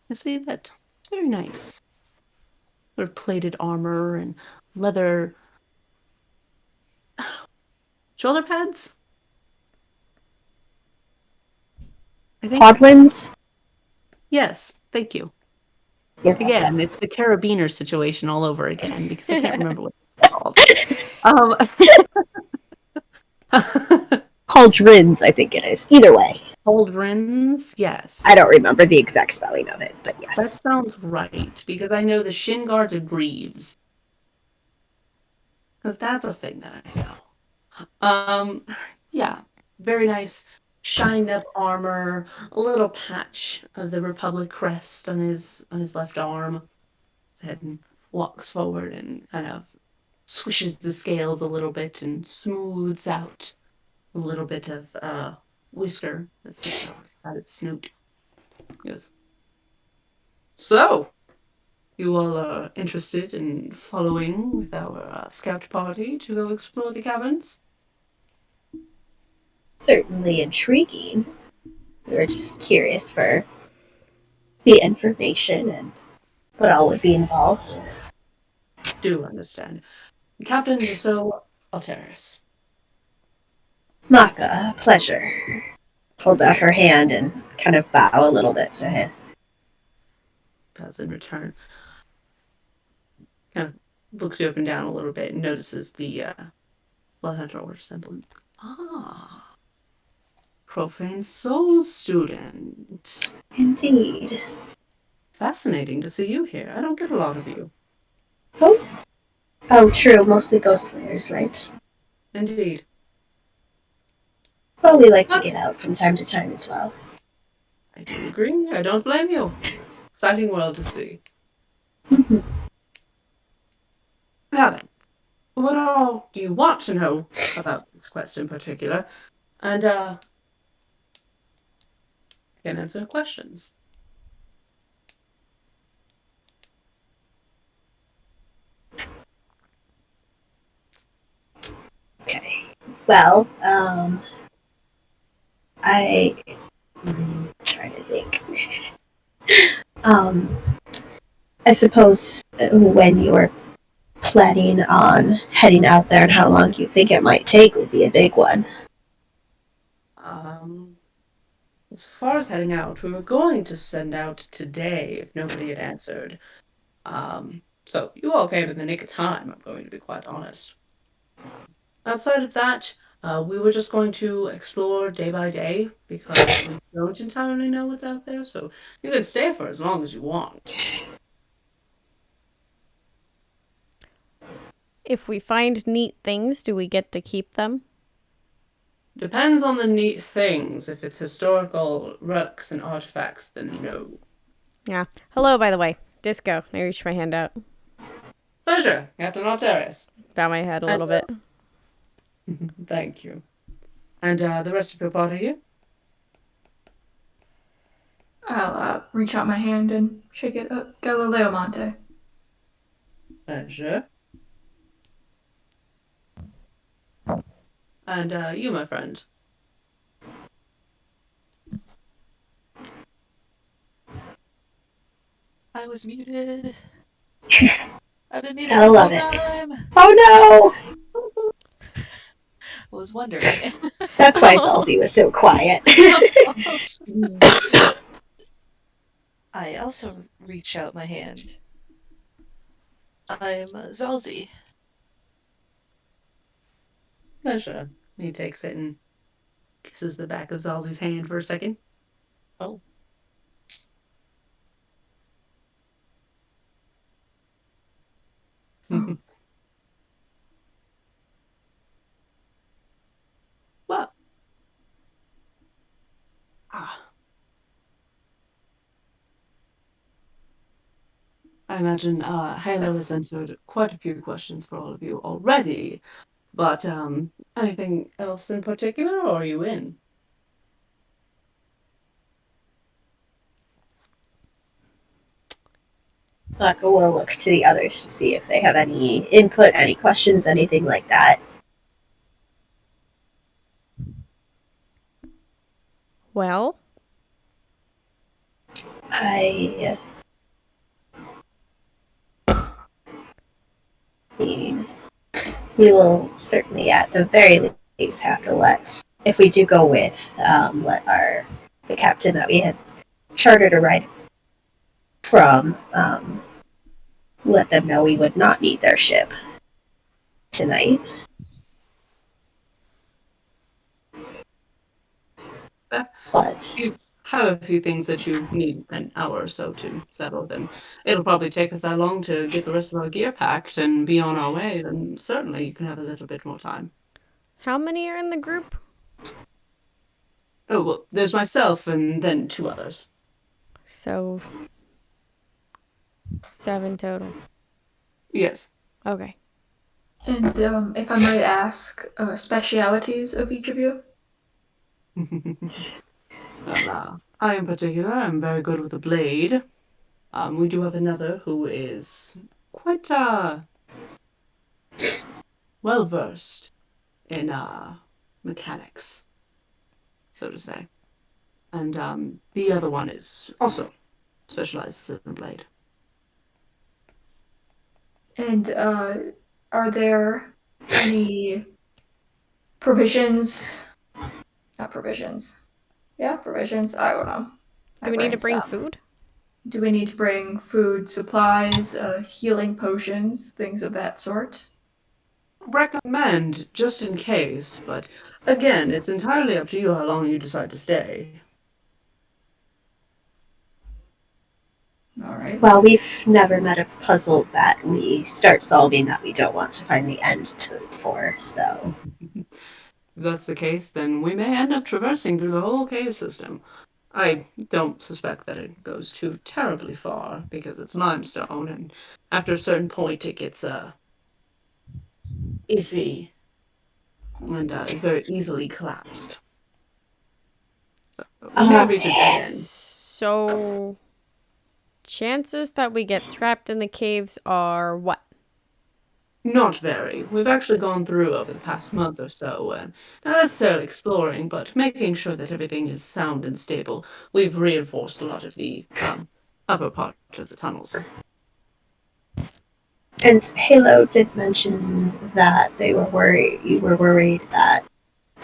You see that it's very nice. Sort of plated armor and leather shoulder pads. I think. Podlins? Yes, thank you. You're Again, welcome. it's the carabiner situation all over again because I can't remember what it's called. Um, Pauldrons, I think it is. Either way. Pauldrons, yes. I don't remember the exact spelling of it, but That yes. sounds right because I know the shin guards are greaves. Because that's a thing that I know. Yeah, very nice, shined up armor, a little patch of the Republic crest on his left arm. His head and walks forward and kind of swishes the scales a little bit and smooths out a little bit of whisker that sits out of his snoot. He goes, "So, you all are interested in following with our scout party to go explore the caverns?" Certainly intriguing. We were just curious for the information and what all would be involved. Do understand. Captain so Alteris. Maka, pleasure. Hold out her hand and kind of bow a little bit to him. Bows in return. Kind of looks you up and down a little bit and notices the Bloodhunter Order symbol. Ah. Profane Soul student. Indeed. Fascinating to see you here. I don't get a lot of you. Oh, true. Mostly ghost slayers, right? Indeed. Well, we like to get out from time to time as well. I do agree. I don't blame you. Exciting world to see. Now then, what all do you want to know about this quest in particular? And, can answer questions. Okay. Well, I'm trying to think. I suppose when you were planning on heading out there and how long you think it might take would be a big one. As far as heading out, we were going to send out today if nobody had answered. So you all came in the nick of time, I'm going to be quite honest. Outside of that, we were just going to explore day by day because we don't entirely know what's out there, so you can stay for as long as you want. If we find neat things, do we get to keep them? Depends on the neat things. If it's historical relics and artifacts, then no. Yeah. Hello, by the way. Disco. I reached my hand out. Pleasure, Captain Alteris. Bow my head a little bit. Thank you. And the rest of your party here? I'll reach out my hand and shake it up. Galileo Monte. Pleasure. And you, my friend. I was muted. I've been muted Gotta the love whole it. time. Oh I was wondering. no! That's why Zalzi was so quiet. I also reach out my hand. I'm Zalzi. Pleasure. He takes it and kisses the back of Zalzi's hand for a second. Oh. Well. I imagine Halo has answered quite a few questions for all of you already, but anything else in particular, or are you in? Maka will look to the others to see if they have any input, any questions, anything like that. Well, I mean, we will certainly, at the very least, have to if we do go with, let the captain that we had chartered a ride from, let them know we would not need their ship tonight. But You have a few things that you need an hour or so to settle, then it'll probably take us that long to get the rest of our gear packed and be on our way, then certainly you can have a little bit more time. how many are in the group? Oh, well, there's myself and then 2 others. So, 7 total. Yes. Okay. And if I might ask, specialities of each of you? I in particular am very good with a blade. We do have another who is quite well versed in mechanics, so to say. And the other one is also specializes in blade. And are there any provisions? Not provisions. Yeah, provisions. I don't know. Do we need to bring food? Do we need to bring food, supplies, healing potions, things of that sort? Recommend, just in case, but again, it's entirely up to you how long you decide to stay. All right. Well, we've never met a puzzle that we start solving that we don't want to find the end to for, so. If that's the case, then we may end up traversing through the whole cave system. I don't suspect that it goes too terribly far, because it's limestone, and after a certain point it gets, iffy, and is very easily collapsed. So, we may reach a dead end. So, chances that we get trapped in the caves are what? Not very. We've actually gone through over the past month or so, and not necessarily exploring, but making sure that everything is sound and stable. We've reinforced a lot of the upper part of the tunnels. And Halo did mention that you were worried that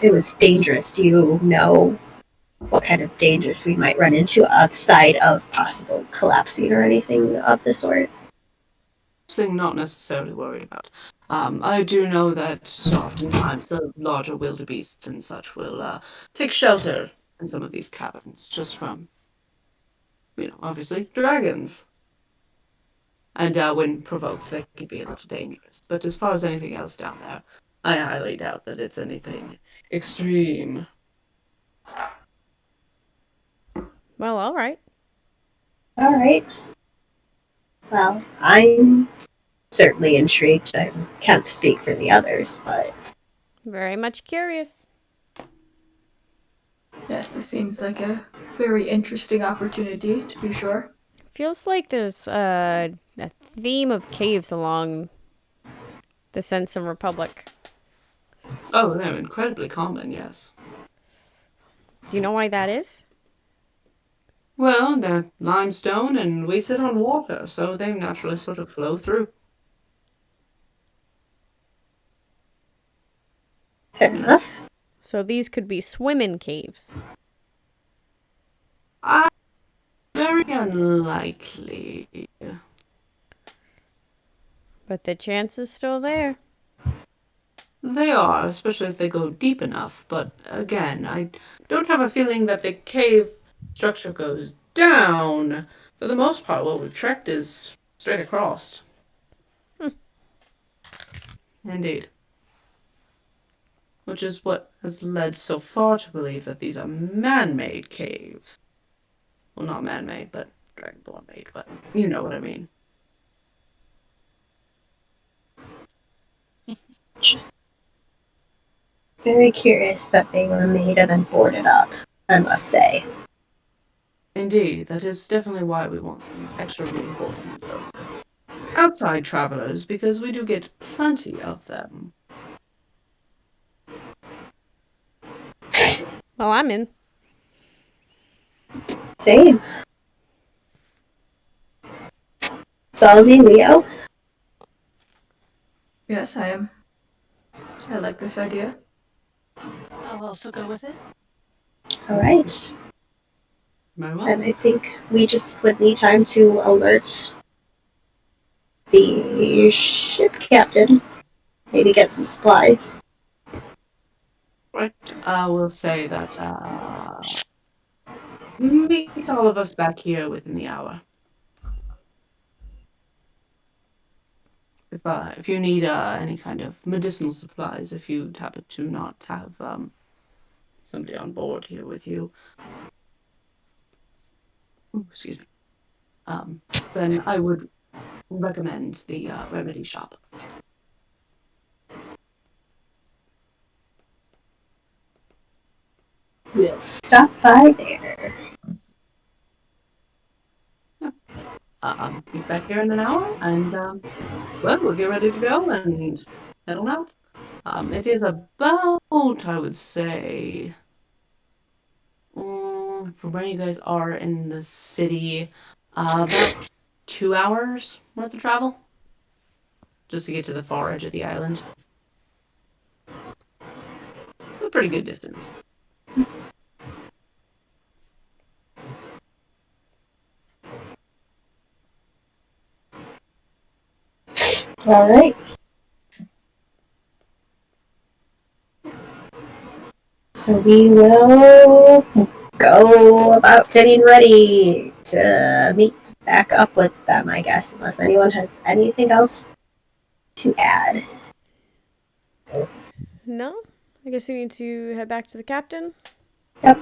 it was dangerous. Do you know what kind of dangers we might run into outside of possible collapsing or anything of the sort? Something not necessarily worried about. I do know that oftentimes the larger wildebeests and such will take shelter in some of these caverns, just from, obviously, dragons. And when provoked, they can be a little dangerous. But as far as anything else down there, I highly doubt that it's anything extreme. Well, all right. All right. Well, I'm certainly intrigued. I can't speak for the others, but Very much curious. Yes, this seems like a very interesting opportunity, to be sure. Feels like there's a theme of caves along the Sensum Republic. Oh, they're incredibly common, yes. Do you know why that is? Well, they're limestone and we sit on water, so they naturally sort of flow through. fair enough. So these could be swim-in caves. Very unlikely. But the chance is still there. They are, especially if they go deep enough. But again, I don't have a feeling that the cave structure goes down. For the most part, what we've trekked is straight across. Indeed. Which is what has led so far to believe that these are man-made caves. Well, not man-made, but dragonborn made, but you know what I mean. Just very curious that they were made and then boarded up, I must say. Indeed, that is definitely why we want some extra reinforcements of outside travelers, because we do get plenty of them. Well, I'm in. Same. Salzy, Leo? Yes, I am. I like this idea. I'll also go with it. All right. Very well. And I think we just would need time to alert the ship captain. Maybe get some supplies. Right. I will say that meet all of us back here within the hour. If you need any kind of medicinal supplies, if you happen to not have somebody on board here with you, excuse me, then I would recommend the remedy shop. We'll stop by there. Be back here in an hour, and well, we'll get ready to go and head on out. It is about, I would say, from where you guys are in the city, About 2 hours worth of travel. Just to get to the far edge of the island. A pretty good distance. All right. So we will go about getting ready to meet back up with them, I guess, unless anyone has anything else to add. No? I guess we need to head back to the captain. Yep.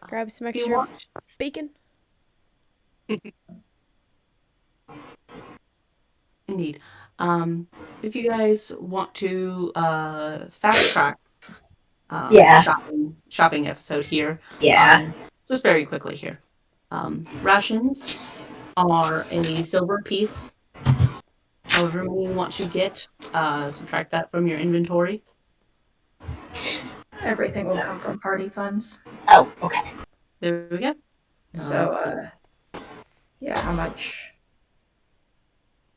Grab some If you extra want. bacon. Indeed. If you guys want to fast track Yeah. shopping episode here, Yeah. just very quickly here. Rations are a silver piece. However many you want to get, subtract that from your inventory. Everything will come from party funds. Oh, okay. There we go. So, yeah, how much?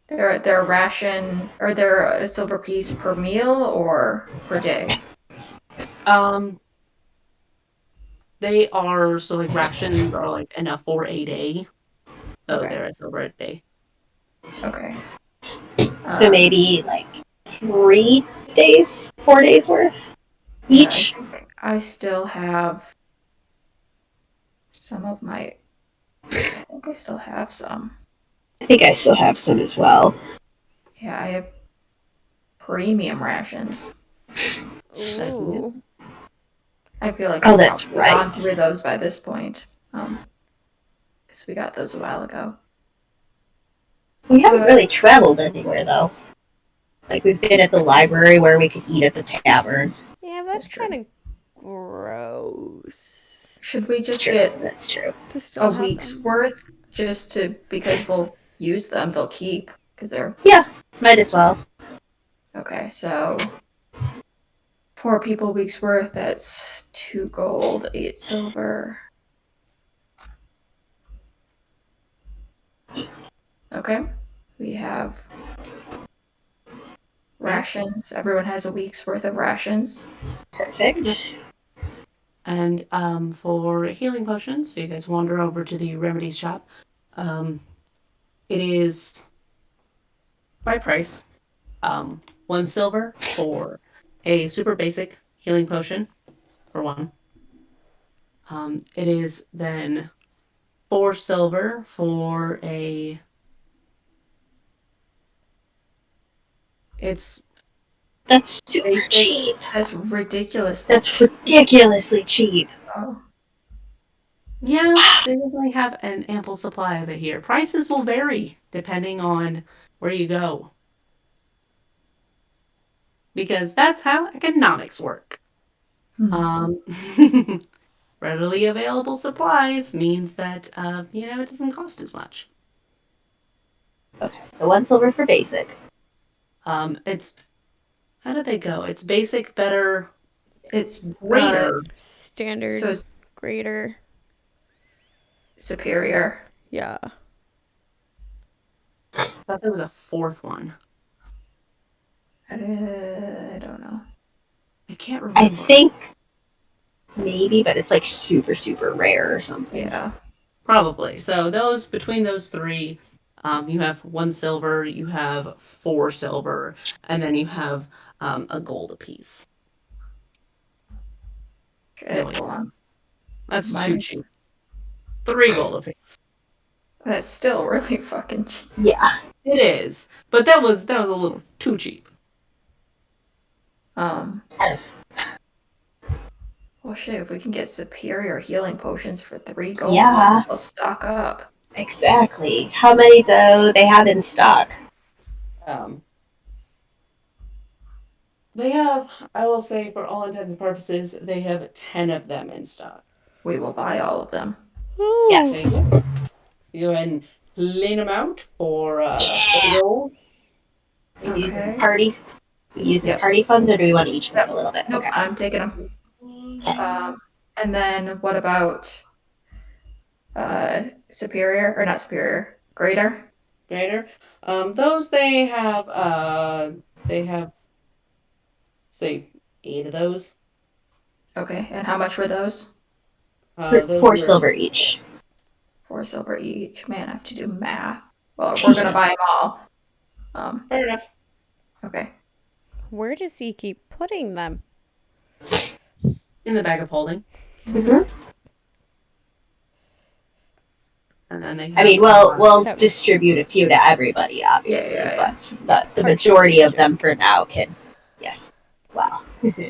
Their ration, or they're a silver piece per meal or per day? They are, so like rations are like enough for a day. So Okay. they're a silver a day. Okay. So maybe like 3 days, 4 days worth each. Yeah, I think I still have some of my. I think I still have some. I think I still have some as well. Yeah, I have premium rations. Ooh. I feel like Oh, we've that's probably gone right. through those by this point. Because we got those a while ago. We haven't really traveled anywhere though. Like we've been at the library where we could eat at the tavern. Yeah, that's That's true. kind of gross. Should we just True. get That's true. To still a have week's them. worth because we'll use them, they'll keep because they're Might as well. okay. So 4 people week's worth. That's 2 gold, 8 silver. Okay, we have rations. Everyone has a week's worth of rations. Perfect. And for healing potions, so you guys wander over to the remedies shop. It is by price. 1 silver for a super basic healing potion for 1. It is then 4 silver for a. It's That's super Basic. cheap. That's ridiculous. That's ridiculously cheap. Oh, yeah, they definitely have an ample supply of it here. Prices will vary depending on where you go. Because that's how economics work. Readily available supplies means that it doesn't cost as much. Okay, so 1 silver for basic. It's how do they go? It's basic, better, it's greater, Standard. so it's Greater. superior. Yeah. I thought there was a 4th one. I don't know. I can't remember. I think maybe, but it's like super, super rare or something. Yeah. Probably. So between those 3, you have 1 silver, you have 4 silver, and then you have a gold apiece. Okay, hold on. That's too Mine's- cheap. 3 gold apiece. That's still really fucking cheap. Yeah. It is, but that was a little too cheap. Well, shit, if we can get superior healing potions for 3 gold, Yeah. might as well stock up. Exactly. How many do they have in stock? They have, I will say, for all intents and purposes, they have 10 of them in stock. We will buy all of them. Yes. You go ahead and clean them out for 40 gold. We use Okay. party. We use Yep. party funds, or do we want to each Yep. a little bit? Nope, Okay. I'm taking them. And then what about Superior, or not superior, greater? Greater. Those they have say 8 of those. Okay, and how much were those? Those 4 were silver each. 4 silver each. Man, I have to do math. Well, we're gonna buy them all. fair enough. Okay. Where does he keep putting them? In the bag of holding. Mhm. And then they have, I mean, we'll That was- distribute a few to everybody, obviously, Yeah. but the Hard to majority of picture. them for now can. Yes. Well.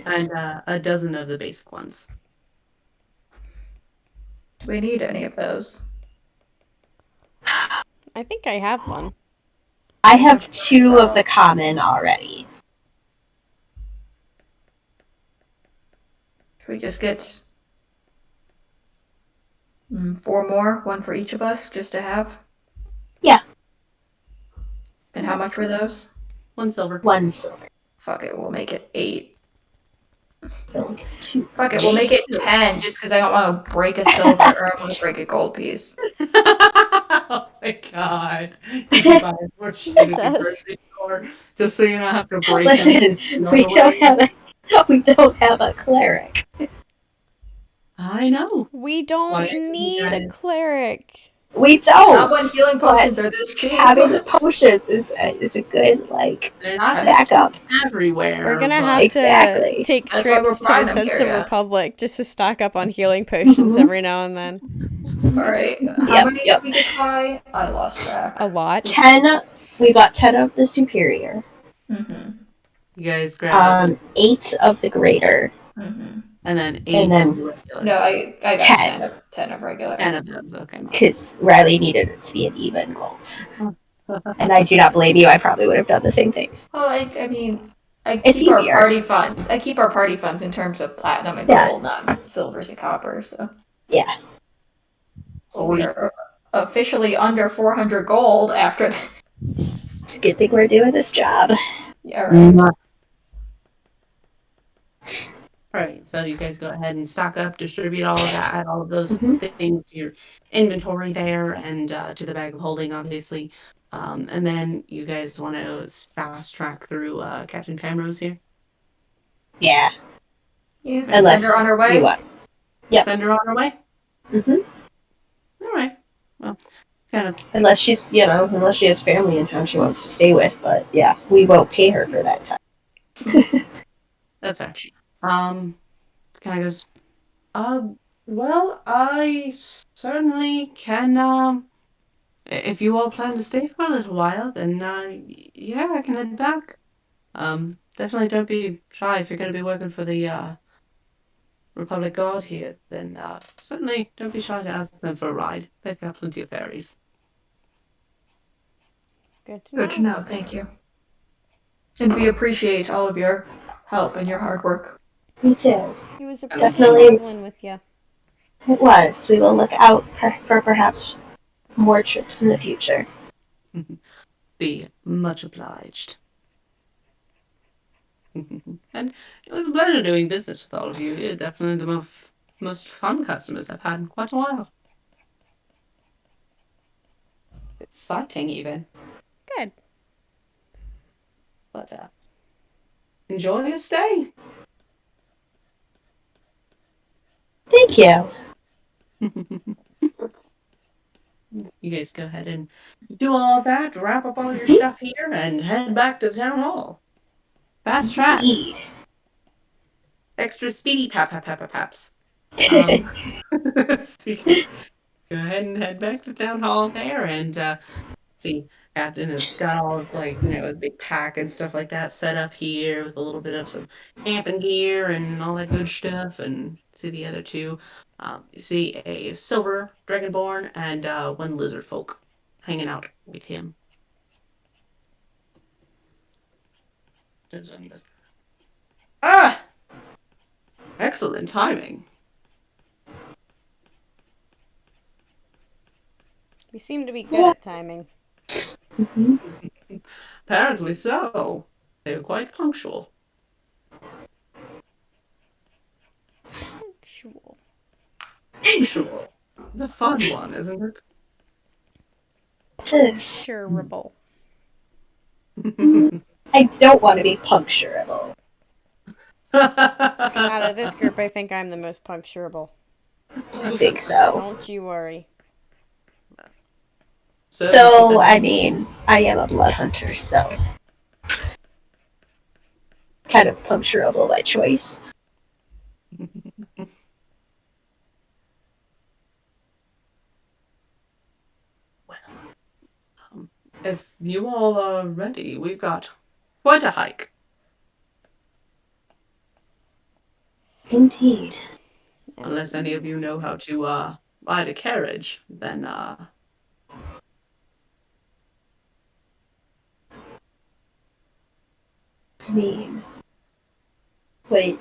and a dozen of the basic ones. Do we need any of those? I think I have one. I have 2 of the common already. Should we just get 4 more, one for each of us, just to have? Yeah. And how much were those? 1 silver. 1 silver. Fuck it, we'll make it 8. So we'll get 2. Fuck it, we'll make it 10, just because I don't want to break a silver or I'm going to break a gold piece. Oh my god. You can buy more shit at the Yes. grocery store just so you don't have to break Listen, them. we don't have a cleric. I know. We don't Why, need you a guys- We cleric. don't. Not when healing potions are this cheap. Having the potions is a good They're not backup. everywhere. We're gonna but- have Exactly. to take That's why we're trips to the buying them Sense here, of yeah. Republic just to stock up on healing potions Mhm. every now and then. Alright, how Yep, many yep. did we just buy? I lost track. A lot. 10. We bought 10 of the superior. Mm-hmm. You guys grab 8 of the greater. Mm-hmm. and then 8 then- of the regular. No, I got 10. 10 of regular. 10 of those. Okay. Mom. Because Riley needed it to be an even gold. And I do not blame you. I probably would have done the same thing. Well, I mean, I It's keep our easier. party funds. I keep our party funds in terms of platinum and Yeah. gold, not silvers and copper. So Yeah. we are officially under 400 gold after. It's a good thing we're doing this job. Yeah, right. Right. So you guys go ahead and stock up, distribute all of that, add all of those Mhm. things to your inventory there and to the bag of holding, obviously. And then you guys want to fast track through Captain Camrose here. Yeah. Yeah. Unless Send her on her way. you want. Yep. Send her on her way. hmm All right. Well, kind of. Unless unless she has family in town she wants to stay with. But yeah, we won't pay her for that time. That's fair. Kind of goes. Well, I certainly can. If you all plan to stay for a little while, then yeah, I can head back. Definitely don't be shy if you're going to be working for the Republic Guard here. Then certainly don't be shy to ask them for a ride. They've got plenty of ferries. Good to Good to know. know. Thank you. And we appreciate all of your help and your hard work. Me too. It was a Definitely. pleasure traveling with you. It was. We will look out for perhaps more trips in the future. Be much obliged. And it was a pleasure doing business with all of you. You're definitely the most fun customers I've had in quite a while. It's exciting, even. Good. But enjoy your stay. Thank you. You guys go ahead and do all of that, wrap up all your stuff here, and head back to the town hall. Fast track. Indeed. Extra speedy paps. So you can go ahead and head back to town hall there and see Captain has got all of his big pack and stuff like that set up here with a little bit of some camping gear and all that good stuff, and see the other two. You see a silver dragonborn and 1 lizard folk hanging out with him. Ah! Excellent timing. We seem to be good at timing. Mhm. Apparently so. They were quite punctual. Sure. Punctual. The fun one, isn't it? Puncturable. I don't want to be puncturable. Out of this group, I think I'm the most puncturable. I think so. Don't you worry. So, I mean, I am a blood hunter, so kind of puncturable by choice. If you all are ready, we've got quite a hike. Indeed. Unless any of you know how to ride a carriage, then I mean, wait.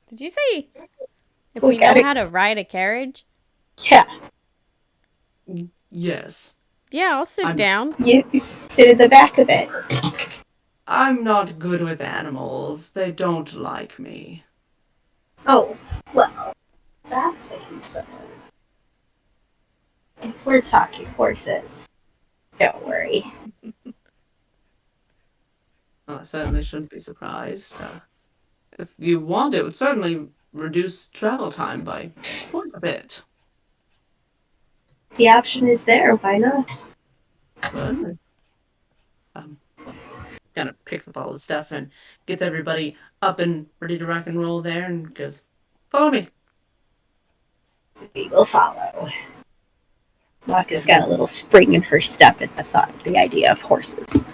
Did you say if We we know gotta- how to ride a carriage? Yeah, yes. Yeah, I'll sit down. you sit in the back of it. I'm not good with animals. They don't like me. Oh, well, that's the concern. If we're talking horses, don't worry. I certainly shouldn't be surprised. If you want, it would certainly reduce travel time by quite a bit. The option is there, why not? Certainly. Kind of picks up all the stuff and gets everybody up and ready to rock and roll there and goes, follow me. We will follow. Maka's got a little spring in her step at the idea of horses.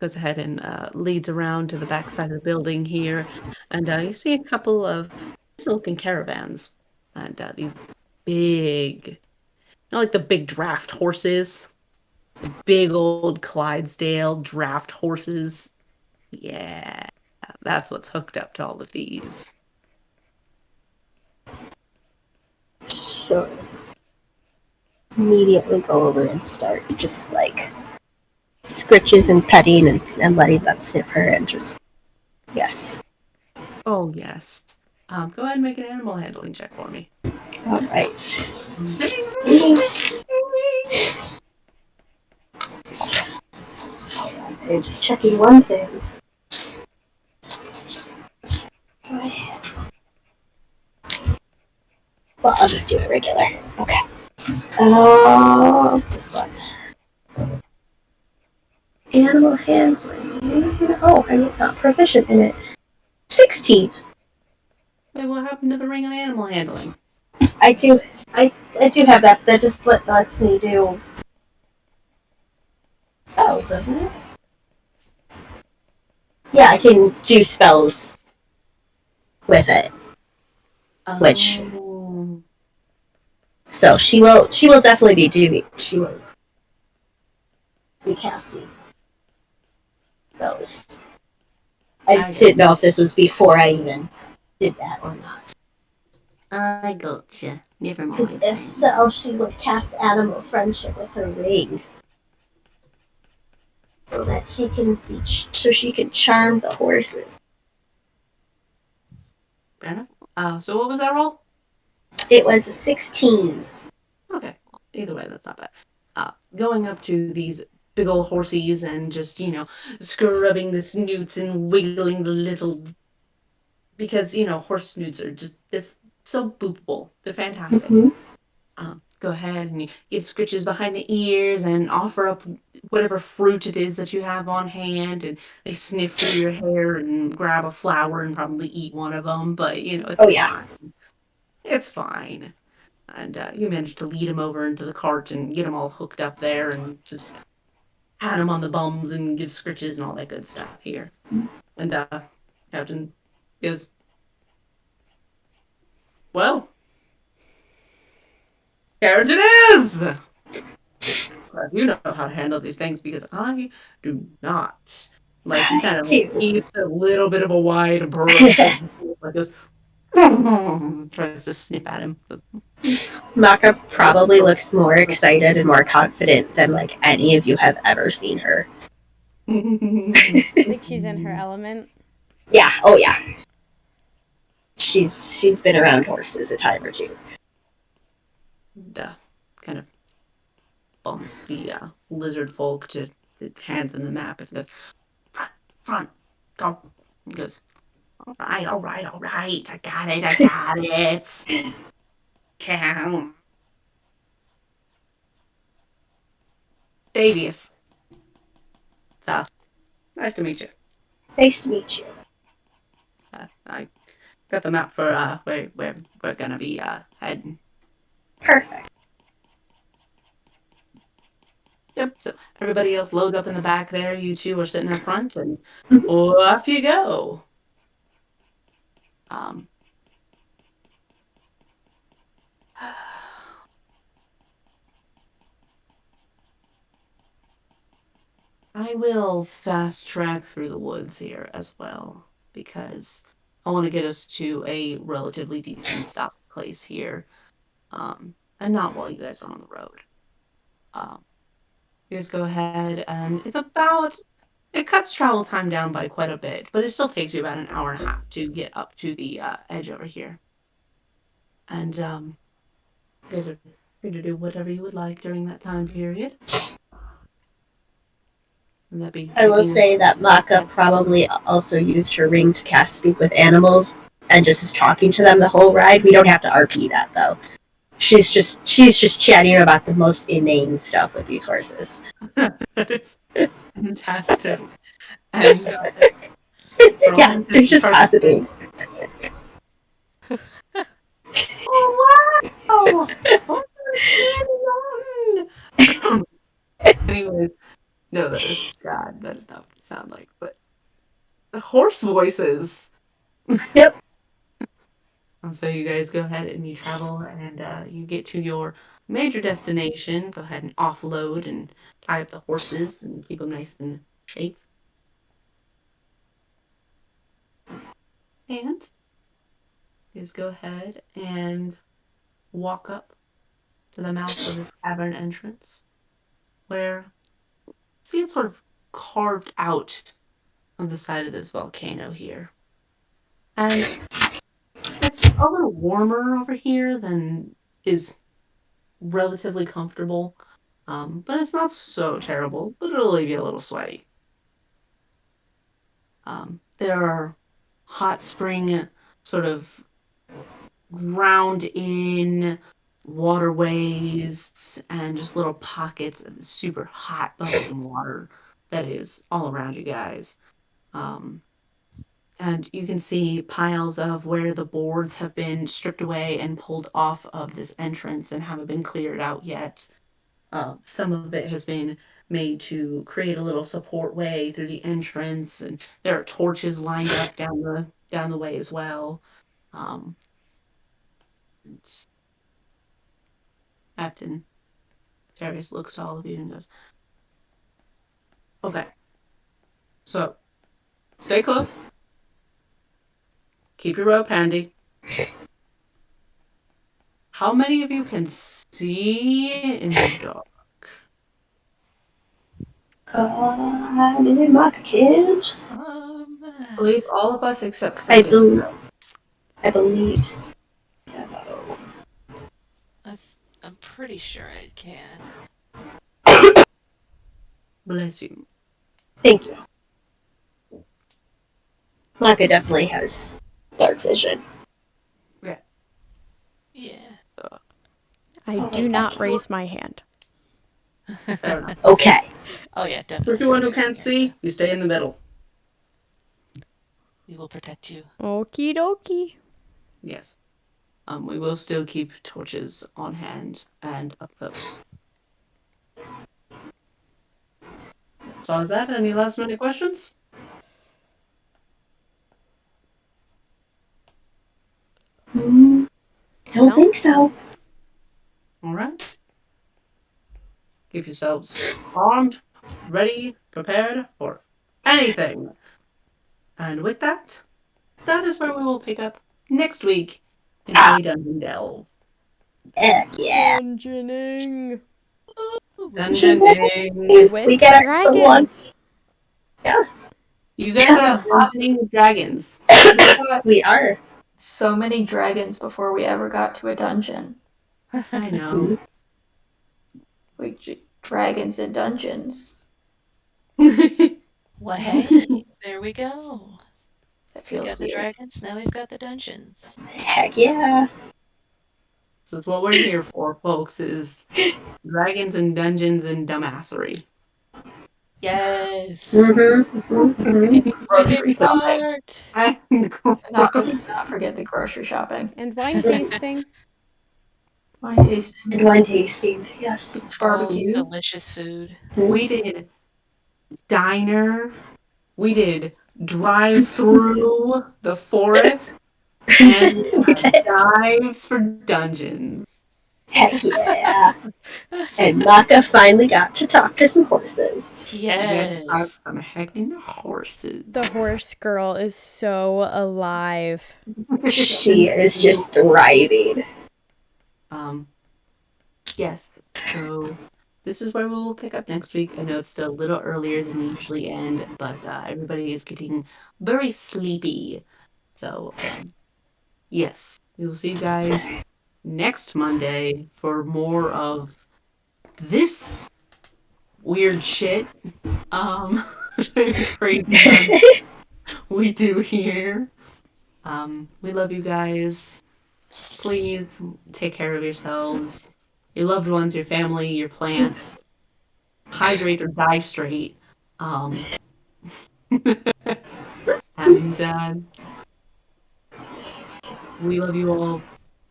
Goes ahead and leads around to the backside of the building here, and you see a couple of silken caravans, and these big, not like the big draft horses, big old Clydesdale draft horses. Yeah, that's what's hooked up to all of these. So immediately go over and start just like scritches and petting and letting them sniff her and just yes. Oh yes. Go ahead and make an animal handling check for me. All right. I'm just checking one thing. Well, I'll just do it regular. Okay. This one. Animal handling. Oh, I'm not proficient in it. 16. Wait, what happened to the ring on animal handling? I do have that. That just lets me do spells, doesn't it? Yeah, I can do spells with it. Which so she will definitely be doing. She will be casting those. I just didn't know if this was before I even did that or not. I gotcha. Never Because mind. if so, she would cast animal friendship with her ring, so that she can charm the horses. Fair enough. So what was that roll? It was a 16. Okay. Well, either way, that's not bad. Going up to these big old horsies and just, scrubbing the snoots and wiggling the little... Because, horse snoots are just... They're so boopable. They're fantastic. Mm-hmm. Go ahead and you give scritches behind the ears and offer up whatever fruit it is that you have on hand, and they sniff through your hair and grab a flower and probably eat one of them, but, it's fine. It's fine. And you manage to lead him over into the cart and get them all hooked up there and just pat him on the bums and give scritches and all that good stuff here. And Captain goes, well, carriage it is! But you know how to handle these things because I do not. Like, he kind of eats a little bit of a wide berth. Like goes, tries to sniff at him. Maka probably looks more excited and more confident than like any of you have ever seen her. I think she's in her element. Yeah. Oh yeah. she's been around horses a time or two. And, kind of bumps the lizard folk to hands in the map and goes, front, go. He goes, all right, I got it. Count. Davius. So, nice to meet you. Nice to meet you. I got the map for where we're gonna be heading. Perfect. Yep, so everybody else loads up in the back there. You two are sitting up front, and off you go. I will fast track through the woods here as well, because I want to get us to a relatively decent stop place here, and not while you guys are on the road. You guys go ahead, and it cuts travel time down by quite a bit, but it still takes you about an hour and a half to get up to the edge over here. And you guys are free to do whatever you would like during that time period. I will say that Maka probably also used her ring to cast Speak with Animals and just is talking to them the whole ride. We don't have to RP that though. She's just chatting about the most inane stuff with these horses. That is fantastic. And yeah, they're just gossiping. Oh wow! Anyways, no, that is God. That is not what it sound like, but the horse voices. Yep. So you guys go ahead and you travel, and you get to your major destination. Go ahead and offload and tie up the horses and keep them nice and safe. And you guys go ahead and walk up to the mouth of this cavern entrance, where see it's sort of carved out of the side of this volcano here. And it's a little warmer over here than is relatively comfortable. But it's not so terrible, but it'll leave you a little sweaty. There are hot spring sort of ground in waterways and just little pockets of super hot bubbling water that is all around you guys. And you can see piles of where the boards have been stripped away and pulled off of this entrance and haven't been cleared out yet. Some of it has been made to create a little support way through the entrance, and there are torches lined up down the way as well. And Captain Darius looks to all of you and goes, "Okay, so stay close. Keep your rope handy. How many of you can see in the dark?" I didn't Maka can. I believe all of us except for I Disco. believe so. I'm pretty sure I can. Bless you. Thank you. Maka definitely has dark vision. Yeah. I do not raise my hand. Fair enough. Okay. Oh yeah, definitely. For everyone who can't see, you stay in the middle. We will protect you. Okie dokie. Yes. We will still keep torches on hand and up close. So is that any last minute questions? Don't think so. All right. Keep yourselves armed, ready, prepared for anything. And with that, that is where we will pick up next week in A Dungeon Delve. Heck yeah. Dungeoning. Dungeoning. With We get our dragons. Yeah. You guys are dungeoning with dragons. We are. so many dragons before we ever got to a dungeon. I know. Like dragons in dungeons. Well, hey, there we go. That We feels got the weird. dragons, now we've got the dungeons. Heck yeah. This is what we're here for, folks, is dragons and dungeons and dumbassery. Yes. Grocery Favorite shopping. part. Not forget the grocery shopping. And wine tasting. Wine tasting. And wine tasting, yes. All Barbecues. delicious food. We did diner. We did drive through the forest. And We did. dives for dungeons. Heck yeah. And Maka finally got to talk to some horses. Yes. Got some heckin' horses. The horse girl is so alive. She is just thriving. Yes. So this is where we'll pick up next week. I know it's still a little earlier than we usually end, but everybody is getting very sleepy. So yes, we will see you guys next Monday for more of this weird shit. Crazy stuff we do here. We love you guys. Please take care of yourselves, your loved ones, your family, your plants. Hydrate or die straight. And we love you all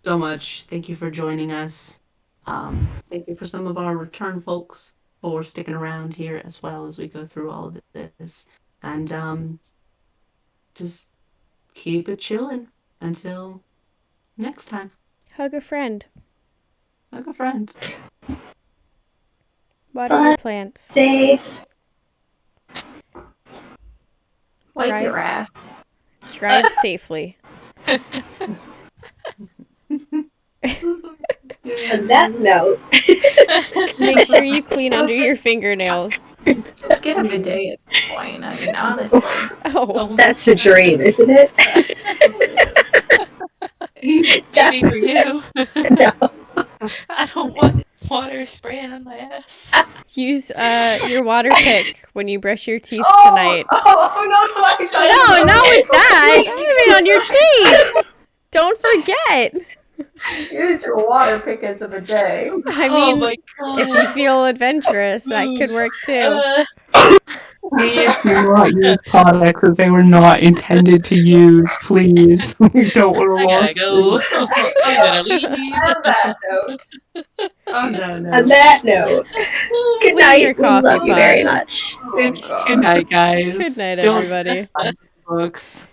so much. Thank you for joining us. Thank you for some of our return folks for sticking around here as well as we go through all of this. And just keep it chilling until next time. Hug a friend. Hug a friend. Water your plants. Safe. Wipe Right. your ass. Drive safely. On that note, Make sure you clean under your fingernails. Just get a bidet at this point. I mean, honestly. Oh, that's the dream, isn't it? Maybe for you. No. I don't want water spraying on my ass. use your water pick when you brush your teeth Oh, tonight. oh, no, I thought No, you not were- with that. I mean on your teeth. Don't forget. Use your water pick as a bidet. I Oh mean, my god. if you feel adventurous, that could work too. Please do not use products that they were not intended to use, please. We don't want to I gotta lose. go. I'm gonna leave. On that note, On that On note. that note, good Clean night. your We coffee love you pot. very much. oh god. Good night, guys. Good night, Don't everybody. books.